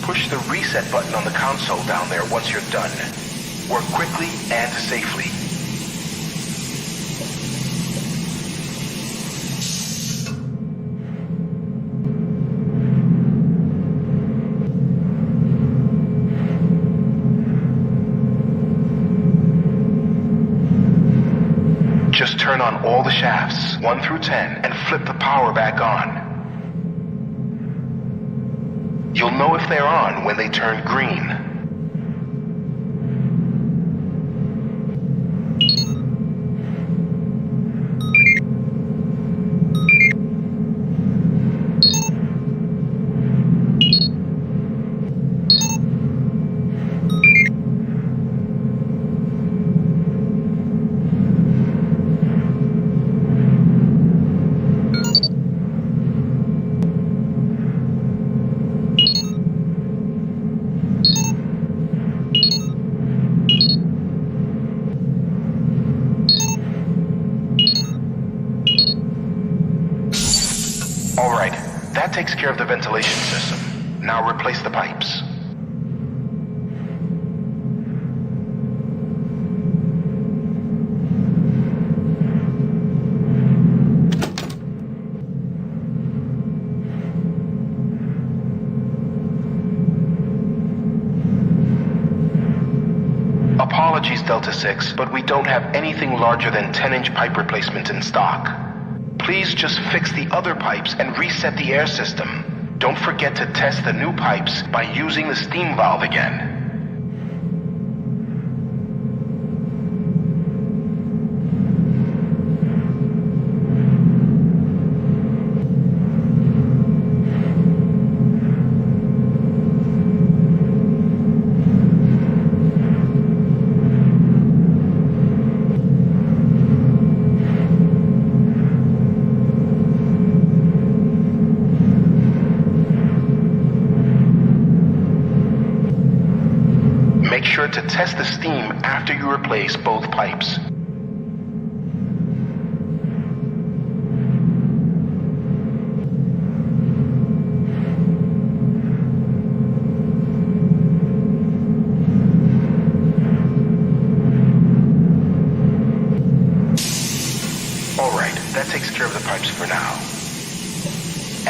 Push the reset button on the console down there once you're done. Work quickly and safely. Just turn on all the shafts, 1 through 10, and flip the power back on. You'll know if they're on when they turn green. All right, that takes care of the ventilation system. Now replace the pipes. Apologies, Delta 6, but we don't have anything larger than 10-inch pipe replacement in stock. Please just fix the other pipes and reset the air system. Don't forget to test the new pipes by using the steam valve again. Make sure to test the steam after you replace both pipes. Alright, that takes care of the pipes for now.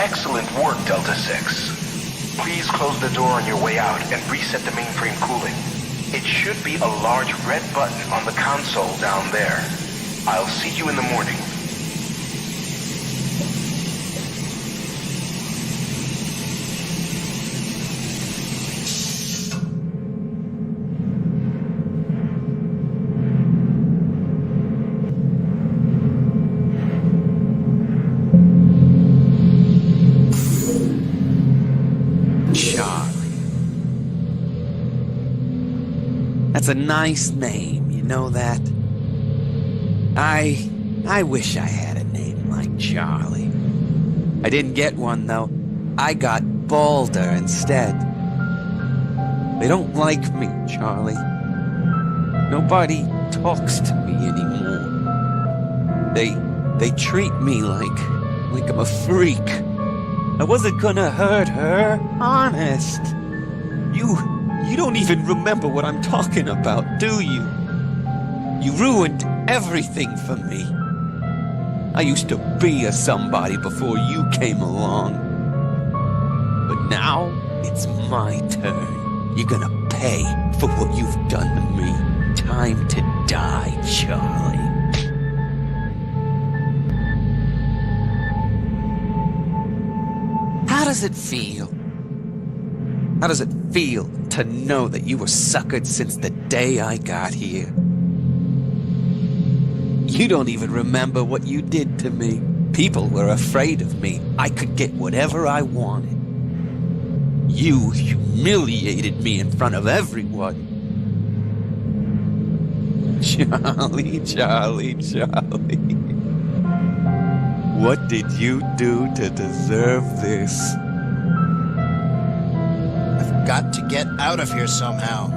Excellent work, Delta 6. Please close the door on your way out and reset the mainframe cooling. It should be a large red button on the console down there. I'll see you in the morning. That's a nice name, you know that? I wish I had a name like Charlie. I didn't get one, though. I got Balder instead. They don't like me, Charlie. Nobody talks to me anymore. They treat me like I'm a freak. I wasn't gonna hurt her, honest. You don't even remember what I'm talking about, do you? You ruined everything for me. I used to be a somebody before you came along. But now, it's my turn. You're gonna pay for what you've done to me. Time to die, Charlie. How does it feel? How does it feel to know that you were suckered since the day I got here? You don't even remember what you did to me. People were afraid of me. I could get whatever I wanted. You humiliated me in front of everyone. Charlie, Charlie, Charlie. What did you do to deserve this? I've got to get out of here somehow.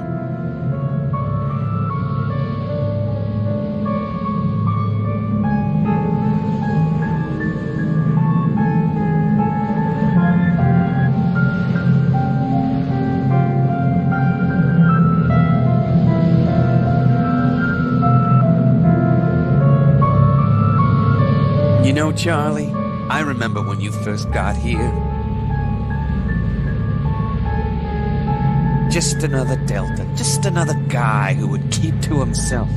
You know, Charlie, I remember when you first got here. Just another Delta, just another guy who would keep to himself.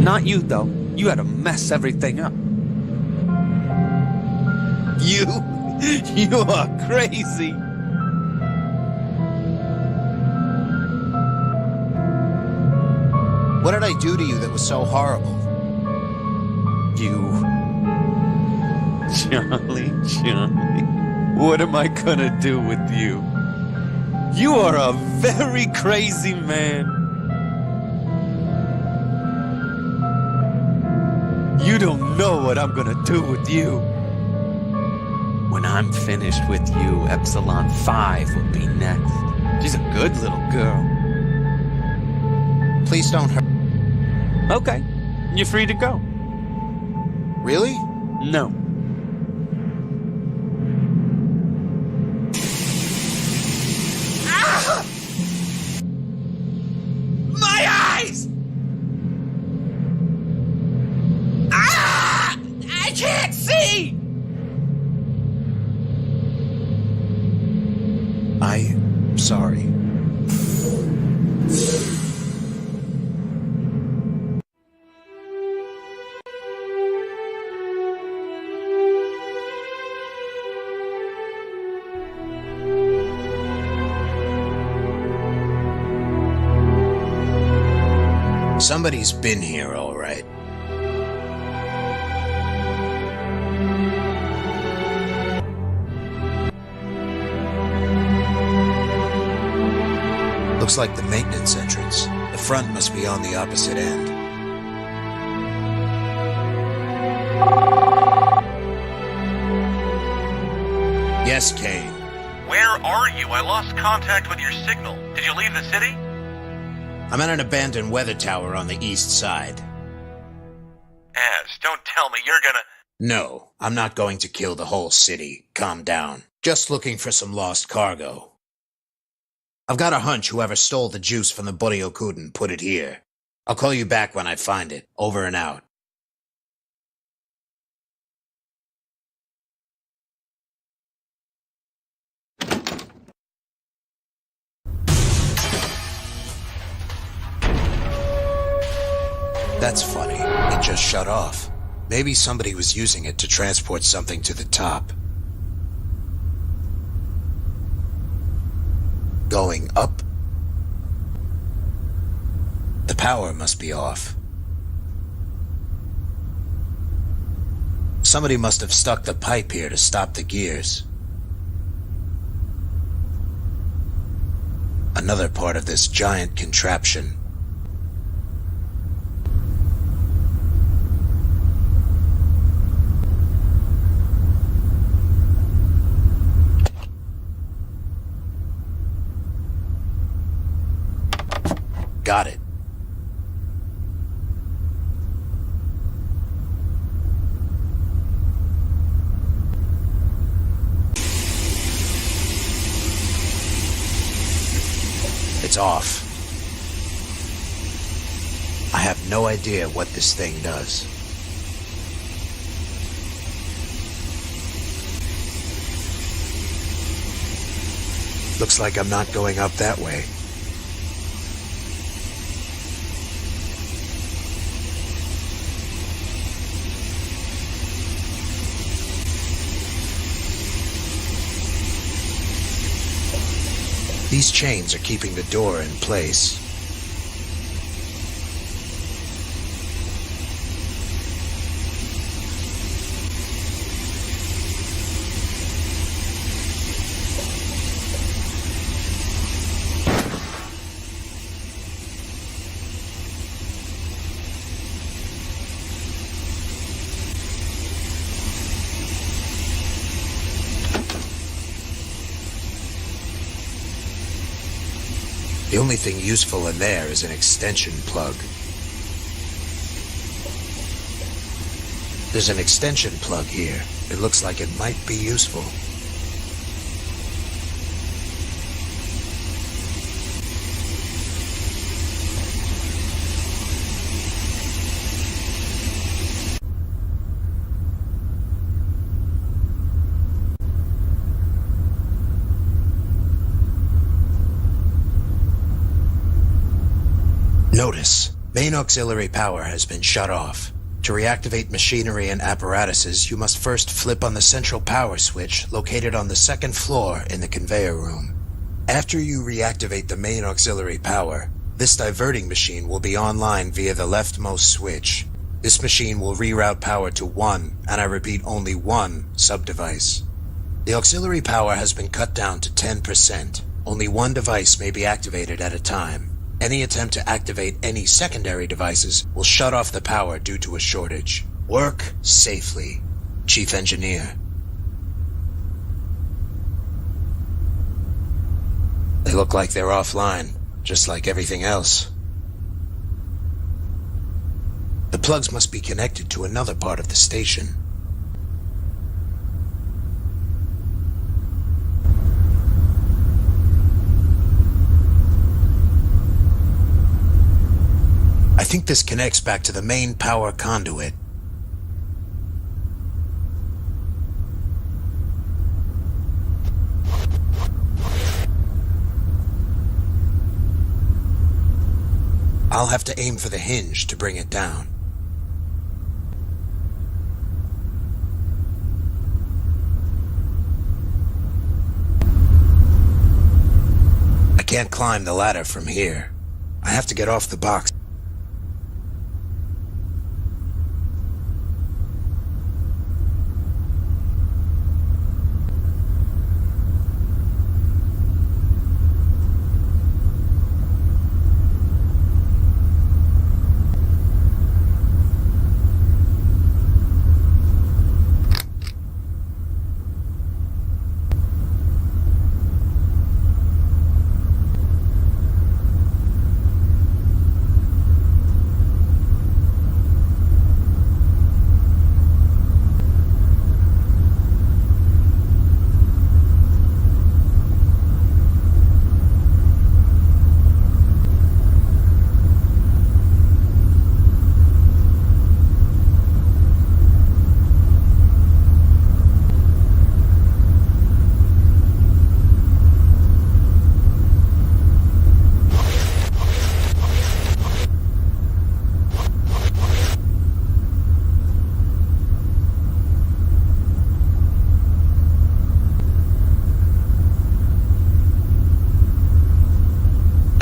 Not you, though. You had to mess everything up. You are crazy. What did I do to you that was so horrible? Charlie, what am I gonna do with you? You are a very crazy man. You don't know what I'm gonna do with you. When I'm finished with you, Epsilon 5 will be next. She's a good little girl. Please don't hurt. Okay, you're free to go. Really? No. Ah! My eyes! Ah! I can't see! I'm sorry. Somebody's been here, all right. Looks like the maintenance entrance. The front must be on the opposite end. Yes, Kane. Where are you? I lost contact with your signal. Did you leave the city? I'm at an abandoned weather tower on the east side. Az, don't tell me you're gonna... No, I'm not going to kill the whole city. Calm down. Just looking for some lost cargo. I've got a hunch whoever stole the juice from the Boryokuden put it here. I'll call you back when I find it. Over and out. That's funny. It just shut off. Maybe somebody was using it to transport something to the top. Going up? The power must be off. Somebody must have stuck the pipe here to stop the gears. Another part of this giant contraption. Got it. It's off. I have no idea what this thing does. Looks like I'm not going up that way. These chains are keeping the door in place. The only thing useful in there is an extension plug. There's an extension plug here. It looks like it might be useful. Notice, main auxiliary power has been shut off. To reactivate machinery and apparatuses, you must first flip on the central power switch located on the second floor in the conveyor room. After you reactivate the main auxiliary power, this diverting machine will be online via the leftmost switch. This machine will reroute power to one, and I repeat only one, sub-device. The auxiliary power has been cut down to 10%. Only one device may be activated at a time. Any attempt to activate any secondary devices will shut off the power due to a shortage. Work safely, Chief Engineer. look like they're offline, just like everything else. The plugs must be connected to another part of the station. I think this connects back to the main power conduit. I'll have to aim for the hinge to bring it down. I can't climb the ladder from here. I have to get off the box.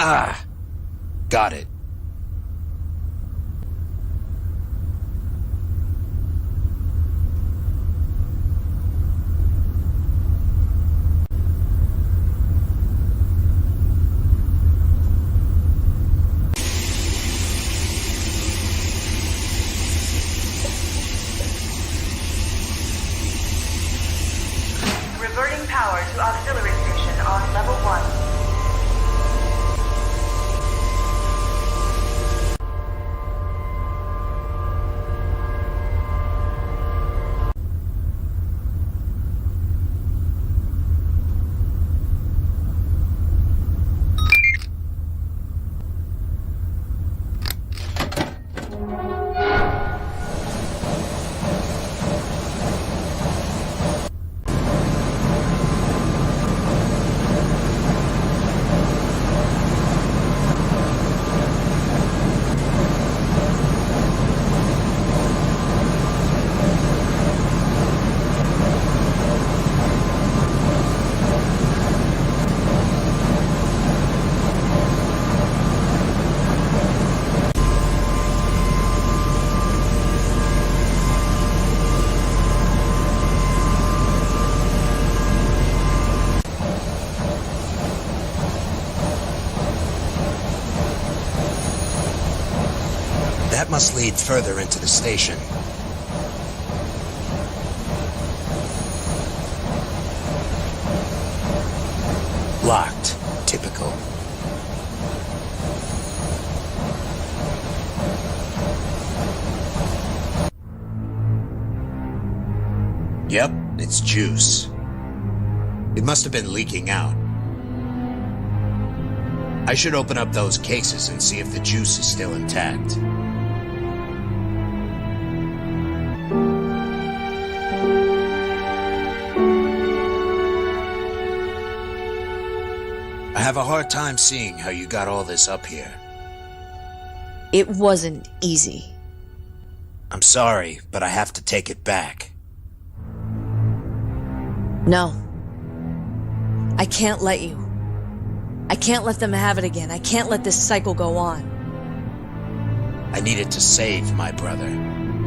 Ah! Got it. Reverting power to auxiliary station on level 1. That must lead further into the station. Locked. Typical. Yep, it's juice. It must have been leaking out. I should open up those cases and see if the juice is still intact. I have a hard time seeing how you got all this up here. It wasn't easy. I'm sorry, but I have to take it back. No. I can't let you. I can't let them have it again. I can't let this cycle go on. I needed to save my brother.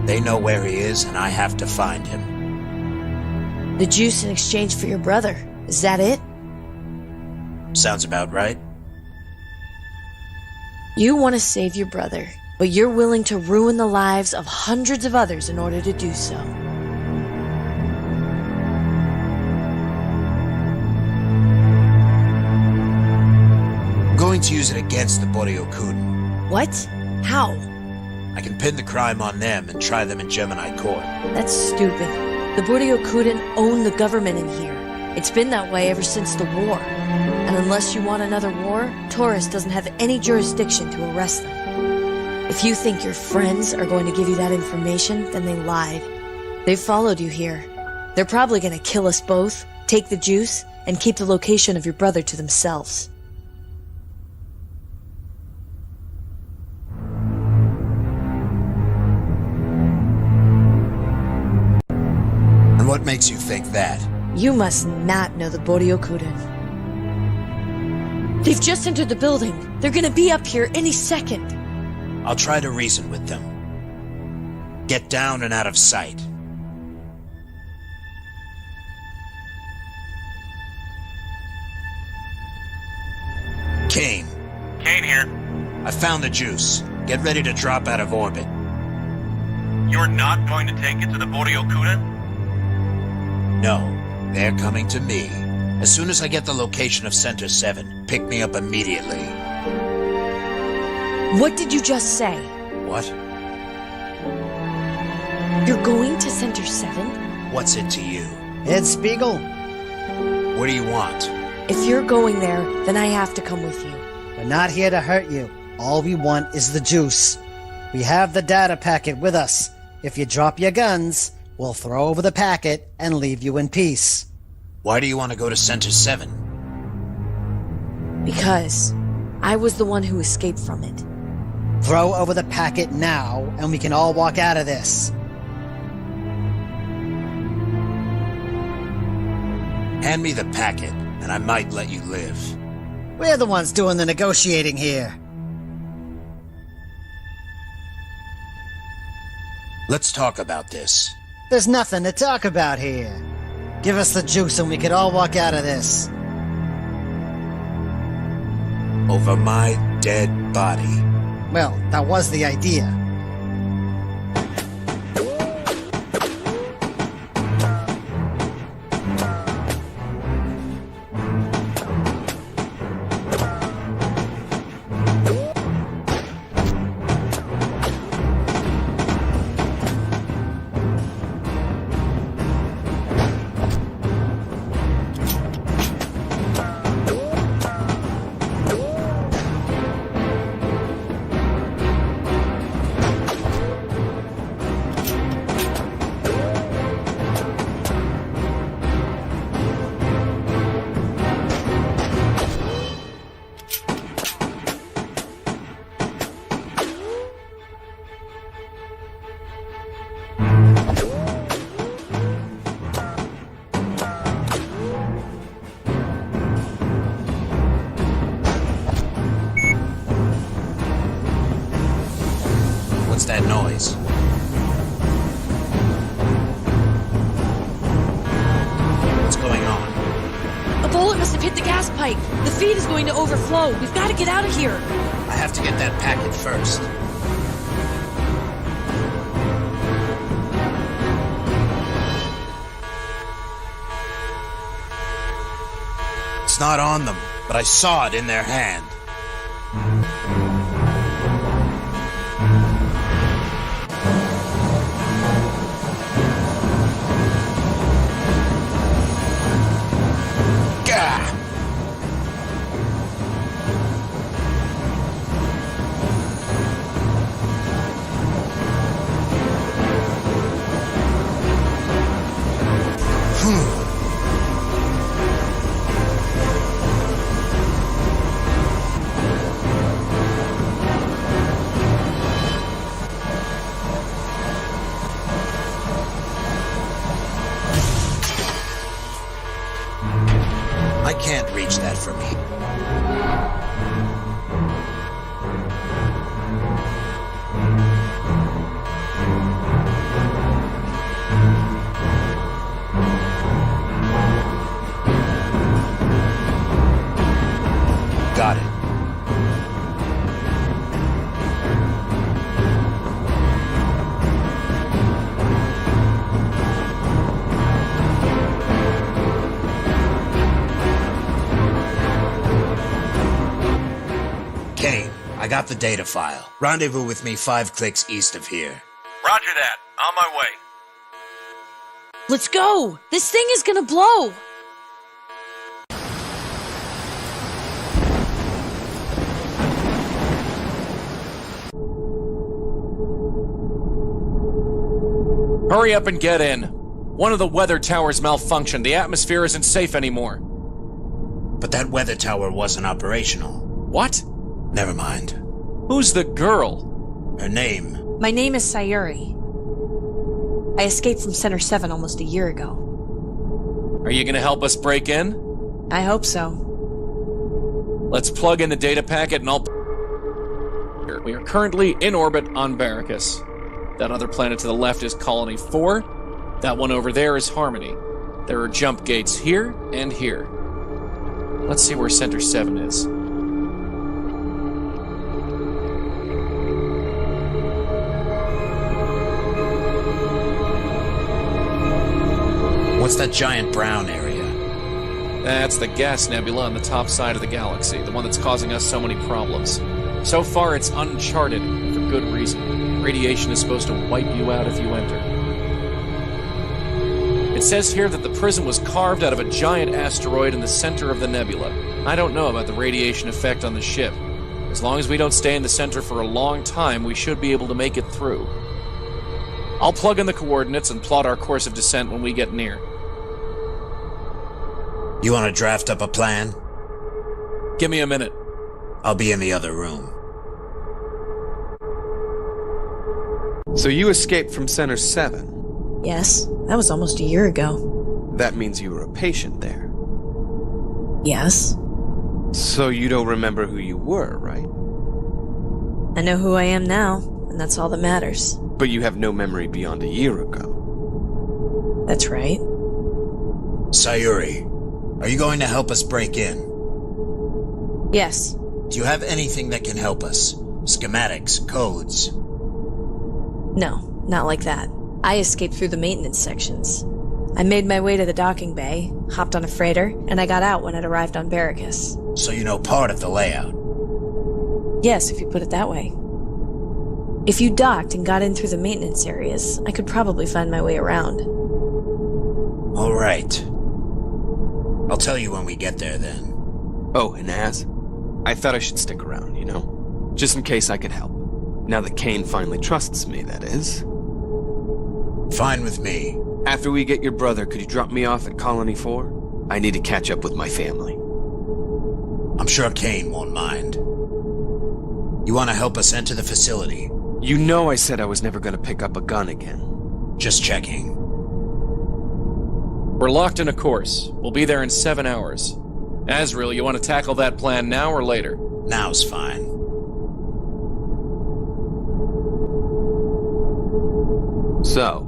They know where he is, and I have to find him. The juice in exchange for your brother. Is that it? Sounds about right. You want to save your brother, but you're willing to ruin the lives of hundreds of others in order to do so. going to use it against the Boryokuden. What? How? I can pin the crime on them and try them in Gemini court. That's stupid. The Boryokuden own the government in here. It's been that way ever since the war. And unless you want another war, Taurus doesn't have any jurisdiction to arrest them. If you think your friends are going to give you that information, then they lied. They've followed you here. They're probably going to kill us both, take the juice, and keep the location of your brother to themselves. And what makes you think that? You must not know the Boryokuden. They've just entered the building. They're gonna be up here any second. I'll try to reason with them. Get down and out of sight. Kane. Kane here. I found the juice. Get ready to drop out of orbit. You're not going to take it to the Boryokuden? No, they're coming to me. As soon as I get the location of Center 7, pick me up immediately. What did you just say? What? You're going to Center 7? What's it to you? Ed Spiegel. What do you want? If you're going there, then I have to come with you. We're not here to hurt you. All we want is the juice. We have the data packet with us. If you drop your guns, we'll throw over the packet and leave you in peace. Why do you want to go to Center 7? Because I was the one who escaped from it. Throw over the packet now, and we can all walk out of this. Hand me the packet, and I might let you live. We're the ones doing the negotiating here. Let's talk about this. There's nothing to talk about here. Give us the juice and we could all walk out of this. Over my dead body. Well, that was the idea. What's that noise? What's going on? A bullet must have hit the gas pipe. The feed is going to overflow. We've got to get out of here. I have to get that packet first. It's not on them, but I saw it in their hand. I can't reach that from here. Got it. I got the data file. Rendezvous with me 5 clicks east of here. Roger that. On my way. Let's go! This thing is gonna blow! Hurry up and get in. One of the weather towers malfunctioned. The atmosphere isn't safe anymore. But that weather tower wasn't operational. What? Never mind. Who's the girl? Her name. My name is Sayuri. I escaped from Center 7 almost a year ago. Are you gonna help us break in? I hope so. Let's plug in the data packet and I'll... We are currently in orbit on Barracus. That other planet to the left is Colony 4. That one over there is Harmony. There are jump gates here and here. Let's see where Center 7 is. What's that giant brown area? That's the gas nebula on the top side of the galaxy, the one that's causing us so many problems. So far, it's uncharted, for good reason. Radiation is supposed to wipe you out if you enter. It says here that the prism was carved out of a giant asteroid in the center of the nebula. I don't know about the radiation effect on the ship. As long as we don't stay in the center for a long time, we should be able to make it through. I'll plug in the coordinates and plot our course of descent when we get near. You want to draft up a plan? Give me a minute. I'll be in the other room. So you escaped from Center 7? Yes, that was almost a year ago. That means you were a patient there. Yes. So you don't remember who you were, right? I know who I am now, and that's all that matters. But you have no memory beyond a year ago. That's right. Sayuri, are you going to help us break in? Yes. Do you have anything that can help us? Schematics, codes? No, not like that. I escaped through the maintenance sections. I made my way to the docking bay, hopped on a freighter, and I got out when it arrived on Barracus. So you know part of the layout? Yes, if you put it that way. If you docked and got in through the maintenance areas, I could probably find my way around. All right. I'll tell you when we get there, then. Oh, and I thought I should stick around, you know? Just in case I could help. Now that Kane finally trusts me, that is. Fine with me. After we get your brother, could you drop me off at Colony 4? I need to catch up with my family. I'm sure Kane won't mind. You want to help us enter the facility? You know I said I was never going to pick up a gun again. Just checking. We're locked in a course. We'll be there in 7 hours. Azrael, you want to tackle that plan now or later? Now's fine. So,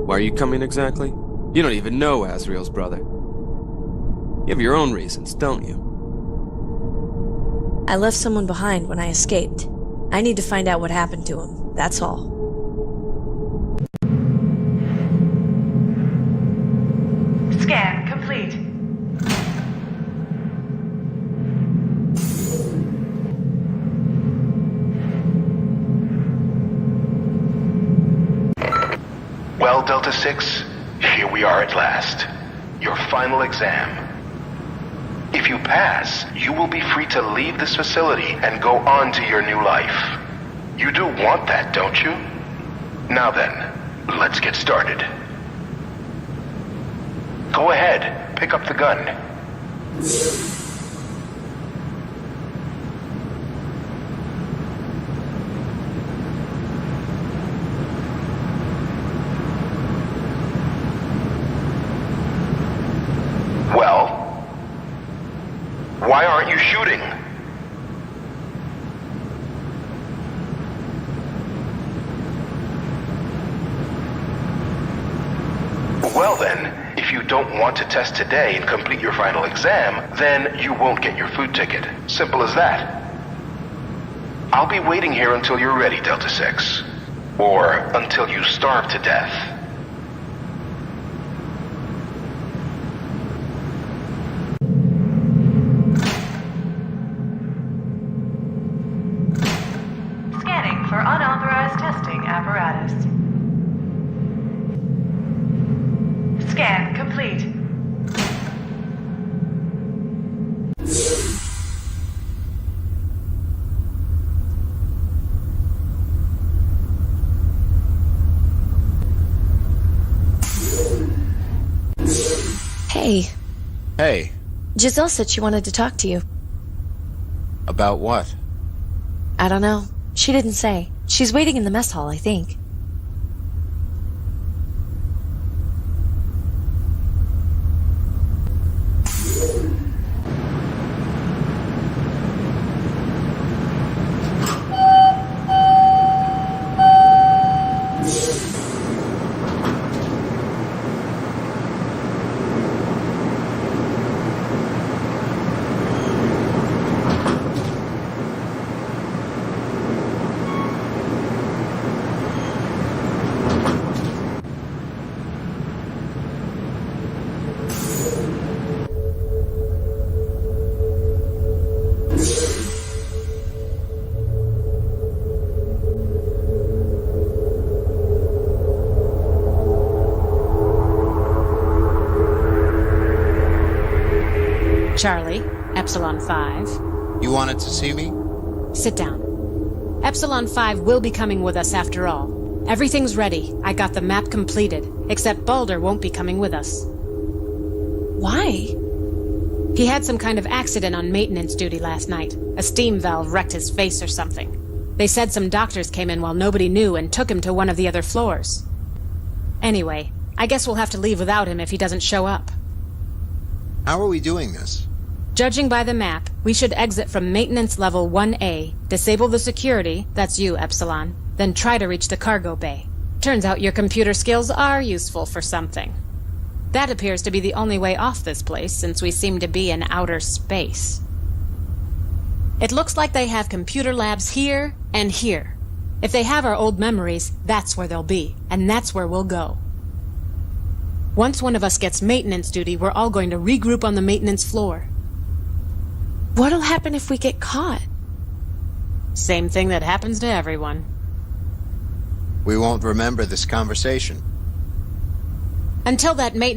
why are you coming exactly? You don't even know Azrael's brother. You have your own reasons, don't you? I left someone behind when I escaped. I need to find out what happened to him, that's all. Scan complete. Well, Delta 6, here we are at last. Your final exam. If you pass, you will be free to leave this facility and go on to your new life. You do want that, don't you? Now then, let's get started. Go ahead, pick up the gun. Well, why aren't you shooting? Well then, if you don't want to test today and complete your final exam, then you won't get your food ticket. Simple as that. I'll be waiting here until you're ready, Delta 6. Or until you starve to death. Hey, Hey, Giselle said she wanted to talk to you. about what? I don't know. She didn't say. She's waiting in the mess hall, I think. Charlie, Epsilon 5. You wanted to see me? Sit down. Epsilon 5 will be coming with us after all. Everything's ready. I got the map completed. Except Balder won't be coming with us. Why? He had some kind of accident on maintenance duty last night. A steam valve wrecked his face or something. They said some doctors came in while nobody knew and took him to one of the other floors. Anyway, I guess we'll have to leave without him if he doesn't show up. How are we doing this? Judging by the map, we should exit from maintenance level 1A, disable the security, that's you, Epsilon, then try to reach the cargo bay. Turns out your computer skills are useful for something. That appears to be the only way off this place, since we seem to be in outer space. It looks like they have computer labs here and here. If they have our old memories, that's where they'll be, and that's where we'll go. Once one of us gets maintenance duty, we're all going to regroup on the maintenance floor. What'll happen if we get caught? Same thing that happens to everyone. We won't remember this conversation. Until that maintenance